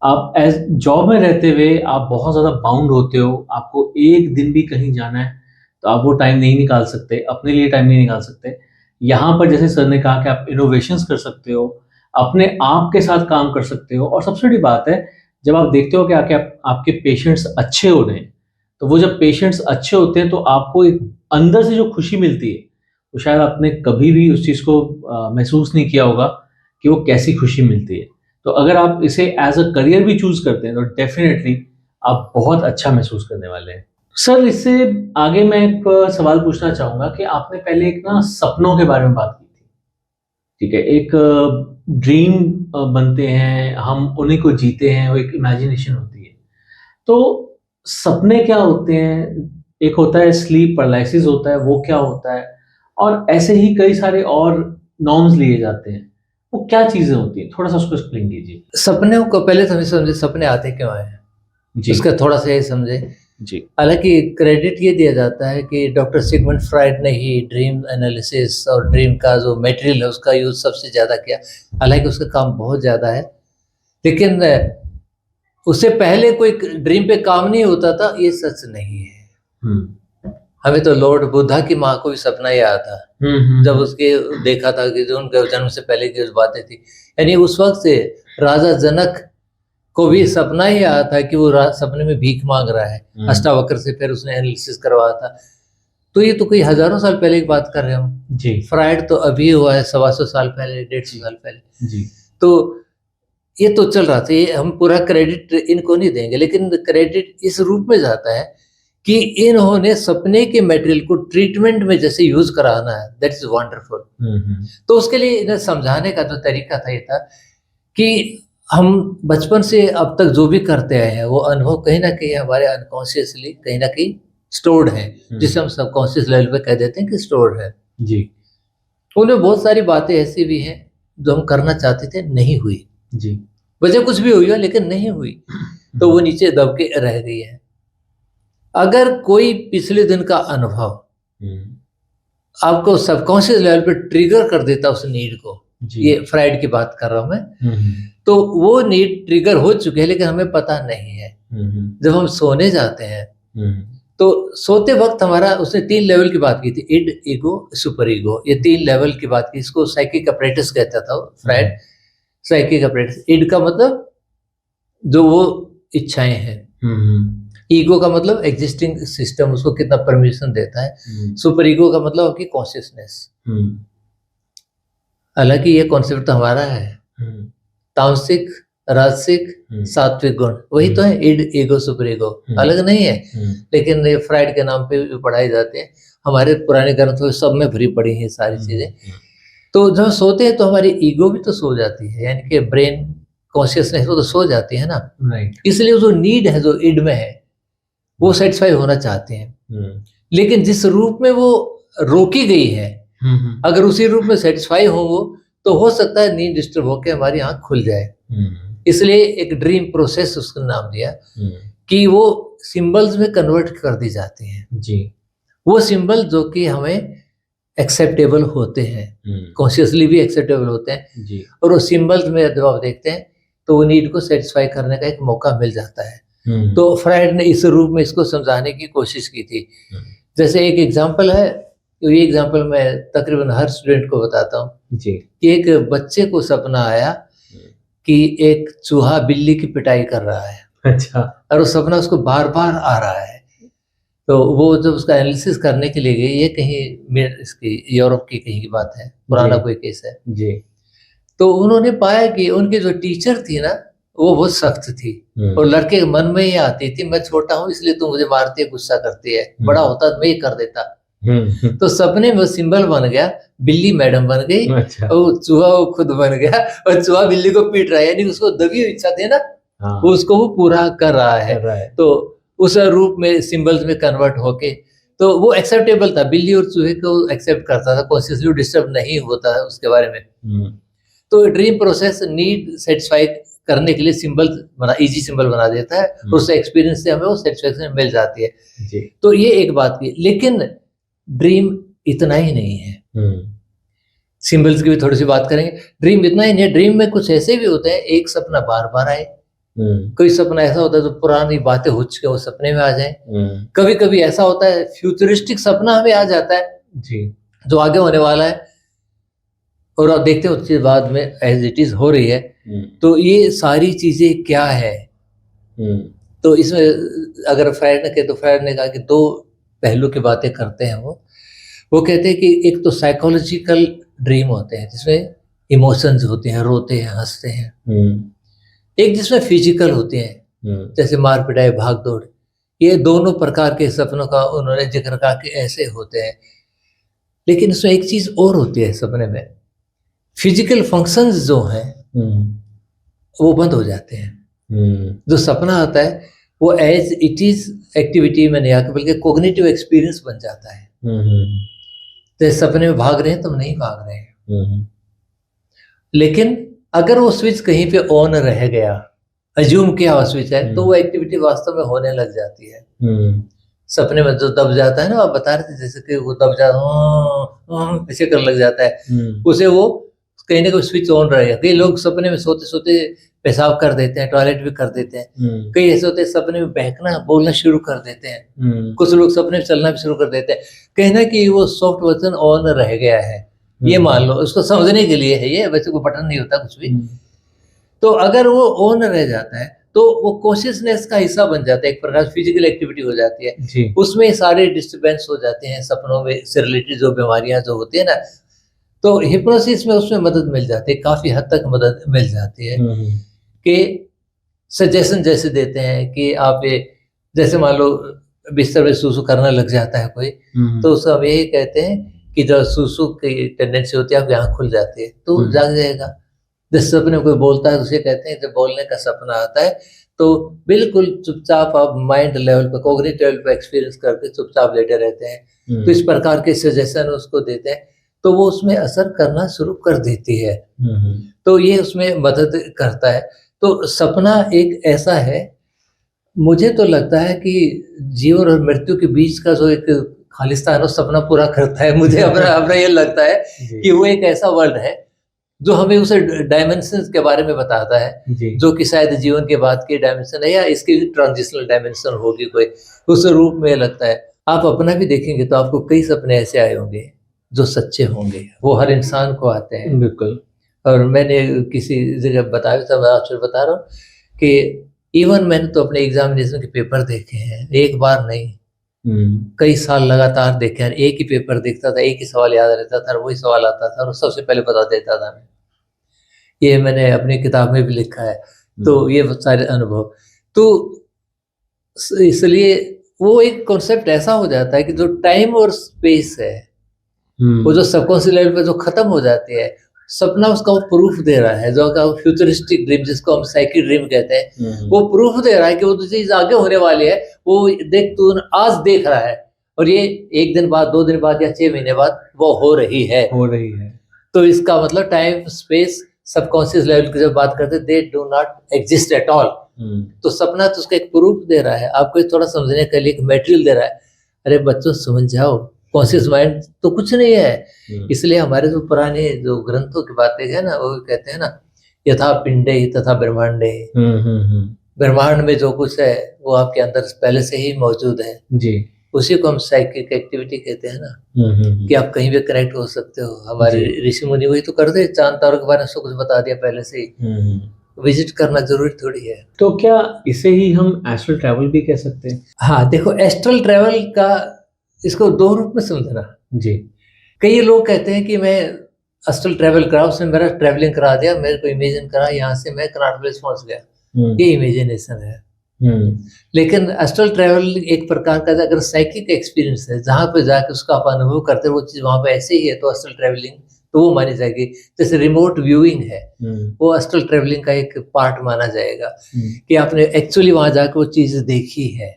आप एज जॉब में रहते हुए आप बहुत ज़्यादा बाउंड होते हो, आपको एक दिन भी कहीं जाना है तो आप वो टाइम नहीं निकाल सकते, अपने लिए टाइम नहीं निकाल सकते। यहाँ पर जैसे सर ने कहा कि आप इनोवेशंस कर सकते हो, अपने आप के साथ काम कर सकते हो, और सबसे बड़ी बात है, जब आप देखते हो कि आपके पेशेंट्स अच्छे हो रहे हैं, तो वो जब पेशेंट्स अच्छे होते हैं तो आपको एक अंदर से जो खुशी मिलती है, तो शायद आपने कभी भी उस चीज़ को महसूस नहीं किया होगा कि वो कैसी खुशी मिलती है। तो अगर आप इसे एज अ करियर भी चूज करते हैं तो डेफिनेटली आप बहुत अच्छा महसूस करने वाले हैं। सर, इससे आगे मैं एक सवाल पूछना चाहूँगा कि आपने पहले एक ना सपनों के बारे में बात की थी, ठीक है? एक ड्रीम बनते हैं, हम उन्हीं को जीते हैं, वो एक इमेजिनेशन होती है। तो सपने क्या होते हैं? एक होता है स्लीप पैरालिसिस होता है, वो क्या होता है? और ऐसे ही कई सारे और नॉर्म्स लिए जाते हैं, वो क्या चीज़ें होती हैं? थोड़ा-सा उसको एक्सप्लेन कीजिए। सपने को पहले तो हमें समझे, सपने आते क्यों हैं, जी। उसका थोड़ा सा ये समझे। जी। हालांकि क्रेडिट ये दिया जाता है कि डॉक्टर सिगमंड फ्राइड ने ही ड्रीम एनालिसिस और ड्रीम का जो मटेरियल है उसका यूज सबसे ज़्यादा किया। हालांकि उसका काम बहुत ज़्यादा है, लेकिन उससे पहले कोई ड्रीम पे काम नहीं होता था, ये सच नहीं है। हमें तो लॉर्ड बुद्धा की माँ को भी सपना ही आया था, जब उसके देखा था कि जो उनके जन्म से पहले की बातें थी, यानी उस वक्त से राजा जनक को भी सपना ही आया था कि वो सपने में भीख मांग रहा है अष्टावक्र से, फिर उसने एनालिसिस करवाया था। तो ये तो कोई हजारों साल पहले की बात कर रहे हो जी। फ्राइड तो अभी हुआ है 125 साल पहले, 150 साल पहले जी। तो ये तो चल रहा था। ये हम पूरा क्रेडिट इनको नहीं देंगे, लेकिन क्रेडिट इस रूप में जाता है कि इन्होंने सपने के मटेरियल को ट्रीटमेंट में जैसे यूज कराना है, दैट इज वंडरफुल। तो उसके लिए इन्हें समझाने का जो तरीका था ये था कि हम बचपन से अब तक जो भी करते आए हैं वो अनुभव कहीं ना कहीं हमारे अनकॉन्शियसली कहीं ना कहीं स्टोर्ड है, जिसे हम सबकॉन्शियस लेवल पे कह देते हैं कि स्टोर्ड है जी। उनमें बहुत सारी बातें ऐसी भी हैं जो हम करना चाहते थे, नहीं हुई जी। वजह कुछ भी हुई हो लेकिन नहीं हुई, तो वो नीचे दब के रह गई है। अगर कोई पिछले दिन का अनुभव आपको सबकॉन्शियस लेवल पे ट्रिगर कर देता उस नीड को, ये फ्राइड की बात कर रहा हूं मैं, तो वो नीड ट्रिगर हो चुके हैं लेकिन हमें पता नहीं है। जब हम सोने जाते हैं तो सोते वक्त हमारा, उसने 3 लेवल की बात की थी, इड, ईगो, सुपर ईगो, ये 3 लेवल की बात की। इसको साइकिक अपरेटस कहता था फ्राइड। साइकिक अपरेटस, इड का मतलब जो वो इच्छाएं हैं, ईगो का मतलब एग्जिस्टिंग सिस्टम, उसको कितना परमिशन देता है, सुपर ईगो का मतलब आपकी कॉन्शियसनेस। हालांकि ये कॉन्सेप्ट हमारा है, तामसिक, राजसिक, सात्विक गुण, वही तो है इड, ईगो, सुपर ईगो, अलग नहीं है। लेकिन ये फ्राइड के नाम पे भी पढ़ाई जाते हैं, हमारे पुराने ग्रंथों में सब में भरी पड़ी है सारी चीजें। तो जब सोते हैं तो हमारी ईगो भी तो सो जाती है, यानी कि ब्रेन कॉन्शियसनेस वो तो सो जाती है ना, राइट। इसलिए वो जो नीड है जो इड में है वो सेटिस्फाई होना चाहते हैं। लेकिन जिस रूप में वो रोकी गई है, अगर उसी रूप में सेटिस्फाई हो वो, तो हो सकता है नींद डिस्टर्ब होकर हमारी आंख खुल जाए। इसलिए एक ड्रीम प्रोसेस उसका नाम दिया कि वो सिंबल्स में कन्वर्ट कर दी जाती हैं जी। वो सिंबल जो कि हमें एक्सेप्टेबल होते हैं, कॉन्शियसली भी एक्सेप्टेबल होते हैं जी। और वो सिंबल्स में जब आप देखते हैं तो वो नीड को सेटिस्फाई करने का एक मौका मिल जाता है। तो फ्रायड ने इस रूप में इसको समझाने की कोशिश की थी। जैसे एक एग्जांपल है, ये एग्जांपल मैं तकरीबन हर स्टूडेंट को बताता हूँ जी। कि एक बच्चे को सपना आया कि एक चूहा बिल्ली की पिटाई कर रहा है। अच्छा। और वो सपना उसको बार बार आ रहा है। तो वो जब उसका एनालिसिस करने के लिए गई, ये कहीं इसकी यूरोप की कहीं की बात है, पुराना कोई केस है जी। तो उन्होंने पाया कि उनकी जो टीचर थी ना वो बहुत सख्त थी और लड़के के मन में ही आती थी, मैं छोटा हूँ इसलिए तू मुझे मारती है, गुस्सा करती है, बड़ा होता तो मैं ही कर देता। तो सपने में सिंबल बन गया, बिल्ली मैडम बन गई। अच्छा। और चूहा वो खुद बन गया और चूहा बिल्ली को पीट रहा है, यानी उसको दबी हुई इच्छा थी ना, वो उसको वो पूरा कर रहा है। तो उस रूप में सिंबल्स में कन्वर्ट होके तो वो एक्सेप्टेबल था, बिल्ली और चूहे को एक्सेप्ट करता था, कॉन्शियसली डिस्टर्ब नहीं होता है उसके बारे में। तो ड्रीम प्रोसेस नीड सेटिस्फाई करने के लिए सिंबल बना, इजी सिंबल बना देता है और उस एक्सपीरियंस से हमें वो सेटिस्फेक्शन मिल जाती है जी। तो ये एक बात की। लेकिन ड्रीम इतना ही नहीं है, सिंबल्स की भी थोड़ी सी बात करेंगे। ड्रीम इतना ही नहीं है, ड्रीम में कुछ ऐसे भी होते हैं एक सपना बार बार आए, कोई सपना ऐसा होता है जो पुरानी बातें हो चुकी है वो सपने में आ जाए, कभी कभी ऐसा होता है फ्यूचरिस्टिक सपना हमें आ जाता है जी, तो जो आगे होने वाला है और आप देखते हैं उस चीज बाद में एज इट इज हो रही है। तो ये सारी चीजें क्या है, तो इसमें अगर फ्रायड ने कहे तो फ्रायड ने कहा कि दो पहलू की बातें करते हैं वो कहते हैं कि एक तो साइकोलॉजिकल ड्रीम होते हैं जिसमें इमोशंस होते हैं, रोते हैं, हंसते हैं, एक जिसमें फिजिकल होते हैं जैसे मार पिटाई, भाग दौड़। ये दोनों प्रकार के सपनों का उन्होंने जिक्र कहा कि ऐसे होते हैं। लेकिन इसमें एक चीज और होती है, सपने में फिजिकल फंक्शंस जो हैं वो बंद हो जाते हैं। जो सपना आता है वो एज इट इज एक्टिविटी में नहीं आकर बल्कि कोग्निटिव एक्सपीरियंस बन जाता है। तो सपने में भाग रहे हैं, तुम नहीं भाग रहे हैं, लेकिन अगर वो स्विच कहीं पे ऑन रह गया, अज्यूम किया हुआ स्विच है, तो वो एक्टिविटी वास्तव में होने लग जाती है। सपने में जो दब जाता है ना, आप बता रहे थे जैसे कि वो दब जाता ऐसे कर लग जाता है, उसे वो कहीं ना कहीं स्विच ऑन रहेगा। कई लोग सपने में सोते सोते पेशाब कर देते हैं, टॉयलेट भी कर देते हैं। कई ऐसे होते हैं सपने में बहकना, बोलना शुरू कर देते हैं। कुछ लोग सपने में चलना भी शुरू कर देते हैं। कहना कि वो सॉफ्ट वर्जन ऑन रह गया है, ये मान लो, उसको समझने के लिए है, ये वैसे कोई बटन नहीं होता कुछ भी। तो अगर वो ऑन रह जाता है तो वो कॉन्शियसनेस का हिस्सा बन जाता है, एक प्रकार फिजिकल एक्टिविटी हो जाती है, उसमें सारे डिस्टर्बेंस हो जाते हैं सपनों में से रिलेटेड जो बीमारियां जो होती है ना। तो हिप्नोसिस में उसमें मदद मिल जाती है, काफी हद तक मदद मिल जाती है कि सजेशन जैसे देते हैं कि आप ये जैसे मान लो बिस्तर में सूसू करना लग जाता है कोई, तो उसको हम यही कहते हैं कि जब सूसू की टेंडेंसी होती है आपकी आँख खुल जाती है तो जाग जाएगा। जिस सपने कोई बोलता है उसे कहते हैं जब बोलने का सपना आता है तो बिल्कुल चुपचाप आप माइंड लेवल पर, कॉग्निटिव लेवल पर एक्सपीरियंस करके चुपचाप लेटे रहते हैं। तो इस प्रकार के सजेशन उसको देते हैं तो वो उसमें असर करना शुरू कर देती है। तो ये उसमें मदद करता है। तो सपना एक ऐसा है, मुझे तो लगता है कि जीवन और मृत्यु के बीच का जो एक खालिस्तान है सपना पूरा करता है। मुझे अपना ये लगता है कि वो एक ऐसा वर्ल्ड है जो हमें उसे डायमेंशन के बारे में बताता है, जो कि शायद जीवन के बाद की डायमेंशन है या इसकी ट्रांजिशनल डायमेंशन होगी कोई, उस रूप में लगता है। आप अपना भी देखेंगे तो आपको कई सपने ऐसे आए होंगे जो सच्चे होंगे, वो हर इंसान को आते हैं। बिल्कुल। और मैंने किसी जगह बताया था, मैं आपसे बता रहा हूँ कि इवन मैंने तो अपने एग्जामिनेशन के पेपर देखे हैं, एक बार नहीं, कई साल लगातार देखे हैं। एक ही पेपर देखता था, एक ही सवाल याद रहता था, वही सवाल आता था और सबसे पहले बता देता था मैं। ये मैंने अपनी किताब में भी लिखा है। तो ये सारे अनुभव, तो इसलिए वो एक कॉन्सेप्ट ऐसा हो जाता है कि जो टाइम और स्पेस है वो जो सबकॉन्शियस लेवल पे जो खत्म हो जाती है सपना उसका वो प्रूफ दे रहा है, जो का फ्यूचरिस्टिक ड्रीम जिसको हम साइकिक ड्रीम कहते हैं, वो प्रूफ दे रहा है कि वो तो चीज आगे होने वाली है। वो देख, तू आज देख रहा है और ये 1 दिन बाद, 2 दिन बाद या 6 महीने बाद वो हो रही है। तो इसका मतलब टाइम स्पेस सबकॉन्शियस लेवल की जब बात करते हैं, they do not exist at all. तो सपना तो उसका एक प्रूफ दे रहा है, आपको थोड़ा समझने के लिए एक मटेरियल दे रहा है। अरे बच्चों समझ जाओ, कॉन्शियस माइंड तो कुछ नहीं है। इसलिए हमारे जो पुराने जो ग्रंथों की बातें है ना, वो कहते हैं ना, यथा पिंडे तथा ब्रह्मांडे। ब्रह्मांड में जो कुछ है वो आपके अंदर पहले से ही मौजूद है जी। उसी को हम साइकिक एक्टिविटी कहते हैं ना, कि आप कहीं भी कनेक्ट हो सकते हो। हमारे ऋषि मुनि वही तो करते, चांद तारों के बारे में सब कुछ बता दिया पहले से ही। विजिट करना जरूरी थोड़ी है। तो क्या इसे ही हम एस्ट्रल ट्रैवल भी कह सकते हैं? हाँ देखो, एस्ट्रल ट्रैवल का इसको 2 रूप में समझना जी। कई लोग कहते हैं कि मैं एस्ट्रल ट्रैवल करा, उसने मेरा ट्रैवलिंग करा दिया, मेरे को इमेजिन करा, यहाँ से मैं कनाट प्लेस पहुंच गया, ये इमेजिनेशन है। लेकिन एस्ट्रल ट्रैवल एक प्रकार का अगर साइकिक एक्सपीरियंस है, जहाँ पे जाके उसका आप अनुभव करते हैं वो चीज वहां पे ऐसे ही है, तो एस्ट्रल ट्रैवलिंग तो वो मानी जाएगी। जैसे रिमोट व्यूइंग है, वो एस्ट्रल ट्रैवलिंग का एक पार्ट माना जाएगा, कि आपने एक्चुअली वहां जाकर वो चीज देखी है।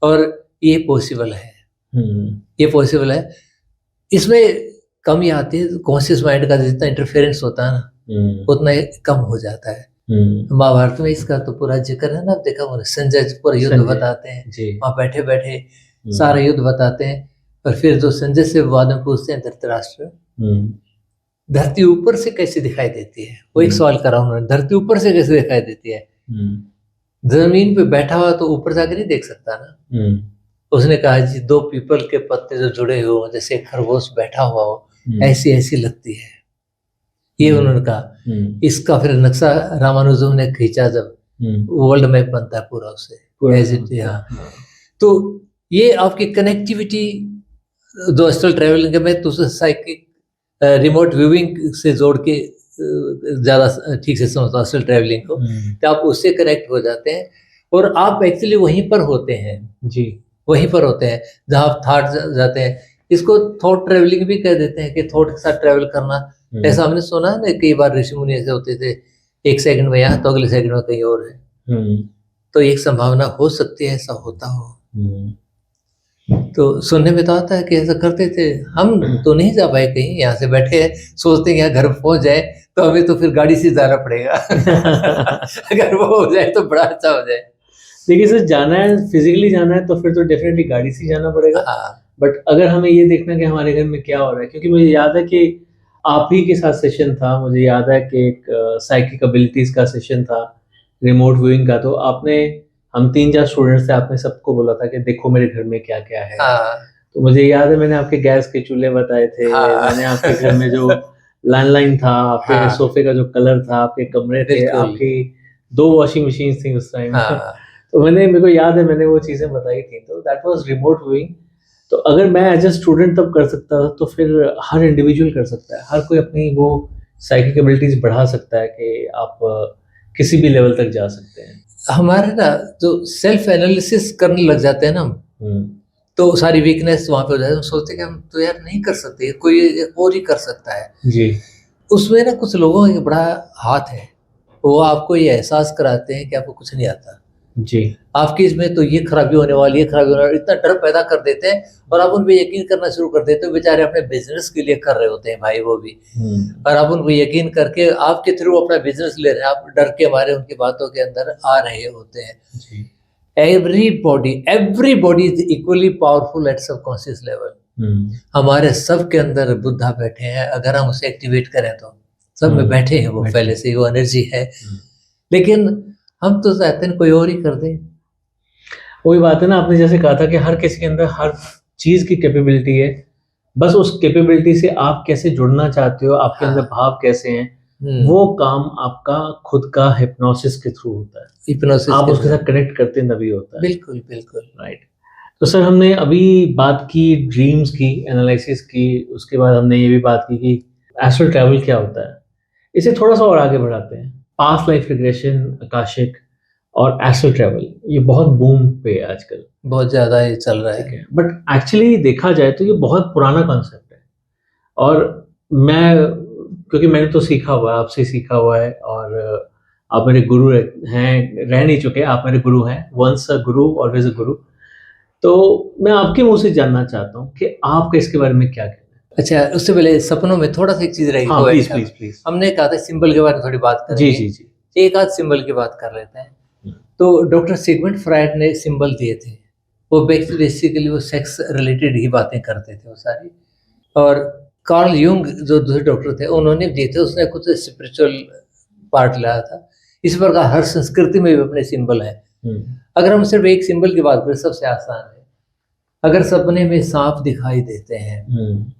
और ये पॉसिबल है, ये पॉसिबल है। इसमें कमी आती है, कॉन्शियस माइंड का जितना इंटरफेरेंस होता है ना, उतना कम हो जाता है। महाभारत में इसका तो पूरा जिक्र है ना, देखा वो संजय पूरा युद्ध बताते हैं, वहां बैठे बैठे सारा युद्ध बताते हैं। और फिर जो संजय से बाद में पूछते हैं धृतराष्ट्र, धरती ऊपर से कैसे दिखाई देती है? वो एक सवाल करा उन्होंने, धरती ऊपर से कैसे दिखाई देती है? जमीन पे बैठा हुआ तो ऊपर जाके नहीं देख सकता ना। उसने कहा जी, 2 पीपल के पत्ते जो जुड़े हुए हो, जैसे खरगोश बैठा हुआ हो, ऐसी ऐसी लगती है, ये उन्होंने कहा। इसका फिर नक्शा रामानुजम ने खींचा, जब वर्ल्ड मैप बनता है पूरा उससे। तो ये आपकी कनेक्टिविटी जो एस्ट्रल ट्रैवलिंग में तो साइकिक रिमोट व्यूइंग से जोड़ के ज्यादा ठीक से समझता एस्ट्रल ट्रैवलिंग को, तो आप उससे कनेक्ट हो जाते हैं और आप एक्चुअली वहीं पर होते हैं जी, वहीं पर होते हैं जहाँ आप थॉट जाते हैं। इसको थॉट ट्रैवलिंग भी कह देते हैं, कि थॉट के साथ ट्रैवल करना। ऐसा हमने सुना है ना, कई बार ऋषि मुनि ऐसे होते थे, 1 सेकंड में यहाँ तो अगले सेकंड में कहीं और है। तो एक संभावना हो सकती है ऐसा होता हो। तो सुनने में तो आता है कि ऐसा करते थे। हम तो नहीं जा पाए कहीं, यहाँ से बैठे हैं, सोचते हैं यहाँ घर पहुंच जाए तो हमें तो फिर गाड़ी से जाना पड़ेगा। अगर वो हो जाए तो बड़ा अच्छा हो जाए। देखिए सर, जाना है, फिजिकली जाना है तो फिर तो डेफिनेटली गाड़ी से जाना पड़ेगा। बट अगर हमें ये देखना कि हमारे घर में क्या हो रहा है, क्योंकि मुझे याद है कि आप ही के साथ सेशन था, मुझे याद है कि एक साइकिक एबिलिटीज का सेशन था, रिमोट व्यूइंग का। तो आपने, हम 3-4 स्टूडेंट्स थे, आपने सबको बोला था कि देखो मेरे घर में क्या क्या है। तो मुझे याद है मैंने आपके गैस के चूल्हे बताए थे, मैंने आपके घर में जो लैंडलाइन था, आपके सोफे का जो कलर था, आपके कमरे थे, आपकी 2 वॉशिंग मशीन थी उस टाइम। तो मेरे को याद है मैंने वो चीजें बताई थी। तो दैट वाज रिमोट व्यूइंग। तो अगर मैं एज ए स्टूडेंट तब कर सकता था, तो फिर हर इंडिविजुअल कर सकता है, हर कोई अपनी वो साइकिक एबिलिटीज बढ़ा सकता है कि आप किसी भी लेवल तक जा सकते हैं। हमारे ना जो सेल्फ एनालिसिस करने लग जाते हैं ना हम, तो सारी वीकनेस वहां पे हो जाती है। हम सोचते हैं कि हम तो यार नहीं कर सकते, कोई और ही कर सकता है जी। उसमें ना कुछ लोगों का बड़ा हाथ है, वो आपको ये एहसास कराते हैं कि आपको कुछ नहीं आता जी, आपकी इसमें तो ये खराबी होने वाली है, खराबी होने वाली, इतना डर पैदा कर देते हैं। और आप उन पे यकीन करना शुरू कर देते हो। बेचारे अपने बिजनेस के लिए कर रहे होते हैं भाई वो भी, और आप उनको यकीन करके आपके थ्रू अपना बिजनेस ले रहे हैं, आप डर के मारे उनकी बातों के अंदर आ रहे होते हैं। Everybody is equally powerful at subconscious level. हमारे सब के अंदर बुद्धा बैठे हैं, अगर हम उसे एक्टिवेट करें तो सब में बैठे हैं वो, पहले से वो एनर्जी है। लेकिन हम तो चाहते हैं कोई और ही कर दे। वही बात है ना, आपने जैसे कहा था कि हर किसी के अंदर हर चीज की कैपेबिलिटी है, बस उस कैपेबिलिटी से आप कैसे जुड़ना चाहते हो, आपके अंदर भाव कैसे हैं, वो काम आपका खुद का हिप्नोसिस के थ्रू होता है। हिप्नोसिस आप उसके साथ कनेक्ट करते हैं तभी होता है। बिल्कुल बिल्कुल राइट। तो सर, हमने अभी बात की ड्रीम्स की, एनालिसिस की, उसके बाद हमने ये भी बात की कि एस्ट्रल ट्रैवल क्या होता है। इसे थोड़ा सा और आगे बढ़ाते हैं। पास्ट लाइफ रिग्रेशन, अकाशिक और एस्ट्रल ट्रैवल, ये बहुत बूम पे है आजकल, बहुत ज्यादा ये चल रहा है। बट एक्चुअली देखा जाए तो ये बहुत पुराना कॉन्सेप्ट है। और मैं क्योंकि मैंने तो सीखा हुआ है, आपसे सीखा हुआ है, और आप मेरे गुरु हैं, रह नहीं चुके, आप मेरे गुरु हैं, once a Guru always a गुरु। तो मैं आपके मुंह से जानना चाहता हूँ कि आपका इसके बारे में क्या कहना अच्छा, उससे पहले सपनों में थोड़ा सा एक चीज है। रहेगी हाँ तो प्लीज ऐड प्लीज करना। प्लीज। हमने कहा था सिंबल के बारे में थोड़ी बात जी करेंगे। जी जी। एक आध सिंबल की बात कर लेते हैं। तो डॉक्टर सिगमंड फ्रायड ने सिंबल दिए थे, वो बेसिकली वो सेक्स रिलेटेड ही बातें करते थे वो सारी। और कार्ल यूंग जो दूसरे डॉक्टर थे उन्होंने दिए थे, उसने कुछ स्पिरिचुअल पार्ट लाया था। इस प्रकार हर संस्कृति में भी अपने सिंबल हैं। अगर हम सिर्फ एक सिंबल की बात करें, सबसे आसान है, अगर सपने में सांप दिखाई देते हैं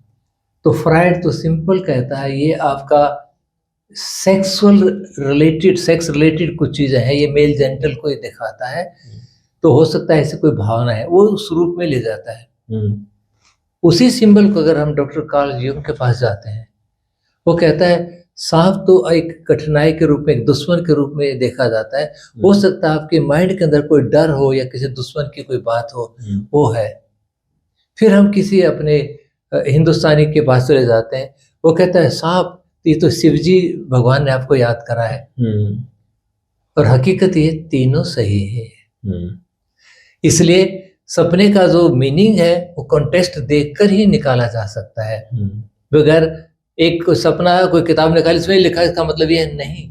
तो फ्रायड तो सिंपल कहता है ये आपका सेक्स रिलेटेड कुछ चीजें हैं, ये मेल जेंटल को ये दिखाता है। तो हो सकता है ऐसी कोई भावना है, वो उस रूप में ले जाता है। उसी सिंबल को अगर हम डॉक्टर कार्ल यूंग के पास जाते हैं, वो कहता है सांप तो एक कठिनाई के रूप में, एक दुश्मन के रूप में देखा जाता है। हो सकता है आपके माइंड के अंदर कोई डर हो या किसी दुश्मन की कोई बात हो, वो है। फिर हम किसी अपने हिंदुस्तानी के पास चले जाते हैं, वो कहता है सांप ये तो शिवजी भगवान ने आपको याद करा है। और हकीकत ये तीनों सही है। इसलिए सपने का जो मीनिंग है वो कॉन्टेक्स्ट देखकर ही निकाला जा सकता है। बगैर एक सपना कोई किताब निकाली इसमें लिखा है इसका मतलब ये नहीं।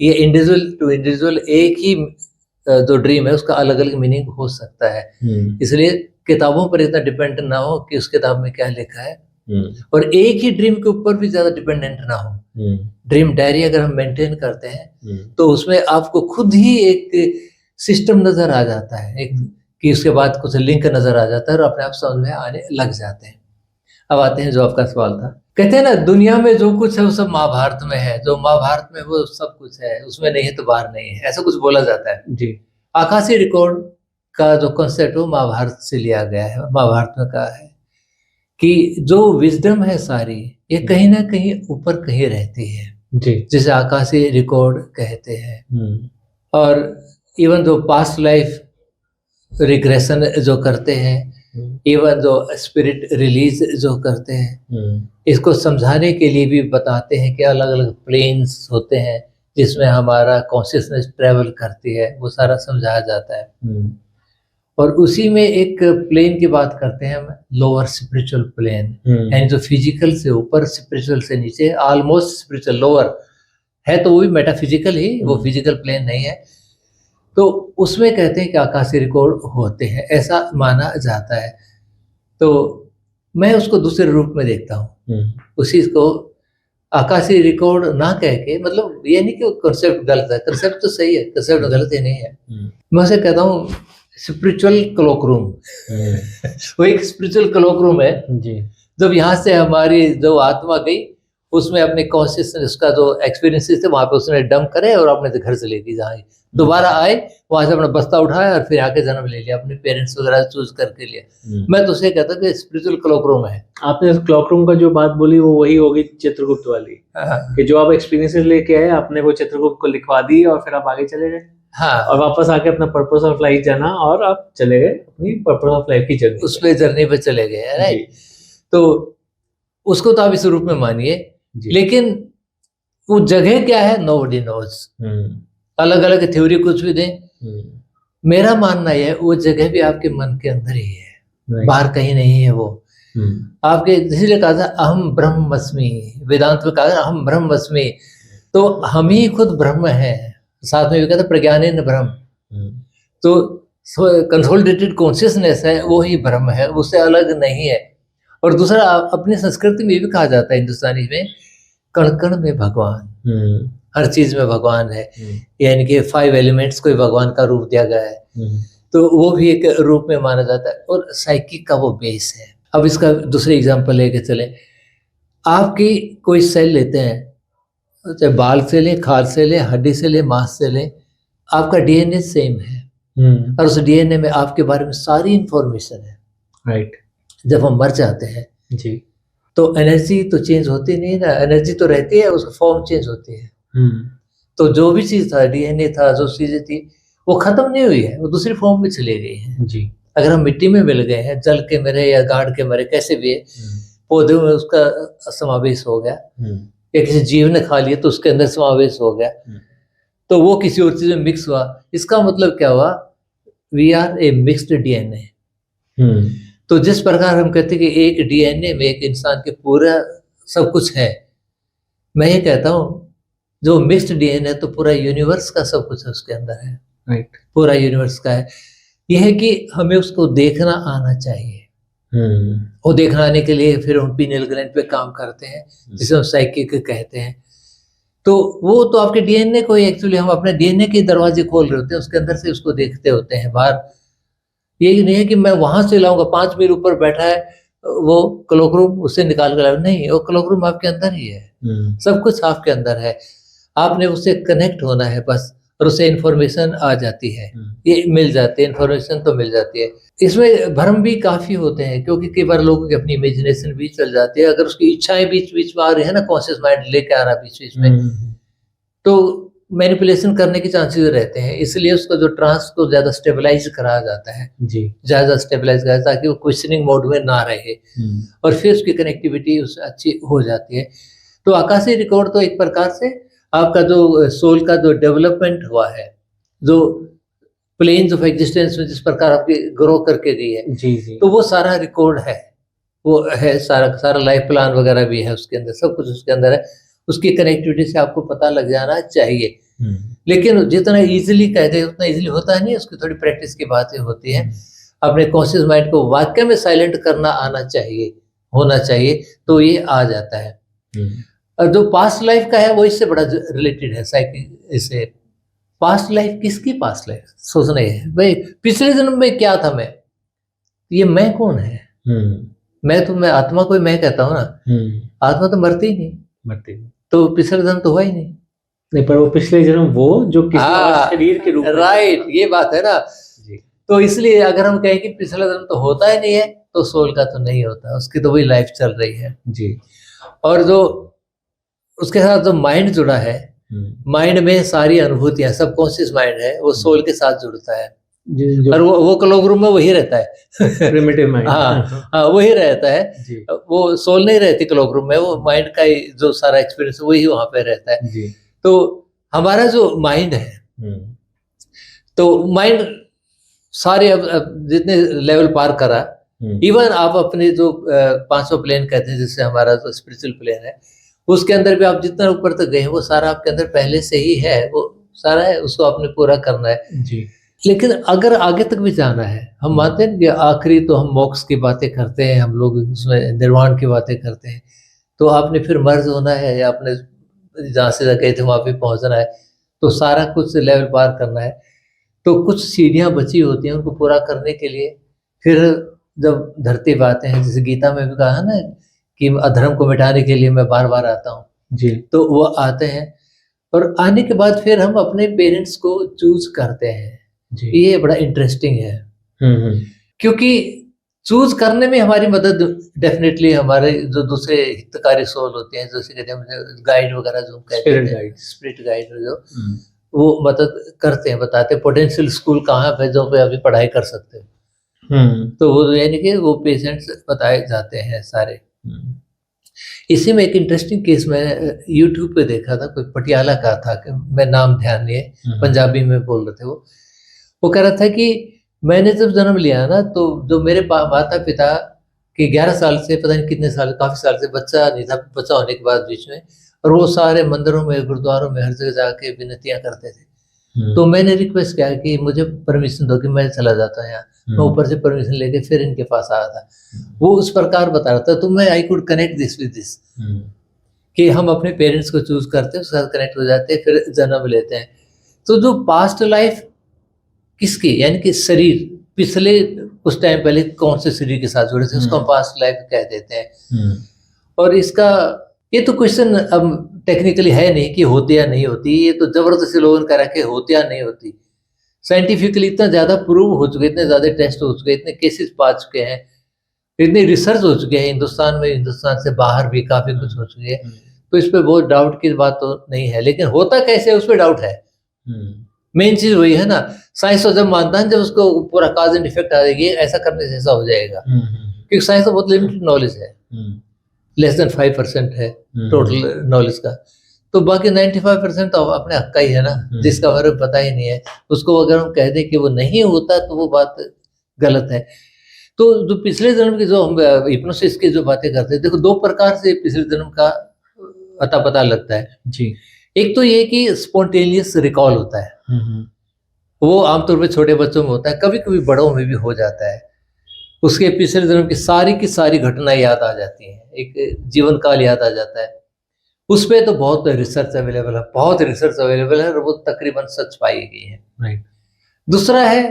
ये इंडिविजुअल टू इंडिविजुअल एक ही जो ड्रीम है उसका अलग अलग मीनिंग हो सकता है। इसलिए किताबों पर इतना डिपेंड ना हो कि उस किताब में क्या लिखा है, और एक ही ड्रीम के ऊपर भी ज्यादा डिपेंडेंट ना हो। ड्रीम डायरी अगर हम मेंटेन करते हैं तो उसमें आपको खुद ही एक सिस्टम नजर आ जाता है, एक कि उसके बाद कुछ लिंक नजर आ जाता है और अपने आप समझ में आने लग जाते हैं। अब आते हैं जो आपका सवाल था। कहते हैं ना दुनिया में जो कुछ है वो सब महाभारत में है, जो महाभारत में वो सब कुछ है, उसमें नहीं है तो बाहर नहीं है, ऐसा कुछ बोला जाता है जी। आकाशीय रिकॉर्ड का जो कॉन्सेप्ट वो महाभारत से लिया गया है। महाभारत में कहा है कि जो विजडम है सारी ये कहीं ना कहीं ऊपर कहीं रहती है जी, जिसे आकाशीय रिकॉर्ड कहते हैं। और इवन जो पास्ट लाइफ रिग्रेशन जो करते हैं, इवन जो स्पिरिट रिलीज जो करते हैं, इसको समझाने के लिए भी बताते हैं कि अलग अलग प्लेन्स होते हैं जिसमें हमारा कॉन्शियसनेस ट्रेवल करती है, वो सारा समझाया जाता है। और उसी में एक प्लेन की बात करते हैं हम, लोअर स्पिरिचुअल प्लेन, यानी जो फिजिकल से ऊपर स्पिरिचुअल से नीचे, ऑलमोस्ट स्पिरिचुअल लोअर है तो वो भी मेटाफिजिकल ही, वो फिजिकल प्लेन नहीं है। तो उसमें कहते हैं कि आकाशीय रिकॉर्ड होते हैं, ऐसा माना जाता है। तो मैं उसको दूसरे रूप में देखता हूँ, उसी को आकाशीय रिकॉर्ड ना कह के, मतलब ये नहीं कि कंसेप्ट गलत है, कंसेप्ट तो सही है, कंसेप्ट गलत ही नहीं है। मैं उसे कहता हूँ स्पिरिचुअल क्लॉक रूम। वो एक स्पिरिचुअल क्लॉक रूम है जी। जब यहाँ से हमारी जो आत्मा गई उसमें अपने कॉन्शियसनेस का जो एक्सपीरियंसेस थे वहां पे उसने डंप करे और अपने घर से लेके जाए, दोबारा आए वहां से अपना बस्ता उठाया और फिर आके जन्म ले लिया, अपने पेरेंट्स वगैरह चूज करके लिया। मैं तो उसे कहता हूँ कि स्पिरिचुअल क्लॉक रूम है। आपने क्लॉक रूम का जो बात बोली वो वही होगी चित्रगुप्त वाली, कि जो आप एक्सपीरियंसेस लेके आए आपने वो चित्रगुप्त को लिखवा दी और फिर आप आगे चले गए। हाँ, और वापस आके अपना पर्पस ऑफ लाइफ जाना और आप चले गए अपनी पर्पस ऑफ लाइफ की जर्नी, उस पे जर्नी पे चले गए, राइट। तो उसको तो आप इस रूप में मानिए, लेकिन वो जगह क्या है नोबडी नोज। अलग अलग थ्योरी कुछ भी दें, मेरा मानना है वो जगह भी आपके मन के अंदर ही है, बाहर कहीं नहीं है। वो आपके, इसलिए कहा था अहम ब्रह्मस्मि, वेदांत में कहा अहम ब्रह्मस्मि, तो हम ही खुद ब्रह्म है। साथ में भी कहता प्रज्ञानेन ब्रह्म, तो कंसोलिडेटेड कॉन्शियसनेस है वो ही ब्रह्म है, उससे अलग नहीं है। और दूसरा अपनी संस्कृति में भी कहा जाता है हिंदुस्तानी में कण कण में भगवान, हर चीज में भगवान है, यानी कि 5 एलिमेंट्स को भगवान का रूप दिया गया है, तो वो भी एक रूप में माना जाता है और साइकिक का वो बेस है। अब इसका दूसरे एग्जांपल लेके चले, आपकी कोई सेल लेते हैं, चाहे बाल से ले, खाल से ले, हड्डी से ले, मांस से ले, आपका डीएनए सेम है और उस डीएनए में आपके बारे में सारी इंफॉर्मेशन है, राइट। जब हम मर जाते हैं जी तो एनर्जी तो चेंज होती नहीं ना, एनर्जी तो रहती है, उसका फॉर्म चेंज होती है। तो जो भी चीज था, डीएनए था, जो चीजें थी वो खत्म नहीं हुई है, वो दूसरी फॉर्म में चली गई है जी। अगर हम मिट्टी में मिल गए हैं, जल के मरे या गाड़ के मरे, कैसे भी है, पौधे में उसका समावेश हो गया, या किसी जीव ने खा लिया तो उसके अंदर समावेश हो गया, तो वो किसी और चीज में मिक्स हुआ। इसका मतलब क्या हुआ, we are a mixed DNA. तो जिस प्रकार हम कहते हैं कि एक डीएनए में एक इंसान के पूरा सब कुछ है, मैं ये कहता हूँ जो मिक्स्ड डीएनए तो पूरा यूनिवर्स का सब कुछ है उसके अंदर है, राइट। पूरा यूनिवर्स का है। यह है कि हमें उसको देखना आना चाहिए। वो देखना आने के लिए फिर हम पीनियल ग्लैंड पे काम करते हैं, जिसे हम साइकिक कहते हैं। तो वो तो आपके डीएनए को एक्चुअली हम अपने डीएनए के दरवाजे खोल रहे होते हैं, उसके अंदर से उसको देखते होते हैं बाहर। ये नहीं है कि मैं वहां से लाऊंगा, 5 मील ऊपर बैठा है वो क्लोकरूम, उससे निकाल कर लाऊं, नहीं, वो क्लोकरूम आपके अंदर ही है, सब कुछ आपके अंदर है। आपने उससे कनेक्ट होना है बस, और उससे इंफॉर्मेशन आ जाती है, ये मिल जाती है, इंफॉर्मेशन तो मिल जाती है। इसमें भ्रम भी काफी होते हैं, क्योंकि कई बार लोगों की अपनी इमेजिनेशन भी चल जाती है। अगर उसकी इच्छाएं बीच बीच में आ रही है ना, कॉन्शियस माइंड लेके आ रहा है बीच बीच में, तो मैनिपुलेशन करने के चांसेस रहते हैं। इसलिए उसको जो ट्रांस को ज्यादा स्टेबलाइज कराया जाता है जी, ज्यादा स्टेबलाइज कराया, ताकि वो क्वेश्चनिंग मोड में ना रहे, और फिर उसकी कनेक्टिविटी उससे अच्छी हो जाती है। तो आकाशीय रिकॉर्ड तो एक प्रकार से आपका जो सोल का जो डेवलपमेंट हुआ है, जो प्लेन्स ऑफ एग्जिस्टेंस में जिस प्रकार आपकी ग्रो करके गई है जी, तो वो सारा रिकॉर्ड है, वो है सारा लाइफ प्लान वगैरह भी है उसके अंदर, सब कुछ उसके अंदर है। उसकी कनेक्टिविटी से आपको पता लग जाना चाहिए। लेकिन जितना इजीली कह दे उतना इजीली होता नहीं, उसकी थोड़ी प्रैक्टिस की बातें होती है। अपने कॉन्शियस माइंड को वाक्य में साइलेंट करना आना चाहिए, होना चाहिए, तो ये आ जाता है। और जो पास्ट लाइफ का है वो इससे बड़ा रिलेटेड है साइकिल, इससे पास्ट लाइफ किसकी पास्ट लाइफ सोचना है भाई, पिछले जन्म में क्या था मैं, ये मैं कौन है? मैं आत्मा को मैं कहता हूँ ना, आत्मा तो मरती ही नहीं, तो पिछले जन्म तो हुआ ही नहीं, पर वो पिछले जन्म वो जो किसी और शरीर के रूप में, राइट, ये बात है ना जी। तो इसलिए अगर हम कहें कि पिछला जन्म तो होता ही नहीं है, तो सोल का तो नहीं होता, उसकी तो वही लाइफ चल रही है जी। और जो उसके साथ जो माइंड जुड़ा है, माइंड में सारी अनुभूतियां, सबकॉन्शियस माइंड है, वो सोल के साथ जुड़ता है, और वो क्लोकरूम में वही रहता है, प्रिमिटिव माइंड। हाँ, वही रहता है जी। वो सोल नहीं रहती क्लोकरूम में, वो माइंड का जो सारा एक्सपीरियंस वही वहां पे रहता है जी। तो हमारा जो माइंड है, तो माइंड सारे अब जितने लेवल पार करा, इवन आप अपने जो 500 प्लेन कहते हैं, जिससे हमारा जो स्पिरिचुअल प्लेन है, उसके अंदर भी आप जितना ऊपर तक गए हैं, वो सारा आपके अंदर पहले से ही है, वो सारा है, उसको आपने पूरा करना है जी। लेकिन अगर आगे तक भी जाना है, हम मानते हैं कि आखिरी तो हम मोक्ष की बातें करते हैं, हम लोग उसमें निर्वाण की बातें करते हैं, तो आपने फिर मर्ज होना है, या आपने जहाँ से गए थे वहाँ पे पहुँचना है, तो सारा कुछ लेवल पार करना है। तो कुछ सीढ़ियाँ बची होती हैं, उनको पूरा करने के लिए फिर जब धरती पे आते हैं, जैसे गीता में भी कहा ना कि अधर्म को मिटाने के लिए मैं बार बार आता हूँ जी, तो वो आते हैं, और आने के बाद फिर हम अपने पेरेंट्स को चूज करते हैं जी। ये बड़ा इंटरेस्टिंग है, क्योंकि चूज करने में हमारी मदद डेफिनेटली हमारे जो दूसरे हितकारी सोल होते हैं, जैसे कहते हैं गाइड वगैरह, जो कहते हैं स्पिरिट गाइड, जो वो मदद करते हैं, बताते हैं पोटेंशियल स्कूल कहाँ पे जो पे अभी पढ़ाई कर सकते हैं, तो वो यानी कि वो पेशेंट्स बताए जाते हैं सारे। इसी में एक इंटरेस्टिंग केस मैंने यूट्यूब पे देखा था, कोई पटियाला का था, कि मैं नाम ध्यान नहीं है, पंजाबी में बोल रहे थे, वो कह रहा था कि मैंने जब जन्म लिया ना, तो जो मेरे माता पिता के 11 साल से पता नहीं कितने साल, काफी साल से बच्चा नहीं था, बच्चा होने के बाद बीच में, और वो सारे मंदिरों में, गुरुद्वारों में, हर जगह जाके विनतियां करते थे। तो मैंने रिक्वेस्ट किया कि मुझे परमिशन दो कि मैं चला जाता यहाँ, मैं ऊपर से परमिशन लेके फिर इनके पास आया था। वो उस प्रकार बता रहा था, तो मैं I could connect this with this, कि हम अपने पेरेंट्स को चूज करते हैं, उसके साथ कनेक्ट हो जाते हैं, फिर जन्म लेते हैं। तो जो पास्ट लाइफ किसकी, यानी कि शरीर पिछले कुछ टाइम पहले कौन से शरीर के साथ जुड़े थे, उसको हम पास्ट लाइफ कह देते हैं। और इसका ये तो क्वेश्चन अब टेक्निकली है नहीं कि होती या नहीं होती, ये तो जबरदस्ती लोगों ने कह रखा है होती या नहीं होती। साइंटिफिकली इतना ज्यादा प्रूव हो चुके, इतने ज्यादा टेस्ट हो चुके, इतने केसेस पा चुके हैं, इतनी रिसर्च हो चुकी है हिंदुस्तान में, हिंदुस्तान से बाहर भी काफी कुछ हो चुकी है, तो इस पर बहुत डाउट की बात तो नहीं है। लेकिन होता कैसे है उस पर डाउट है। मेन चीज वही है ना, साइंस तो जब मानता है जब उसको पूरा काज एंड इफेक्ट आ जाएगी, ऐसा करने से ऐसा हो जाएगा, क्योंकि साइंस तो बहुत लिमिटेड नॉलेज है। लेस देन 5% है टोटल नॉलेज का, तो बाकी 95% तो अपने हक का ही है ना, जिसका हमारे को पता ही नहीं है। उसको अगर हम कह दें कि वो नहीं होता तो वो बात गलत है। तो जो पिछले जन्म की जो हम हिप्नोसिस की जो बातें करते हैं, देखो 2 प्रकार से पिछले जन्म का अता पता लगता है जी। एक तो ये कि स्पॉन्टेनियस रिकॉल होता है, वो आमतौर पे छोटे बच्चों में होता है, कभी कभी बड़ों में भी हो जाता है। उसके पिछले जन्म की सारी घटनाएं याद आ जाती हैं, एक जीवन काल याद आ जाता है। उस पे तो बहुत रिसर्च अवेलेबल है, बहुत रिसर्च अवेलेबल है और वो तकरीबन सच पाई गई है। राइट। दूसरा है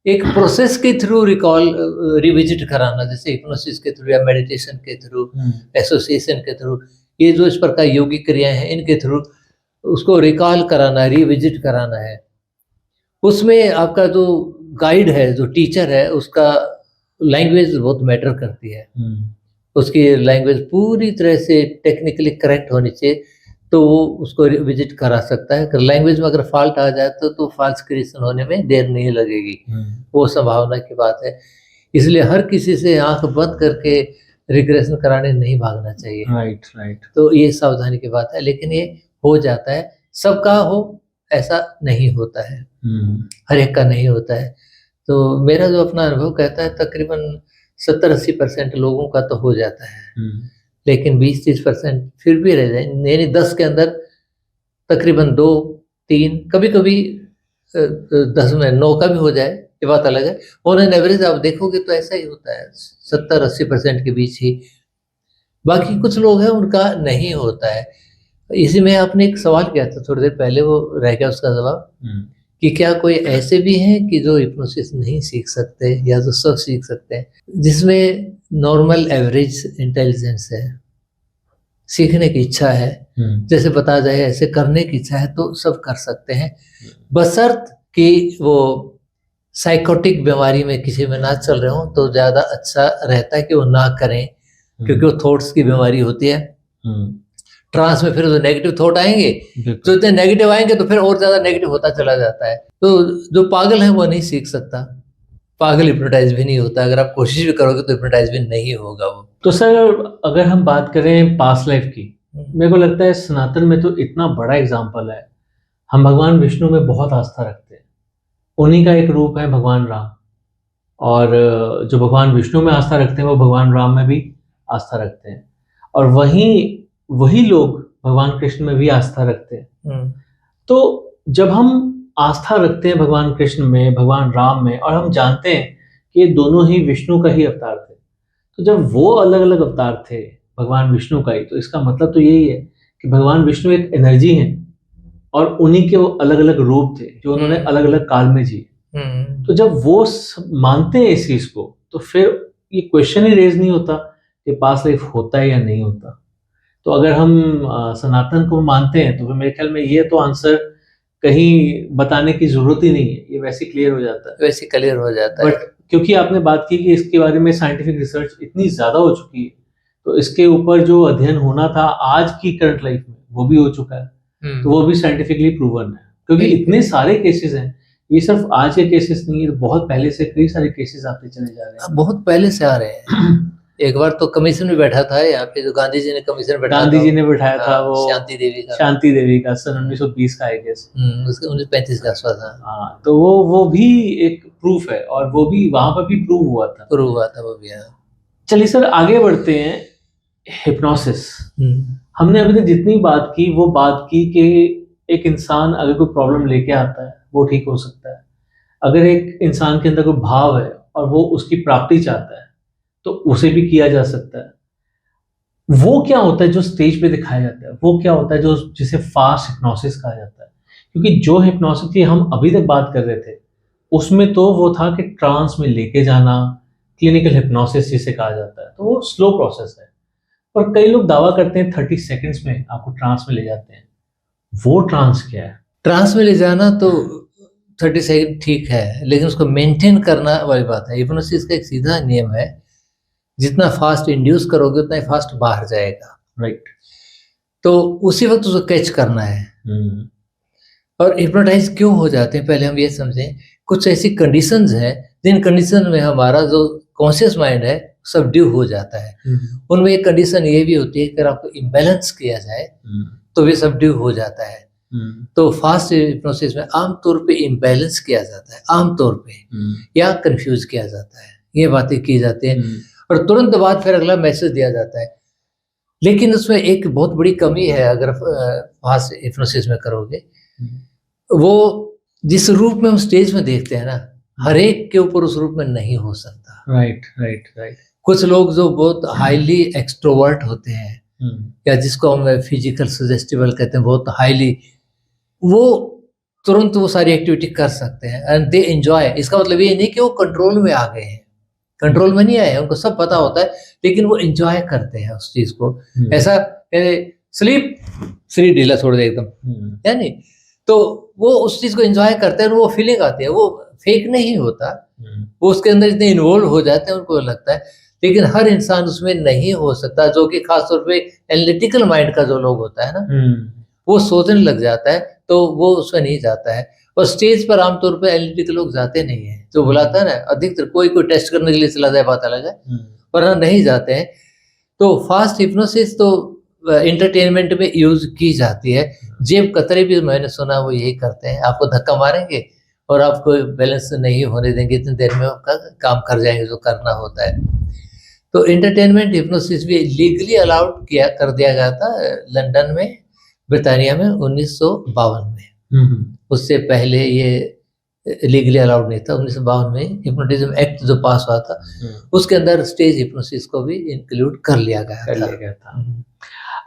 एक प्रोसेस के थ्रू रिकॉल रिविजिट कराना, जैसे हिप्नोसिस के थ्रू या मेडिटेशन के थ्रू, एसोसिएशन के थ्रू, ये जो इस प्रकार योगिक क्रियाएं हैं इनके थ्रू उसको रिकॉल कराना, रिविजिट कराना है। उसमें आपका जो गाइड है, जो टीचर है, उसका लैंग्वेज बहुत मैटर करती है। उसकी लैंग्वेज पूरी तरह से टेक्निकली करेक्ट होनी चाहिए, तो वो उसको विजिट करा सकता है। अगर लैंग्वेज में अगर फॉल्ट आ जाए तो फाल्स क्रिएशन होने में देर नहीं लगेगी, वो संभावना की बात है। इसलिए हर किसी से आंख बंद करके रिग्रेशन कराने नहीं भागना चाहिए। Right right. तो ये सावधानी की बात है, लेकिन ये हो जाता है, सबका हो ऐसा नहीं होता है, हर एक का नहीं होता है। तो मेरा जो अपना अनुभव कहता है तकरीबन 70-80% लोगों का तो हो जाता है, लेकिन 20-30% फिर भी रह जाए, यानी 10 के अंदर तकरीबन 2-3, कभी कभी 10 में 9 का भी हो जाए, ये बात अलग है। ऑन एन एवरेज आप देखोगे तो ऐसा ही होता है, 70-80% के बीच ही। बाकी कुछ लोग हैं उनका नहीं होता है। इसी में आपने एक सवाल किया था थोड़ी देर पहले, वो रह गया उसका जवाब, कि क्या कोई ऐसे भी हैं कि जो हिप्नोसिस नहीं सीख सकते या जो सब सीख सकते हैं, जिसमें नॉर्मल एवरेज इंटेलिजेंस है, सीखने की इच्छा है, जैसे बताया जाए ऐसे करने की इच्छा है, तो सब कर सकते हैं, बशर्त कि वो साइकोटिक बीमारी में किसी में ना चल रहे हो, तो ज़्यादा अच्छा रहता है कि वो ना करें, क्योंकि वो थॉट्स की बीमारी होती है। ट्रांस में फिर जो नेगेटिव थॉट आएंगे, जो इतने नेगेटिव आएंगे तो फिर और ज्यादा नेगेटिव होता चला जाता है। तो जो पागल है वो नहीं सीख सकता, पागल हिप्नोटाइज भी नहीं होता। अगर आप कोशिश भी करोगे तो हिप्नोटाइज भी नहीं होगा वो। तो सर अगर हम बात करें पास्ट लाइफ की, मेरे को लगता है सनातन में तो इतना बड़ा एग्जाम्पल है। हम भगवान विष्णु में बहुत आस्था रखते हैं, उन्हीं का एक रूप है भगवान राम, और जो भगवान विष्णु में आस्था रखते हैं वो भगवान राम में भी आस्था रखते हैं, और वही लोग भगवान कृष्ण में भी आस्था रखते हैं। तो जब हम आस्था रखते हैं भगवान कृष्ण में, भगवान राम में, और हम जानते हैं कि ये दोनों ही विष्णु का ही अवतार थे, तो जब वो अलग अलग अवतार थे भगवान विष्णु का ही, तो इसका मतलब तो यही है कि भगवान विष्णु एक एनर्जी है और उन्हीं के वो अलग अलग रूप थे जो उन्होंने अलग अलग काल में जिए। तो जब वो मानते हैं इस चीज को, तो फिर ये क्वेश्चन ही रेज नहीं होता कि पास्ट लाइफ होता है या नहीं होता। तो अगर हम सनातन को मानते हैं तो फिर मेरे ख्याल में ये तो आंसर कहीं बताने की जरूरत ही नहीं है, ये वैसे क्लियर हो जाता है, वैसे क्लियर हो जाता है। बट क्योंकि आपने बात की कि इसके बारे में साइंटिफिक रिसर्च इतनी ज्यादा हो चुकी है, तो इसके ऊपर जो अध्ययन होना था आज की करंट लाइफ में वो भी हो चुका है, तो वो भी साइंटिफिकली प्रूवन है, क्योंकि इतने सारे केसेस हैं। ये सिर्फ आज के केसेस नहीं है, बहुत पहले से कई सारे केसेस आते चले जा रहे हैं, बहुत पहले से आ रहे हैं। एक बार तो कमीशन में बैठा था यहाँ पे, जो गांधी जी ने कमीशन बैठाया था, गांधी जी ने बैठाया था, वो शांति देवी का, सन 1920 का आई गेस, उसके 1935 के आसपास। हाँ, तो वो भी एक प्रूफ है, और वो भी वहां पर भी प्रूव हुआ था वो भी। चलिए सर आगे बढ़ते हैं। हिप्नोसिस, हमने अभी तक जितनी बात की वो बात की कि एक इंसान अगर कोई प्रॉब्लम लेके आता है वो ठीक हो सकता है, अगर एक इंसान के अंदर कोई भाव है और वो उसकी प्राप्ति चाहता है तो उसे भी किया जा सकता है। वो क्या होता है जो स्टेज पे दिखाया जाता है, वो क्या होता है जो जिसे फास्ट हिप्नोसिस कहा जाता है? क्योंकि जो हिप्नोसिस की हम अभी तक बात कर रहे थे उसमें तो वो था कि ट्रांस में लेके जाना, क्लिनिकल हिप्नोसिस जिसे कहा जाता है, तो वो स्लो प्रोसेस है। पर कई लोग दावा करते हैं 30 सेकंड्स में आपको ट्रांस में ले जाते हैं। वो ट्रांस क्या है? ट्रांस में ले जाना तो 30 सेकंड ठीक है, लेकिन उसको मेंटेन करना वाली बात है। हिप्नोसिस का एक सीधा नियम है, जितना फास्ट इंड्यूस करोगे उतना ही फास्ट बाहर जाएगा, राइट। तो उसी वक्त उसको कैच करना है। और हिप्नोटाइज क्यों हो जाते हैं पहले हम ये समझें। कुछ ऐसी कंडीशंस हैं जिन कंडीशन में हमारा जो कॉन्शियस माइंड है सबड्यू हो जाता है। उनमें एक कंडीशन ये भी होती है कि अगर आपको इम्बैलेंस किया जाए तो भी सबड्यू हो जाता है। तो फास्ट हिप्नोसिस में आमतौर पे इम्बैलेंस किया जाता है, आमतौर पे, या कंफ्यूज किया जाता है, ये बातें की जाती हैं और तुरंत बाद फिर अगला मैसेज दिया जाता है। लेकिन उसमें एक बहुत बड़ी कमी है अगर फास्ट हिप्नोसिस में करोगे, वो जिस रूप में हम स्टेज में देखते हैं ना, हर एक के ऊपर उस रूप में नहीं हो सकता। Right right right. कुछ लोग जो बहुत हाईली एक्सट्रोवर्ट होते हैं या जिसको हम फिजिकल सजेस्टिबल कहते हैं, बहुत हाईली, वो तुरंत वो सारी एक्टिविटी कर सकते हैं एंड दे एंजॉय। इसका मतलब ये नहीं कि वो कंट्रोल में आ गए हैं, कंट्रोल में नहीं आए, उनको सब पता होता है, लेकिन वो एंजॉय करते हैं उस चीज को। ऐसा स्लीप शरीर ढीला छोड़ दे एकदम, यानी तो वो उस चीज को एंजॉय करते हैं और वो फीलिंग आती है, वो फेक नहीं होता, वो उसके अंदर इतने इन्वॉल्व हो जाते हैं, उनको लगता है। लेकिन हर इंसान उसमें नहीं हो सकता, जो कि खासतौर पे एनालिटिकल माइंड का जो लोग होता है ना, वो सोचने लग जाता है, तो वो उसमें नहीं जाता है। और स्टेज पर आमतौर पे एनालिटिकल लोग जाते नहीं है, जो बुलाता है ना, अधिकतर कोई टेस्ट करने के लिए चला जाए, बात अलग है, वरना नहीं जाते हैं। तो फास्ट हिप्नोसिस तो एंटरटेनमेंट में यूज की जाती है। जेब कतरे भी मैंने सुना वो यही करते हैं, आपको धक्का मारेंगे और आपको बैलेंस नहीं होने देंगे, इतनी देर में आपका काम कर जाएंगे जो करना होता है। तो एंटरटेनमेंट हिप्नोसिस भी लीगली अलाउड किया कर दिया गया था लंदन में, ब्रिटानिया में 1952 में। उससे पहले ये लीगली अलाउड नहीं था। 1952 में हिप्नोटिज्म एक्ट जो पास हुआ था, उसके अंदर स्टेज हिप्नोसिस को भी इंक्लूड कर लिया गया था।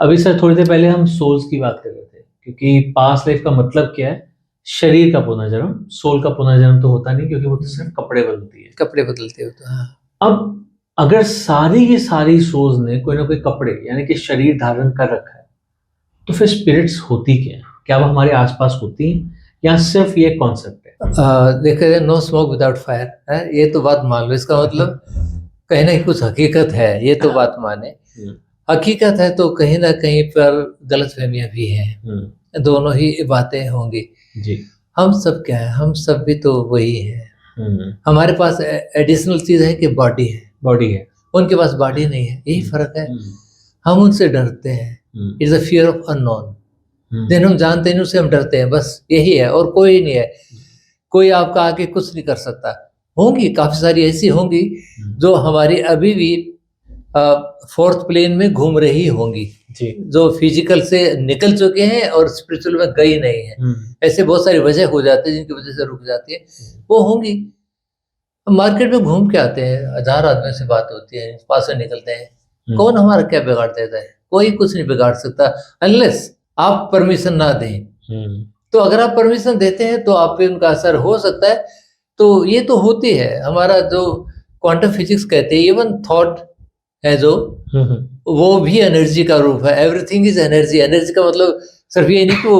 अभी सर थोड़ी देर पहले हम सोल्स की बात कर रहे थे, क्योंकि पास्ट लाइफ का मतलब क्या है? शरीर का पुनर्जन्म। सोल का पुनर्जन्म तो होता नहीं, क्योंकि वो तो सिर्फ कपड़े बदलती है, कपड़े बदलते हो तो। हाँ। अब अगर सारी की सारी सोल्स ने कोई ना कोई कपड़े यानी कि शरीर धारण कर रखा है, तो फिर स्पिरिट्स होती क्या है? क्या वो हमारे आसपास होती हैं या सिर्फ ये कॉन्सेप्ट है? देखिए, नो स्मोक विदाउट फायर है, ये तो बात मान लो। इसका मतलब कहीं ना कहीं कुछ हकीकत है, ये तो बात माने। हकीकत है तो कहीं ना कहीं पर गलतफहमियां भी हैं, दोनों ही बातें होंगी जी। हम सब क्या है, हम सब भी तो वही है। हमारे पास एडिशनल चीज है कि बॉडी है, उनके पास बॉडी नहीं है, यही फर्क है। हम उनसे डरते हैं, it's a fear of unknown. जिन्हें हम जानते नहीं उससे हम डरते हैं, बस यही है, और कोई नहीं है। कोई आपका आके कुछ नहीं कर सकता। होंगी काफी सारी ऐसी होंगी जो हमारी अभी भी फोर्थ प्लेन में घूम रही होंगी, जो फिजिकल से निकल चुके हैं और स्पिरिचुअल में गई नहीं है। ऐसे बहुत सारी वजह हो जाती है जिनकी वजह से रुक जाती है, वो होंगी। मार्केट में घूम के आते हैं, 1000 आदमी से बात होती है, पास से निकलते हैं, कौन हमारा क्या बिगाड़ देता है? कोई कुछ नहीं बिगाड़ सकता अनलेस आप परमिशन ना दें। तो अगर आप परमिशन देते हैं तो आप पे उनका असर हो सकता है। तो ये तो होती है, हमारा जो क्वांटम फिजिक्स कहते हैं, इवन थॉट है जो, वो भी एनर्जी का रूप है। Everything is energy. एनर्जी का मतलब सिर्फ ये नहीं कि वो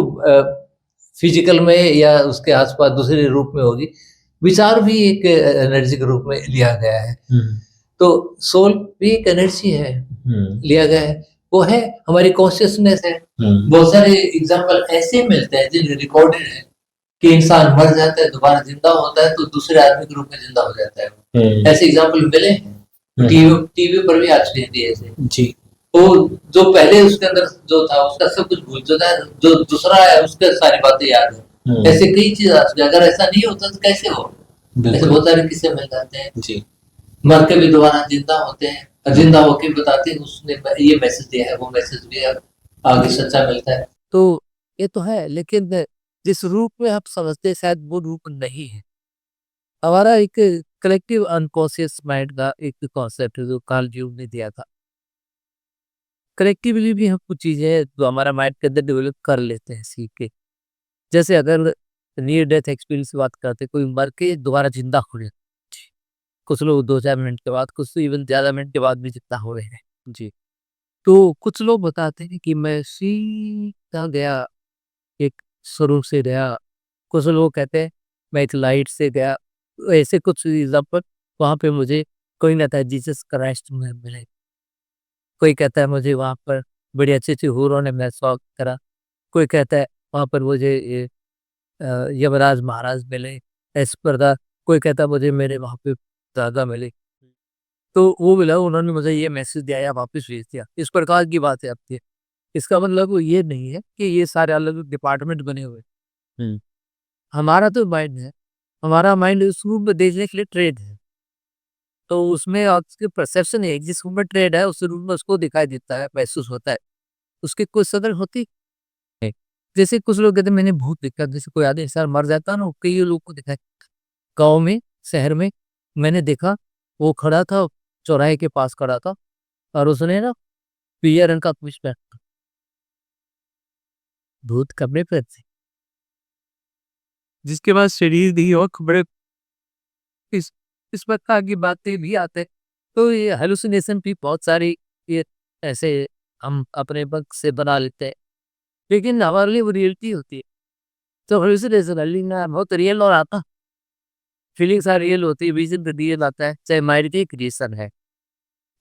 फिजिकल में या उसके आसपास दूसरे रूप में होगी, विचार भी एक एनर्जी के रूप में लिया गया है। तो सोल भी एक एनर्जी है, लिया गया है, वो है, हमारी कॉन्शियसनेस है। बहुत सारे एग्जाम्पल ऐसे मिलते हैं जिन रिकॉर्डेड है कि इंसान मर जाता है, दोबारा जिंदा होता है, तो दूसरे आदमी के रूप में जिंदा हो जाता है। ऐसे एग्जाम्पल मिले हैं, टीवी पर भी आज भी ऐसे जी। तो जो पहले उसके अंदर जो था उसका सब कुछ भूल जाता है, जो दूसरा है उसके सारी बातें याद है। ऐसे कई चीज आज, अगर ऐसा नहीं होता तो कैसे हो? ऐसे बहुत सारे किस्से मिल जाते हैं जी। मर के भी दोबारा जिंदा होते हैं, जिंदा होके बताते हैं उसने ये मैसेज दिया है, वो मैसेज भी आगे सच्चा मिलता है। तो ये तो है, लेकिन जिस रूप में आप समझते हैं शायद वो रूप नहीं है। हमारा एक कलेक्टिव अनकॉन्शियस माइंड का एक कॉन्सेप्ट है जो कार्ल जूंग ने दिया था। कलेक्टिवली भी हम कुछ चीजें जो हमारा माइंड के अंदर डेवलप कर लेते हैं सीख के। जैसे अगर नियर डेथ एक्सपीरियंस की बात करते, कोई मर के दोबारा जिंदा हो रहे, कुछ लोग 2-4 मिनट के बाद, कुछ तो इवन ज्यादा मिनट के बाद भी जिंदा हो रहे हैं जी। तो कुछ लोग बताते हैं कि मैं सीधा गया, एक शुरू से गया। कुछ लोग कहते हैं मैं एक लाइट से गया। ऐसे कुछ एग्जाम्पल वहाँ पे मुझे कोई ना था, जीसस क्राइस्ट में मिले। कोई कहता है मुझे वहाँ पर बड़ी अच्छी हूरों ने मैं स्वागत करा। कोई कहता है वहाँ पर मुझे यमराज महाराज मिले, इस प्रकार। कोई कहता है मुझे मेरे वहाँ पे दादा मिले। तो वो मिला, उन्होंने मुझे ये मैसेज दिया या वापस भेज दिया, इस प्रकार की बात है आपकी। इसका मतलब वो ये नहीं है कि ये सारे अलग डिपार्टमेंट बने हुए हैं। हमारा तो माइंड है, हमारा माइंड उस रूम में देखने के लिए ट्रेड है। तो उसमें आपकी परसेप्शन है, जिस रूम में ट्रेड है उस रूम में उसको दिखाई देता है, महसूस होता है, उसकी कोई सदर होती है। जैसे कुछ लोग कहते हैं मैंने भूत देखा, जैसे कोई आदमी सर मर जाता है ना, कई लोग को दिखाई, गाँव में, शहर में मैंने देखा, वो खड़ा था, चौराहे के पास खड़ा था और उसने ना पीले रंग का कुछ पहना था। भूत कपड़े पे थे, जिसके बाद शरीर दी और कपड़े, इस इस प्रकार की बातें भी आते हैं। तो ये हेलुसिनेशन भी बहुत सारी, ये ऐसे हम अपने वक़्त से बना लेते हैं, लेकिन हमारे लिए वो रियलिटी होती है। तो हेलुसिनेशन ना बहुत रियल और आता, फीलिंग्स आर रियल होती है, विज़न रियल आता है, चाहे माइंड की क्रिएशन है।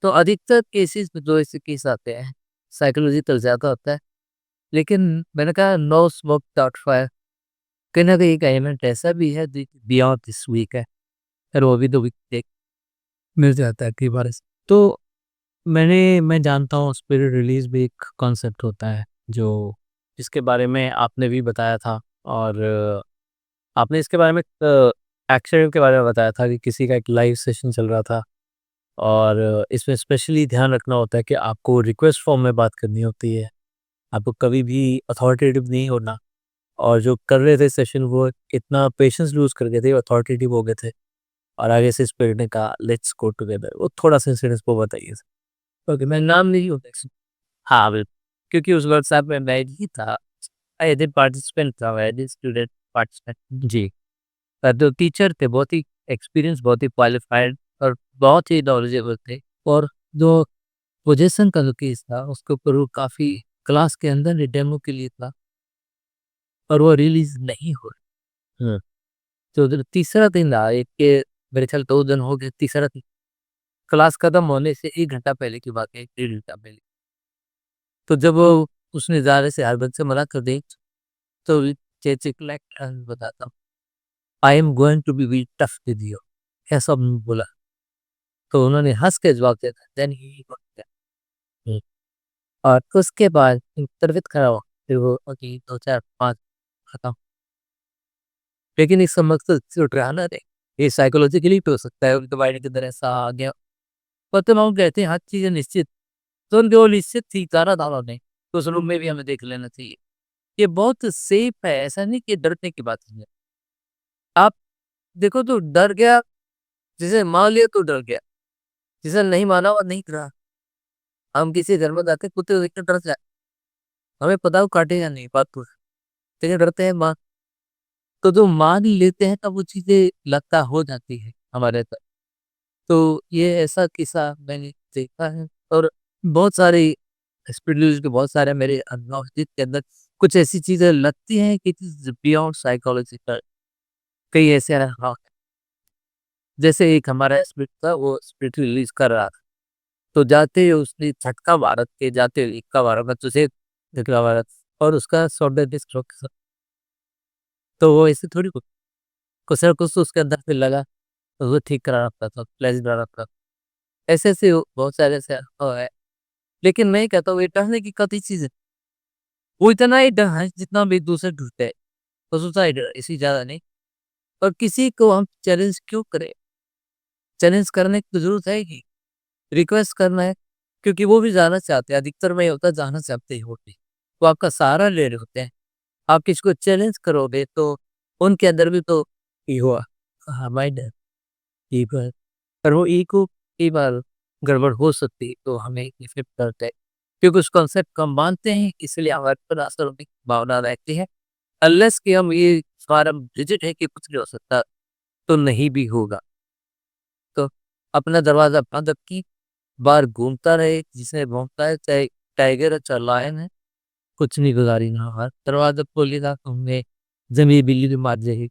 तो अधिकतर केसेस में जो ऐसे केस आते हैं, साइकोलॉजिकल ज़्यादा होता है। लेकिन मैंने कहा नो स्मोक विदाउट फायर, कहीं न कहीं एक एलिमेंट ऐसा भी है जो बियॉन्ड दिस वीक है, और वो भी तो वीक देख मिल जाता है कई बार ऐसे। तो मैं जानता हूँ स्पिरिट रिलीज़ भी एक कॉन्सेप्ट होता है, जो जिसके बारे में आपने भी बताया था, और आपने इसके बारे में एक्शन के बारे में बताया था कि किसी का एक लाइव सेशन चल रहा था, और इसमें स्पेशली ध्यान रखना होता है कि आपको रिक्वेस्ट फॉर्म में बात करनी होती है। आपको कभी भी अथॉरिटेटिव नहीं होना, और जो कर रहे थे सेशन वो इतना पेशेंस लूज़ कर गए थे, अथॉरिटेटिव हो गए थे, और आगे से स्पिरिट ने कहा लेट्स गो टुगेदर। वो थोड़ा-सा इंसिडेंस वो बताइए सर? ओके, मैं नाम नहीं लूँगा इसमें। हाँ, बिल्कुल, क्योंकि उस वर्कशॉप में मैं ही था, एज़ ए पार्टिसिपेंट था, एज़ ए स्टूडेंट पार्टिसिपेंट। जी। जो टीचर थे बहुत ही एक्सपीरियंस, बहुत ही क्वालिफाइड और बहुत ही नॉलेजेबल थे, और जो पोजीशन का जो केस था उसके ऊपर वो काफ़ी क्लास के अंदर ही डेमो के लिए था, और वो रिलीज़ नहीं हो रहा। तो जो तीसरा दिन था, एक के मेरे ख्याल 2 दिन हो गए, तीसरा दिन क्लास खत्म होने से 1 घंटा पहले की बात है, 1 डेढ़ घंटा पहले। तो जब वो उसने ज़ाहिर से हर बच्चे मना कर दी, तो चेचे को लाइक बताता हूँ, I am going to be very tough with you, ऐसा उन्होंने बोला। तो उन्होंने हँस के जवाब दिया था, देन ही गॉट दैट। और उसके बाद तबीयत खराब हुआ, फिर वो अभी 2, 4, 5 खत्म। लेकिन इसका मकसद सिर्फ डराना नहीं, ये साइकोलॉजिकली भी हो सकता है, उनके माइंड के अंदर ऐसा आ गया। मतलब हम कहते हैं हर चीज़ें निश्चित, तो जो निश्चित थी ज़्यादा दावा नहीं, तो उस रूम में भी हमें देख लेना चाहिए। ये बहुत सेफ है, ऐसा नहीं कि डरने की बात है। आप देखो तो डर गया, जिसे मान लिया तो डर गया, जिसे नहीं माना और नहीं डरा। हम किसी घर में जाते कुत्ते को देख के डर जाए, हमें पता है वो काटेगा नहीं, बात तो है, लेकिन डरते हैं माँ। तो जो मान लेते हैं तब वो चीज़ें लगता हो जाती है हमारे अंदर। तो ये ऐसा किस्सा मैंने देखा है, और बहुत सारे स्पिरिचुअलिस्ट के बहुत सारे मेरे अनुभव हैं, जिसके अंदर कुछ ऐसी चीज़ें लगती हैं कि इट इज़ बियॉन्ड साइकोलॉजिकल। कई ऐसे अनुभव हैं, जैसे एक हमारा स्पिरिट था, वो स्पिरिट रिलीज़ कर रहा था, तो जाते ही उसने झटका मारा, के जाते ही इक्का मारा, मैं तुझे झटका मारा, और उसका शोल्डर डिस्क तो वो ऐसे थोड़ी कुछ ना कुछ तो उसके अंदर फिर लगा, तो वो ठीक करा रखा था, प्लेज़ करा रखा था। ऐसे-ऐसे बहुत सारे ऐसे अनुभव है। लेकिन मैं कहता हूँ ये डरने की कतई चीज़ है। वो इतना ही डर है जितना भी दूसरे डरते हैं, बस उतना ही डर है, इससे ज़्यादा नहीं। और किसी को हम चैलेंज क्यों करें? चैलेंज करने की तो ज़रूरत है ही, रिक्वेस्ट करना है, क्योंकि वो भी जाना चाहते हैं, अधिकतर में ये होता है जाना चाहते ही होते हैं। वो आपका सहारा ले रहे होते हैं। आप किसी को चैलेंज करोगे तो उनके अंदर भी तो ईगो हाँ, माइंड है, ईगो है। पर वो ईगो कई बार गड़बड़ हो सकती है, तो हमें इफ़ेक्ट करता है। क्योंकि उस कॉन्सेप्ट को हम मानते हैं, इसलिए हमारे पर असर होने की भावना रहती है। अनलेस कि हम ये फार्म रिजिड है कि कुछ नहीं हो सकता, तो नहीं भी होगा। तो अपना दरवाज़ा बंद अब की बार घूमता रहे, जिसे भौंकता है, चाहे टाइगर है, चाहे लायन है, कुछ नहीं गुजारी ना हाथ। दरवाज़ा खोलेगा तो हमें ज़मीन बिल्ली मार जाएगी,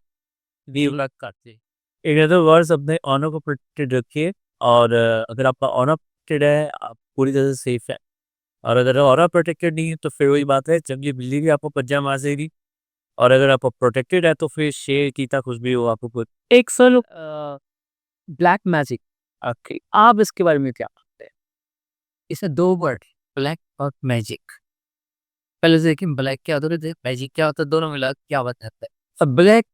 बीवड़ा काट जाएगी। इन अदर वर्ड्स अपने ऑनर को प्रोटेक्टेड रखिए, और अगर आपका ऑनर प्रोटेक्टेड है, आप पूरी तरह से सेफ है। और अगर ऑनर प्रोटेक्टेड नहीं है, तो फिर वही बात है, जंगली बिल्ली भी आपको पंजा मार देगी। और अगर आप प्रोटेक्टेड है, तो फिर शेर, चीता कुछ भी हो आपको कुछ एक सर ब्लैक मैजिक ओके, आप इसके बारे में क्या मानते हैं? इसमें 2 वर्ड, ब्लैक और मैजिक। पहले से देखिए ब्लैक क्या होता है, मैजिक क्या होता है, दोनों मिला के क्या बताता है। अब ब्लैक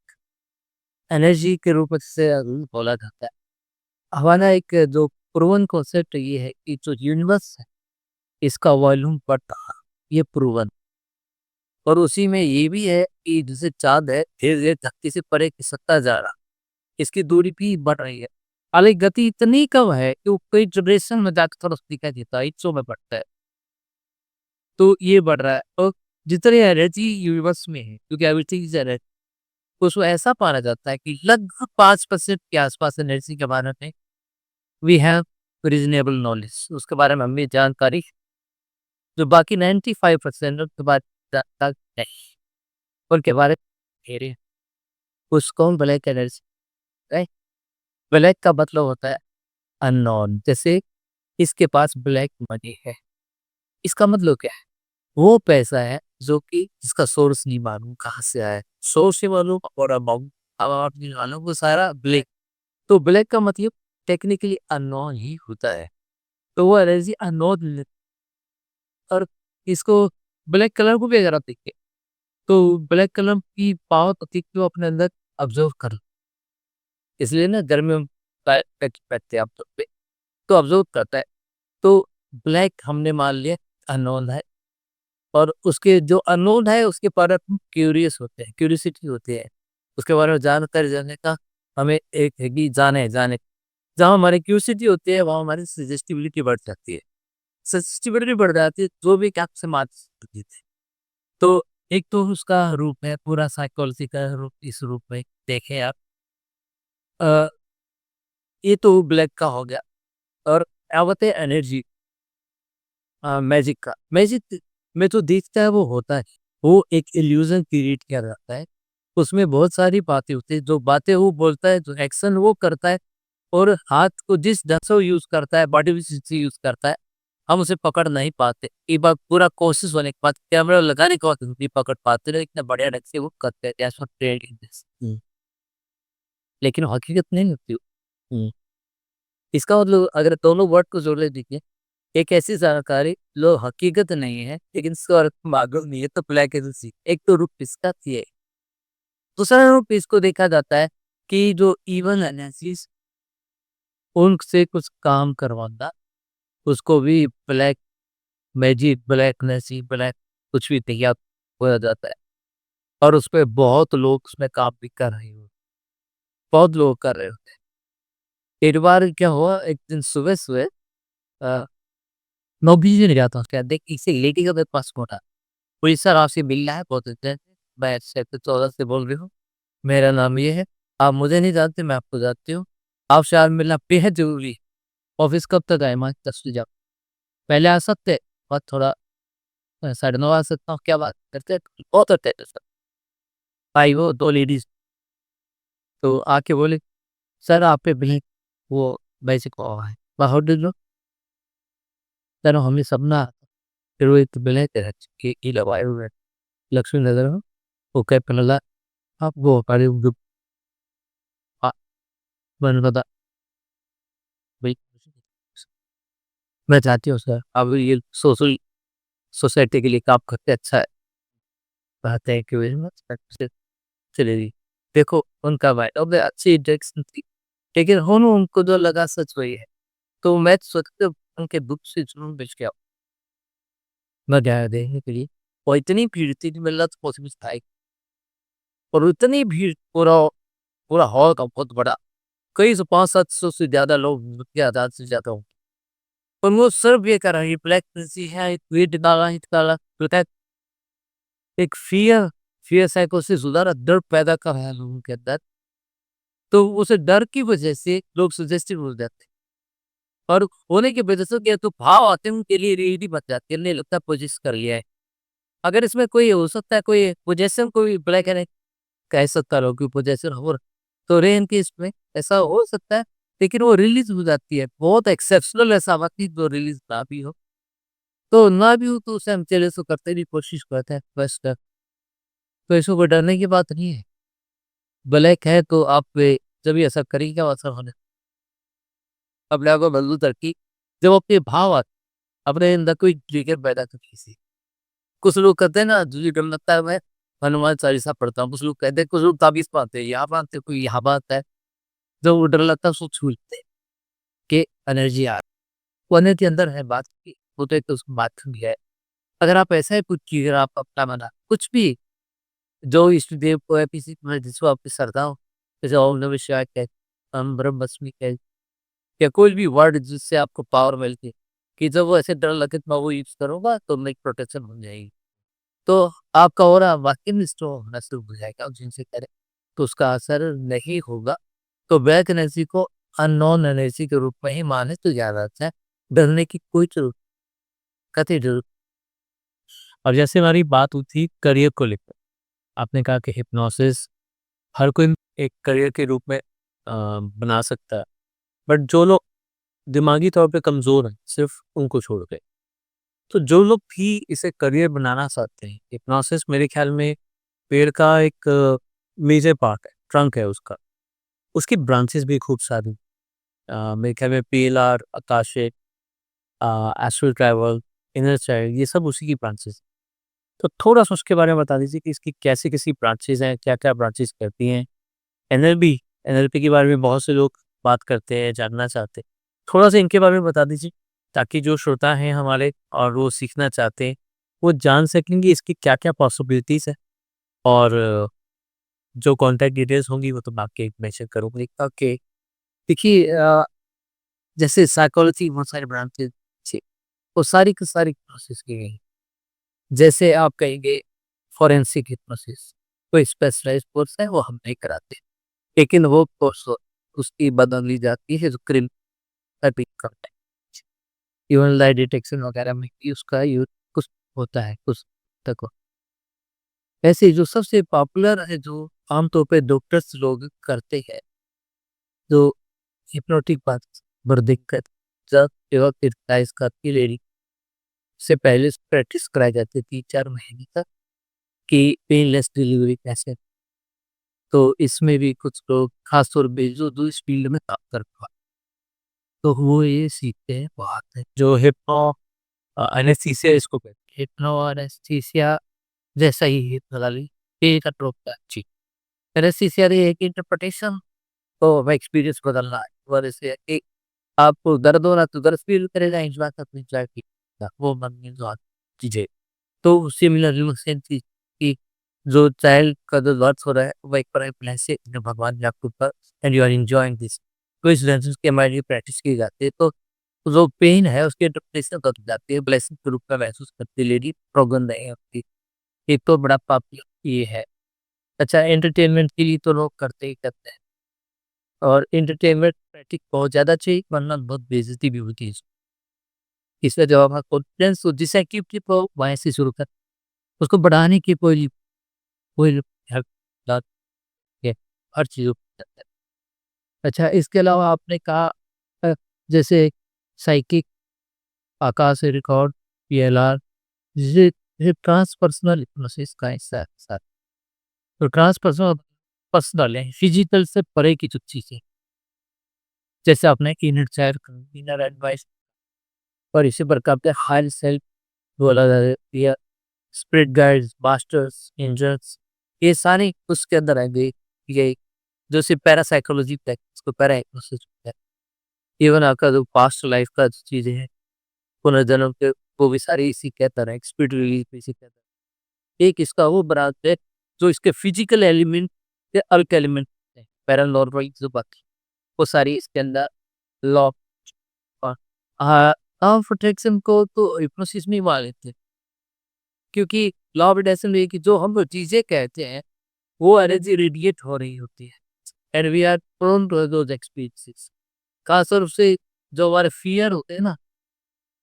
एनर्जी के रूप में से बोला जाता है। हमारा एक जो प्रूवन कॉन्सेप्ट ये है कि जो यूनिवर्स है, इसका वॉल्यूम बढ़ रहा है, ये प्रूवन। और उसी में ये भी है कि जैसे चाँद है, धीरे-धीरे धरती से परे खिसकता जा रहा है, इसकी दूरी भी बढ़ रही है। हालाँकि गति इतनी कम है कि वो कई जनरेशन में जाके थोड़ा दिखाई देता है, हिस्सों में बढ़ता है। तो ये बढ़ रहा है और जितनी एनर्जी यूनिवर्स में है, क्योंकि एवरीथिंग इज एनर्जी, उसको ऐसा माना जाता है कि लगभग 5% के आसपास एनर्जी के बारे में वी हैव रीजनेबल नॉलेज, उसके बारे में हमें जानकारी, जो बाकी 95% के बारे में जानकारी नहीं, उनके बारे में घेरे, उसको हम ब्लैक एनर्जी, राइट। ब्लैक का मतलब होता है अननोन। जैसे इसके पास ब्लैक मनी है, इसका मतलब क्या है? वो पैसा है जो कि जिसका सोर्स नहीं मालूम कहाँ से आया है, सोर्स ही मालूम और अमाउंट अमाउंट नहीं मालूम, वो सारा ब्लैक। तो ब्लैक का मतलब टेक्निकली अननोन ही होता है। तो वो एनर्जी अननोन, और इसको ब्लैक कलर को भी अगर आप देखिए तो ब्लैक कलर की पावर प्रतीक को अपने अंदर ऑब्जर्व कर, इसलिए ना गर्मी में पहनते हैं आप तो ऑब्जर्व करता है। तो ब्लैक हमने मान लिया अननोन है, और उसके जो अननोन है उसके बारे में क्यूरियस होते हैं, क्यूरियोसिटी होती है, उसके बारे में जानकारी जानने का हमें एक है कि जाने जहाँ हमारी क्यूरियोसिटी होती है वहाँ हमारी सजेस्टिबिलिटी बढ़ जाती है। सजेस्टिबिलिटी बढ़ जाती है जो भी आप से मान सकती है। तो एक तो उसका रूप है, पूरा साइकोलॉजी का रूप, इस रूप में देखें आप। अ, ये तो ब्लैक का हो गया। और क्या बोलते हैं एनर्जी, मैजिक का, मैजिक में तो दिखता है वो होता है, वो एक इल्यूजन क्रिएट किया जाता है। उसमें बहुत सारी बातें होती है, जो बातें वो बोलता है, जो एक्शन वो करता है, और हाथ को जिस ढंग से वो यूज करता है, बॉडी भी जिससे यूज करता है, हम उसे पकड़ नहीं पाते। एक बार पूरा कोशिश होने के बाद कैमरा लगाने के बाद नहीं पकड़ पाते, लेकिन इतना बढ़िया ढंग से वो करते हैं, that's what training is। लेकिन हकीकत नहीं होती वो। इसका मतलब अगर दोनों वर्ड को जोड़ ले देखिए, एक ऐसी जानकारी जो हकीकत नहीं है लेकिन इसका अर्थ मालूम नहीं है, तो ब्लैक एजेंसी एक तो रूप इसका थी। दूसरा रूप इसको देखा जाता है कि जो इवन एनालिसिस उनसे कुछ काम करवाता, उसको भी black magic, black analysis, black कुछ भी तैयार हो जाता है। और उस पे बहुत लोग उसमें काम भी कर रहे हो, बहुत लोग कर रहे होते हैं। एक बार क्या हुआ, एक दिन सुबह सुबह अ, मैं बिजी नहीं जाता हूँ, क्या देख इसे लेडी का मेरे पास फोन था, बोली सर आपसे मिलना है बहुत अर्जेंट है। मैं सेक्टर 14 से बोल रही हूँ, मेरा नाम ये है, आप मुझे नहीं जानते, मैं आपको जानती हूँ, आपसे आज मिलना बेहद जरूरी है। ऑफिस कब तक आए? मैं 10 बजे जाऊँ, पहले आ सकते हैं? और थोड़ा 9:30 आ सकता हूँ, क्या बात करते हैं? बहुत होते हैं सर। भाई वो 2 लेडीज तो आके बोले सर आप पे भी वो वैसे को है, हाउ डू नो? सर हमें सब ना, फिर वो एक बेले कि लगाए हुए लक्ष्मी नगर में, वो कह पहला आप वो हमारे जो मैंने कहा भाई मैं चाहती हूँ सर अब ये सोशल सोसाइटी के लिए काम करते अच्छा है, बात है कि चलेगी। देखो उनका भाई अब अच्छी इंटेंशन थी, लेकिन उनको जो लगा सच वही है। तो मैं सोचते उनके बुक से जुनून बेच के आओ, मैं गया देखने के लिए, और इतनी भीड़ थी कि मेरा तो पॉसिबल था ही। और इतनी भीड़, पूरा पूरा हॉल का बहुत बड़ा, कई सौ 500-700 से ज्यादा लोग, के आदाद से ज्यादा हो। और वो सर्व ये कर रही ब्लैक करेंसी है, वेट डाला निकाला, बताए एक फियर, फियर साइकोसिस उदारा डर पैदा कर रहा है लोगों के अंदर। तो उस डर की वजह से लोग सजेस्टिव हो जाते हैं, और होने की वजह से क्या तो भाव आते हैं उनके लिए, रेडी बच जाती है, नहीं लगता पोजिस कर लिया है। अगर इसमें कोई हो सकता है, कोई पोजेशन, कोई ब्लैक एंड कह सकता है कि पोजेशन हो, तो रेन के इसमें ऐसा हो सकता है, लेकिन वो रिलीज हो जाती है, बहुत एक्सेप्शनल ऐसा वक्त ही जो रिलीज ना भी हो, तो ना भी हो तो उसे हम चेहरे से करते भी कोशिश करते हैं बस। तो इसको कोई डरने की बात नहीं है, ब्लैक है तो आप पे जब भी असर करेगी क्या असर होने। अपने आप को मजबूत रखी। जब अपने भाव आते, अपने अंदर कोई ट्रिगर पैदा करती थी। कुछ लोग कहते हैं ना, तुझे डर लगता है, मैं हनुमान चालीसा पढ़ता हूँ। कुछ लोग कहते हैं, कुछ लोग ताबीज़ बाँधते हैं, यहाँ बाँधते हैं, कोई यहाँ बाँधता है। जब वो डर लगता है उसको छू लेते हैं कि एनर्जी आ, वो एनर्जी अंदर है, बात की वो तो एक उसकी बात भी है। अगर आप ऐसा है कुछ चीज़, अगर आप अपना बना कुछ भी, जो इष्ट देव को है, किसी को है, जिसको आपकी श्रद्धा हो, जैसे ओम नमः शिवाय कहे, हम ब्रह्मस्मि कहे, या कोई भी वर्ड जिससे आपको पावर मिलती है, कि जब वो ऐसे डर लगे तो मैं वो यूज़ करूँगा तो मेरी प्रोटेक्शन हो जाएगी। तो आपका ऑरा वाक़ई में स्ट्रॉन्ग होना शुरू हो जाएगा, और जिनसे करें तो उसका असर नहीं होगा। तो ब्लैक एनर्जी को अननोन एनर्जी के रूप में ही माने तो ज़्यादा अच्छा है। डरने की कोई ज़रूरत, कतई ज़रूरत। और जैसे हमारी बात हुई थी करियर को लेकर, आपने कहा कि हिप्नोसिस हर कोई एक करियर के रूप में बना सकता है, बट जो लोग दिमागी तौर पे कमज़ोर हैं, सिर्फ उनको छोड़ के। तो जो लोग भी इसे करियर बनाना चाहते हैं, हिप्नोसिस मेरे ख्याल में पेड़ का एक मेजर पार्ट है, ट्रंक है उसका। उसकी ब्रांचेस भी खूब सारी, मेरे ख्याल में PLR, Akashic, astral travel, inner child, ये सब उसी की ब्रांचेस। तो थोड़ा सा उसके बारे में बता दीजिए कि इसकी कैसी-कैसी ब्रांचेस हैं, क्या-क्या ब्रांचेस करती हैं? एनएलपी, एनएलपी के बारे में बहुत से लोग बात करते हैं, जानना चाहते हैं। थोड़ा-सा इनके बारे में बता दीजिए, ताकि जो श्रोता हैं हमारे और वो सीखना चाहते हैं, वो जान सकें कि इसकी क्या-क्या पॉसिबिलिटीज़ है, और जो कॉन्टैक्ट डिटेल्स होंगी वो तो मैं आपके मेंशन करूँगा। ओके, देखिए जैसे साइकोलॉजी बहुत सारे ब्रांचेस थी, वो सारी की सारी प्रोसेस की गई। जैसे आप कहेंगे फोरेंसिक हिप्नोसिस, कोई स्पेशलाइज्ड कोर्स है वो हम नहीं कराते, लेकिन वो कोर्स उसकी बदल ली जाती है जो क्रिमिनल, इवन लाई डिटेक्शन वगैरह में भी उसका यूज कुछ होता है, कुछ तक हो। ऐसे जो सबसे पॉपुलर है, जो आमतौर पे डॉक्टर्स लोग करते हैं, जो हिप्नोटिक बात पर दिक्कत, जब एवं एक्सरसाइज करती लेडी से पहले प्रैक्टिस कराई जाती है 3-4 महीने तक, कि पेनलेस डिलीवरी कैसे। तो इसमें भी कुछ लोग खासतौर पे जो इस फील्ड में काम कर पा, तो वो ये सीखते हैं बात है जो हिप्नो एनेस्थीसिया इसको कहते हैं। हिप्नो एनेस्थीसिया जैसा ही हिप्नोलॉजी ये का ट्रोप का जी। एनेस्थीसिया री एक इंटरप्रिटेशन, तो वह एक्सपीरियंस बदलना है। वजह से एक आपको दर्द हो रहा है तो दर्द फील करेगा, एंजॉय करनी चाहिए, वो मन में जो आती चीजें। तो सिमिलरली सेम चीज कि जो चाइल्ड का जो दर्द हो रहा है वो एक पर से भगवान ने आपके ऊपर, and you are enjoying this. तो इस रेंजेस के हमारी प्रैक्टिस की जाती है, तो जो पेन है उसकी इंटरप्रिटेशन कर जाती है, ब्लेसिंग के रूप में महसूस करती है लेडी, प्रॉब्लम नहीं होती। एक तो बड़ा पाप ये है। अच्छा, एंटरटेनमेंट के लिए तो लोग करते ही करते हैं, और एंटरटेनमेंट प्रैक्टिस बहुत ज़्यादा चाहिए, वरना बहुत बेइज्जती भी होती है। इसमें जब हमारा कॉन्फिडेंस हो, जिस एक्टिविटी को वहीं से शुरू कर, उसको बढ़ाने की कोई हेल्प ना के हर चीज़ों को करता है। अच्छा, इसके अलावा आपने कहा अ, जैसे साइकिक, आकाश रिकॉर्ड, पीएलआर, ये ये ट्रांसपर्सनल हिप्नोसिस का हिस्सा है सर। तो ट्रांसपर्सनल पर्सनल है, फिजिकल से परे की जो चीज़ें, जैसे आपने इनर चाइल्ड, इनर एडवाइस, और इसी प्रकार के हायर सेल्फ बोला जाता है, या स्पिरिट गाइड्स, मास्टर्स, एंजल्स, ये सारे उसके अंदर आएंगे। ये जो सिर्फ पैरासाइकोलॉजी तक, इसको पैरा हिप्नोसिस होता है। इवन आपका जो पास्ट लाइफ का जो चीज़ें हैं, पुनर्जन्म के, वो भी सारी इसी के अंदर है, स्पिरिट रिलीज भी इसी के अंदर है। एक इसका वो ब्रांच है जो इसके फिजिकल एलिमेंट या अल्क एलिमेंट है, पैरानॉर्मल जो बाकी, वो सारी इसके अंदर लॉ और प्रोटेक्शन को तो हिप्नोसिस में ही मान लेते हैं, क्योंकि लॉ ऑफ अट्रैक्शन में कि जो हम चीज़ें कहते हैं वो एनर्जी रेडिएट हो रही होती है, and we are prone to those experiences. खासतौर से जो हमारे फियर होते हैं ना,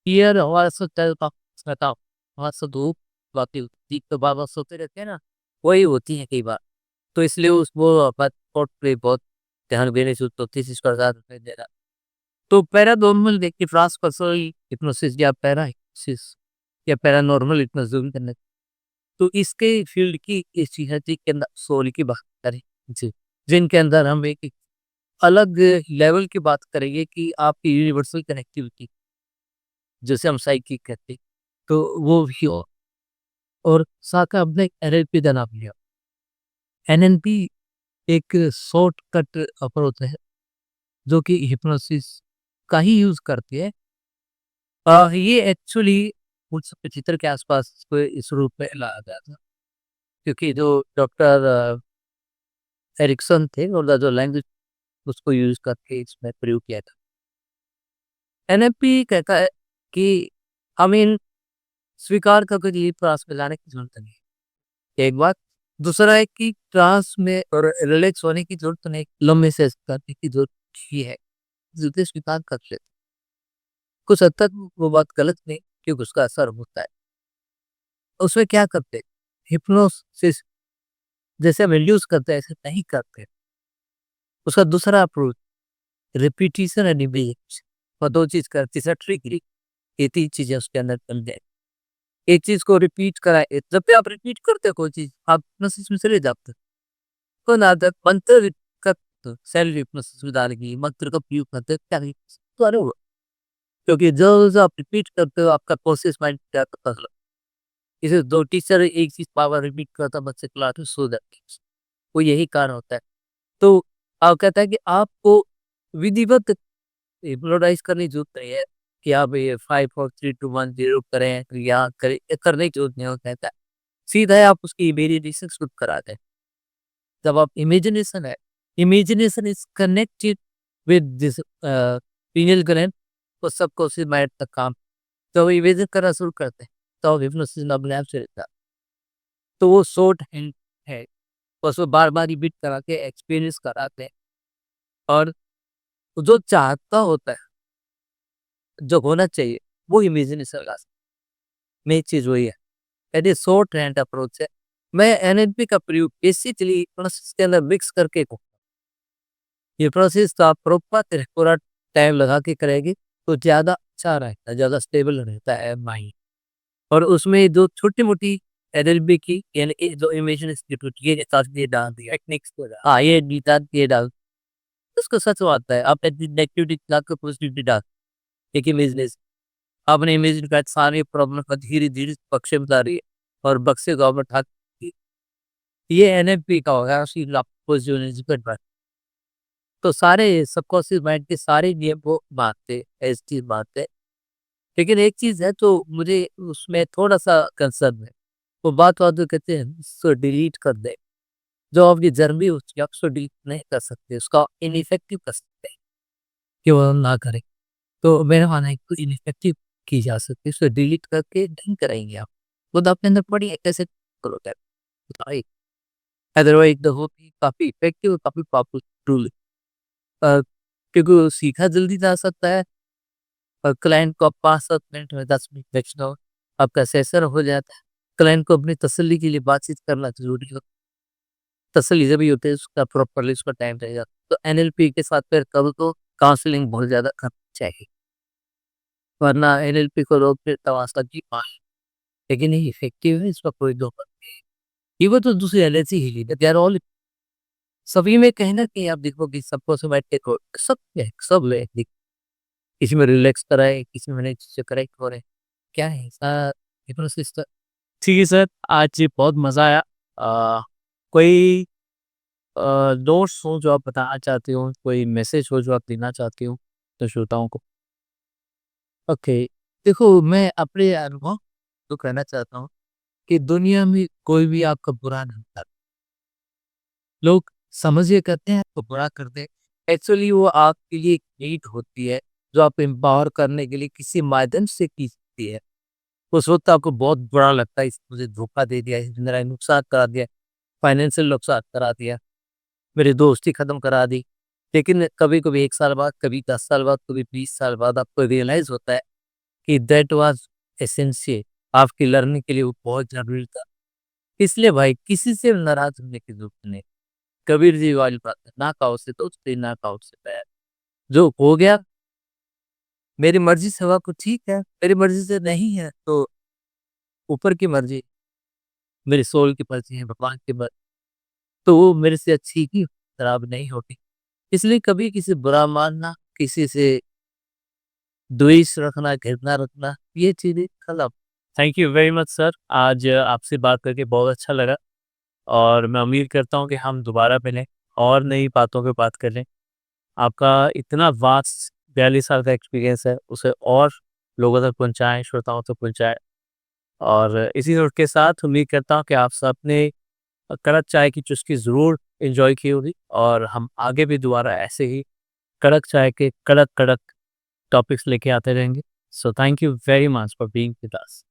फियर हमारे साथ चलता रहता, हमारे साथ धूप बातें होती तो बार बार सोते रहते हैं ना, वही होती है कई बार। तो इसलिए उस वो बात थॉट पे बहुत ध्यान देने से होती है, इसका साथ दे रहा। तो पैरानॉर्मल देखिए, ट्रांसपर्सनल हिप्नोसिस या पैरा हिप्नोसिस या पैरानॉर्मल हिप्नोसिस करने, तो इसके फील्ड की इस चीज़ के अंदर सोल की बात करें जी, जिनके अंदर हम एक अलग लेवल की बात करेंगे कि आपकी यूनिवर्सल कनेक्टिविटी, जैसे हम साइकिक कहते हैं, तो वो भी हो। और साथ में हमने एनएलपी का नाम लिया। एनएलपी एक शॉर्टकट अप्रोच है जो कि हिप्नोसिस का ही यूज करती है। ये एक्चुअली कुछ चित्र के आसपास इसको इस रूप में लाया गया था, क्योंकि जो डॉक्टर एरिक्सन थे और जो लैंग्वेज उसको यूज करके इसमें प्रयोग किया था। एनएलपी कहता है कि हमें स्वीकार करके ये ट्रांस में लाने की जरूरत नहीं है, एक बात। दूसरा है कि ट्रांस में और रिलैक्स होने की जरूरत नहीं, लंबे से करने की जरूरत ही है, जिसे स्वीकार कर लेते। कुछ हद तक वो बात गलत नहीं, क्योंकि उसका असर होता है। उसमें क्या करते, हिप्नोसिस जैसे हम इंड्यूस करते हैं ऐसे नहीं करते। उसका दूसरा अप्रोच रिपीटिशन एंड इमेजिनेशन, और दो चीज का तीसरा ट्रिक, ये तीन चीजें उसके अंदर बन जाए। एक चीज को रिपीट कराए, जब भी आप रिपीट करते हो कोई चीज, आप हिप्नोसिस में चले जाते हो। को नादक मंत्र का सेल्फ हिप्नोसिस में डालेगी, मंत्र का प्रयोग करते हो, क्या तो अरे वो, क्योंकि जो आप रिपीट करते हो आपका कॉन्शियस माइंड क्या करता है। इसे दो टीचर एक चीज पावर रिपीट करता, बच्चे क्लास में सो जाते हैं। वो यही कारण होता है। तो आप कहता है कि आपको विधिवत हिप्नोटाइज करने की जरूरत नहीं है कि आप ये 5 4 3 2 1 0 करें या करें, ये करने की जरूरत नहीं हो, कहता है सीधा है आप उसकी इमेजिनेशन शुरू करा दें। जब आप इमेजिनेशन है, imagination is connected with this pineal gland और सबकॉन्शियस माइंड तक काम। तो इमेजिन करना शुरू करते हैं तो हिप्नोसिस अपने आप से रहता है। तो वो शॉर्ट हैंड है, बस वो बार बार रिपीट करा के एक्सपीरियंस कराते हैं। और जो चाहता होता है, जो होना चाहिए, वो इमेजिनेशन का मेन चीज वही है। यदि शॉर्ट हैंड अप्रोच है, मैं एनएलपी का प्रयोग बेसिकली प्रोसेस के अंदर मिक्स करके को, ये प्रोसेस तो आप प्रॉपर पूरा टाइम लगा के करेंगे तो ज़्यादा अच्छा रहता है, ज़्यादा स्टेबल रहता है माइंड। और उसमें जो छोटी-मोटी एलएलबी की यानी कि जो इमेजिन इंस्टीट्यूट ये ये डाल दिया टेक्निक्स को, हाँ, ये निदान ये डाल, उसको सच आता है। आप नेगेटिविटी खिला के पॉजिटिविटी डाल, एक इमेजिनेशन आपने इमेजिन का सारे प्रॉब्लम का धीरे-धीरे बक्से में उतार रही है और बक्से को आप उठा के, ये एनएलपी का होगा, फिर आप पॉजिटिव। तो सारे सबकॉन्शियस माइंड के सारे नियम वो मानते, ऐसी चीज मानते। लेकिन एक चीज है तो मुझे उसमें थोड़ा सा कंसर्न है, वो बात जो कहते हैं उसको डिलीट कर दे। जो आपकी जर्नी उसकी आप उसको डिलीट नहीं कर सकते, उसका इनइफेक्टिव कर सकते हैं कि वो ना करें। तो मेरा मानना है कि इनइफेक्टिव की जा सकती है, उसको डिलीट करके नहीं कराएंगे आप, खुद अपने अंदर पड़ी है कैसे करोगे, बताइए। अदरवाइज द होप काफी इफेक्टिव और काफी पावरफुल टूल, क्योंकि वो सीखा जल्दी जा सकता है और क्लाइंट को आप 5-7 मिनट में 10 मिनट मैक्सिमम आपका सेशन हो जाता है। क्लाइंट को अपनी तसल्ली के लिए बातचीत करना ज़रूरी हो, तसल्ली जब भी होती है उसका प्रॉपर्ली उसका टाइम रहेगा। तो एनएलपी के साथ फिर करो तो काउंसलिंग बहुत ज़्यादा करनी चाहिए, वरना एनएलपी को लोग फिर तमाशा की मार, लेकिन ये इफेक्टिव है, इसका कोई दो बात नहीं। ये वो तो दूसरी एलएसी ही ली, दे आर ऑल सभी में कहीं न कहीं आप देखोगे सबको समझ के को सब में सब में किसी में रिलैक्स कराए, किसी में नई चीज़ें करेक्ट हो रहे हैं। क्या है ऐसा प्रोसेस तो। ठीक है सर, आज ये बहुत मज़ा आया। कोई नोट्स हो जो आप बताना चाहते हो, कोई मैसेज हो जो आप देना चाहते हो तो श्रोताओं को? ओके, देखो मैं अपने अनुभव तो कहना चाहता हूँ कि दुनिया में कोई भी आपका बुरा नहीं करता। लोग समझ ये करते हैं तो बुरा कर दे, एक्चुअली वो आपके लिए एक नीड होती है जो आप एम्पावर करने के लिए किसी माध्यम से की जाती है। उस वक्त आपको बहुत बुरा लगता है, इसने मुझे धोखा दे दिया, इसने मेरा नुकसान करा दिया, फाइनेंशियल नुकसान करा दिया, मेरी दोस्ती खत्म करा दी। लेकिन कभी कभी 1 साल बाद, कभी 10 साल बाद, कभी 20 साल बाद आपको रियलाइज होता है कि दैट वाज एसेंशियल, आपकी लर्निंग के लिए वो बहुत जरूरी था। इसलिए भाई किसी से नाराज होने की जरूरत नहीं। कबीर जी वाली बात है, ना खाओ से तो ना खाओ से पैर। जो हो गया मेरी मर्जी से हुआ, को ठीक है, मेरी मर्जी से नहीं है तो ऊपर की मर्जी, मेरी सोल की मर्जी है, भगवान की मर्जी, तो वो मेरे से अच्छी ही खराब नहीं होगी। इसलिए कभी किसी बुरा मानना, किसी से द्वेष रखना, घृणा रखना, ये चीज़ें खत्म। Thank you very much sir. आज आपसे बात करके बहुत अच्छा लगा और मैं उम्मीद करता हूँ कि हम दोबारा मिलें और नई बातों पे बात करें। आपका इतना वास्ट 42 साल का एक्सपीरियंस है, उसे और लोगों तक पहुँचाएँ, श्रोताओं तक पहुँचाएँ। और इसी नोट के साथ उम्मीद करता हूँ कि आप सबने कड़क चाय की चुस्की ज़रूर एन्जॉय की होगी और हम आगे भी दोबारा ऐसे ही कड़क चाय के कड़क-कड़क टॉपिक्स लेके आते रहेंगे। So thank you very much for being with us.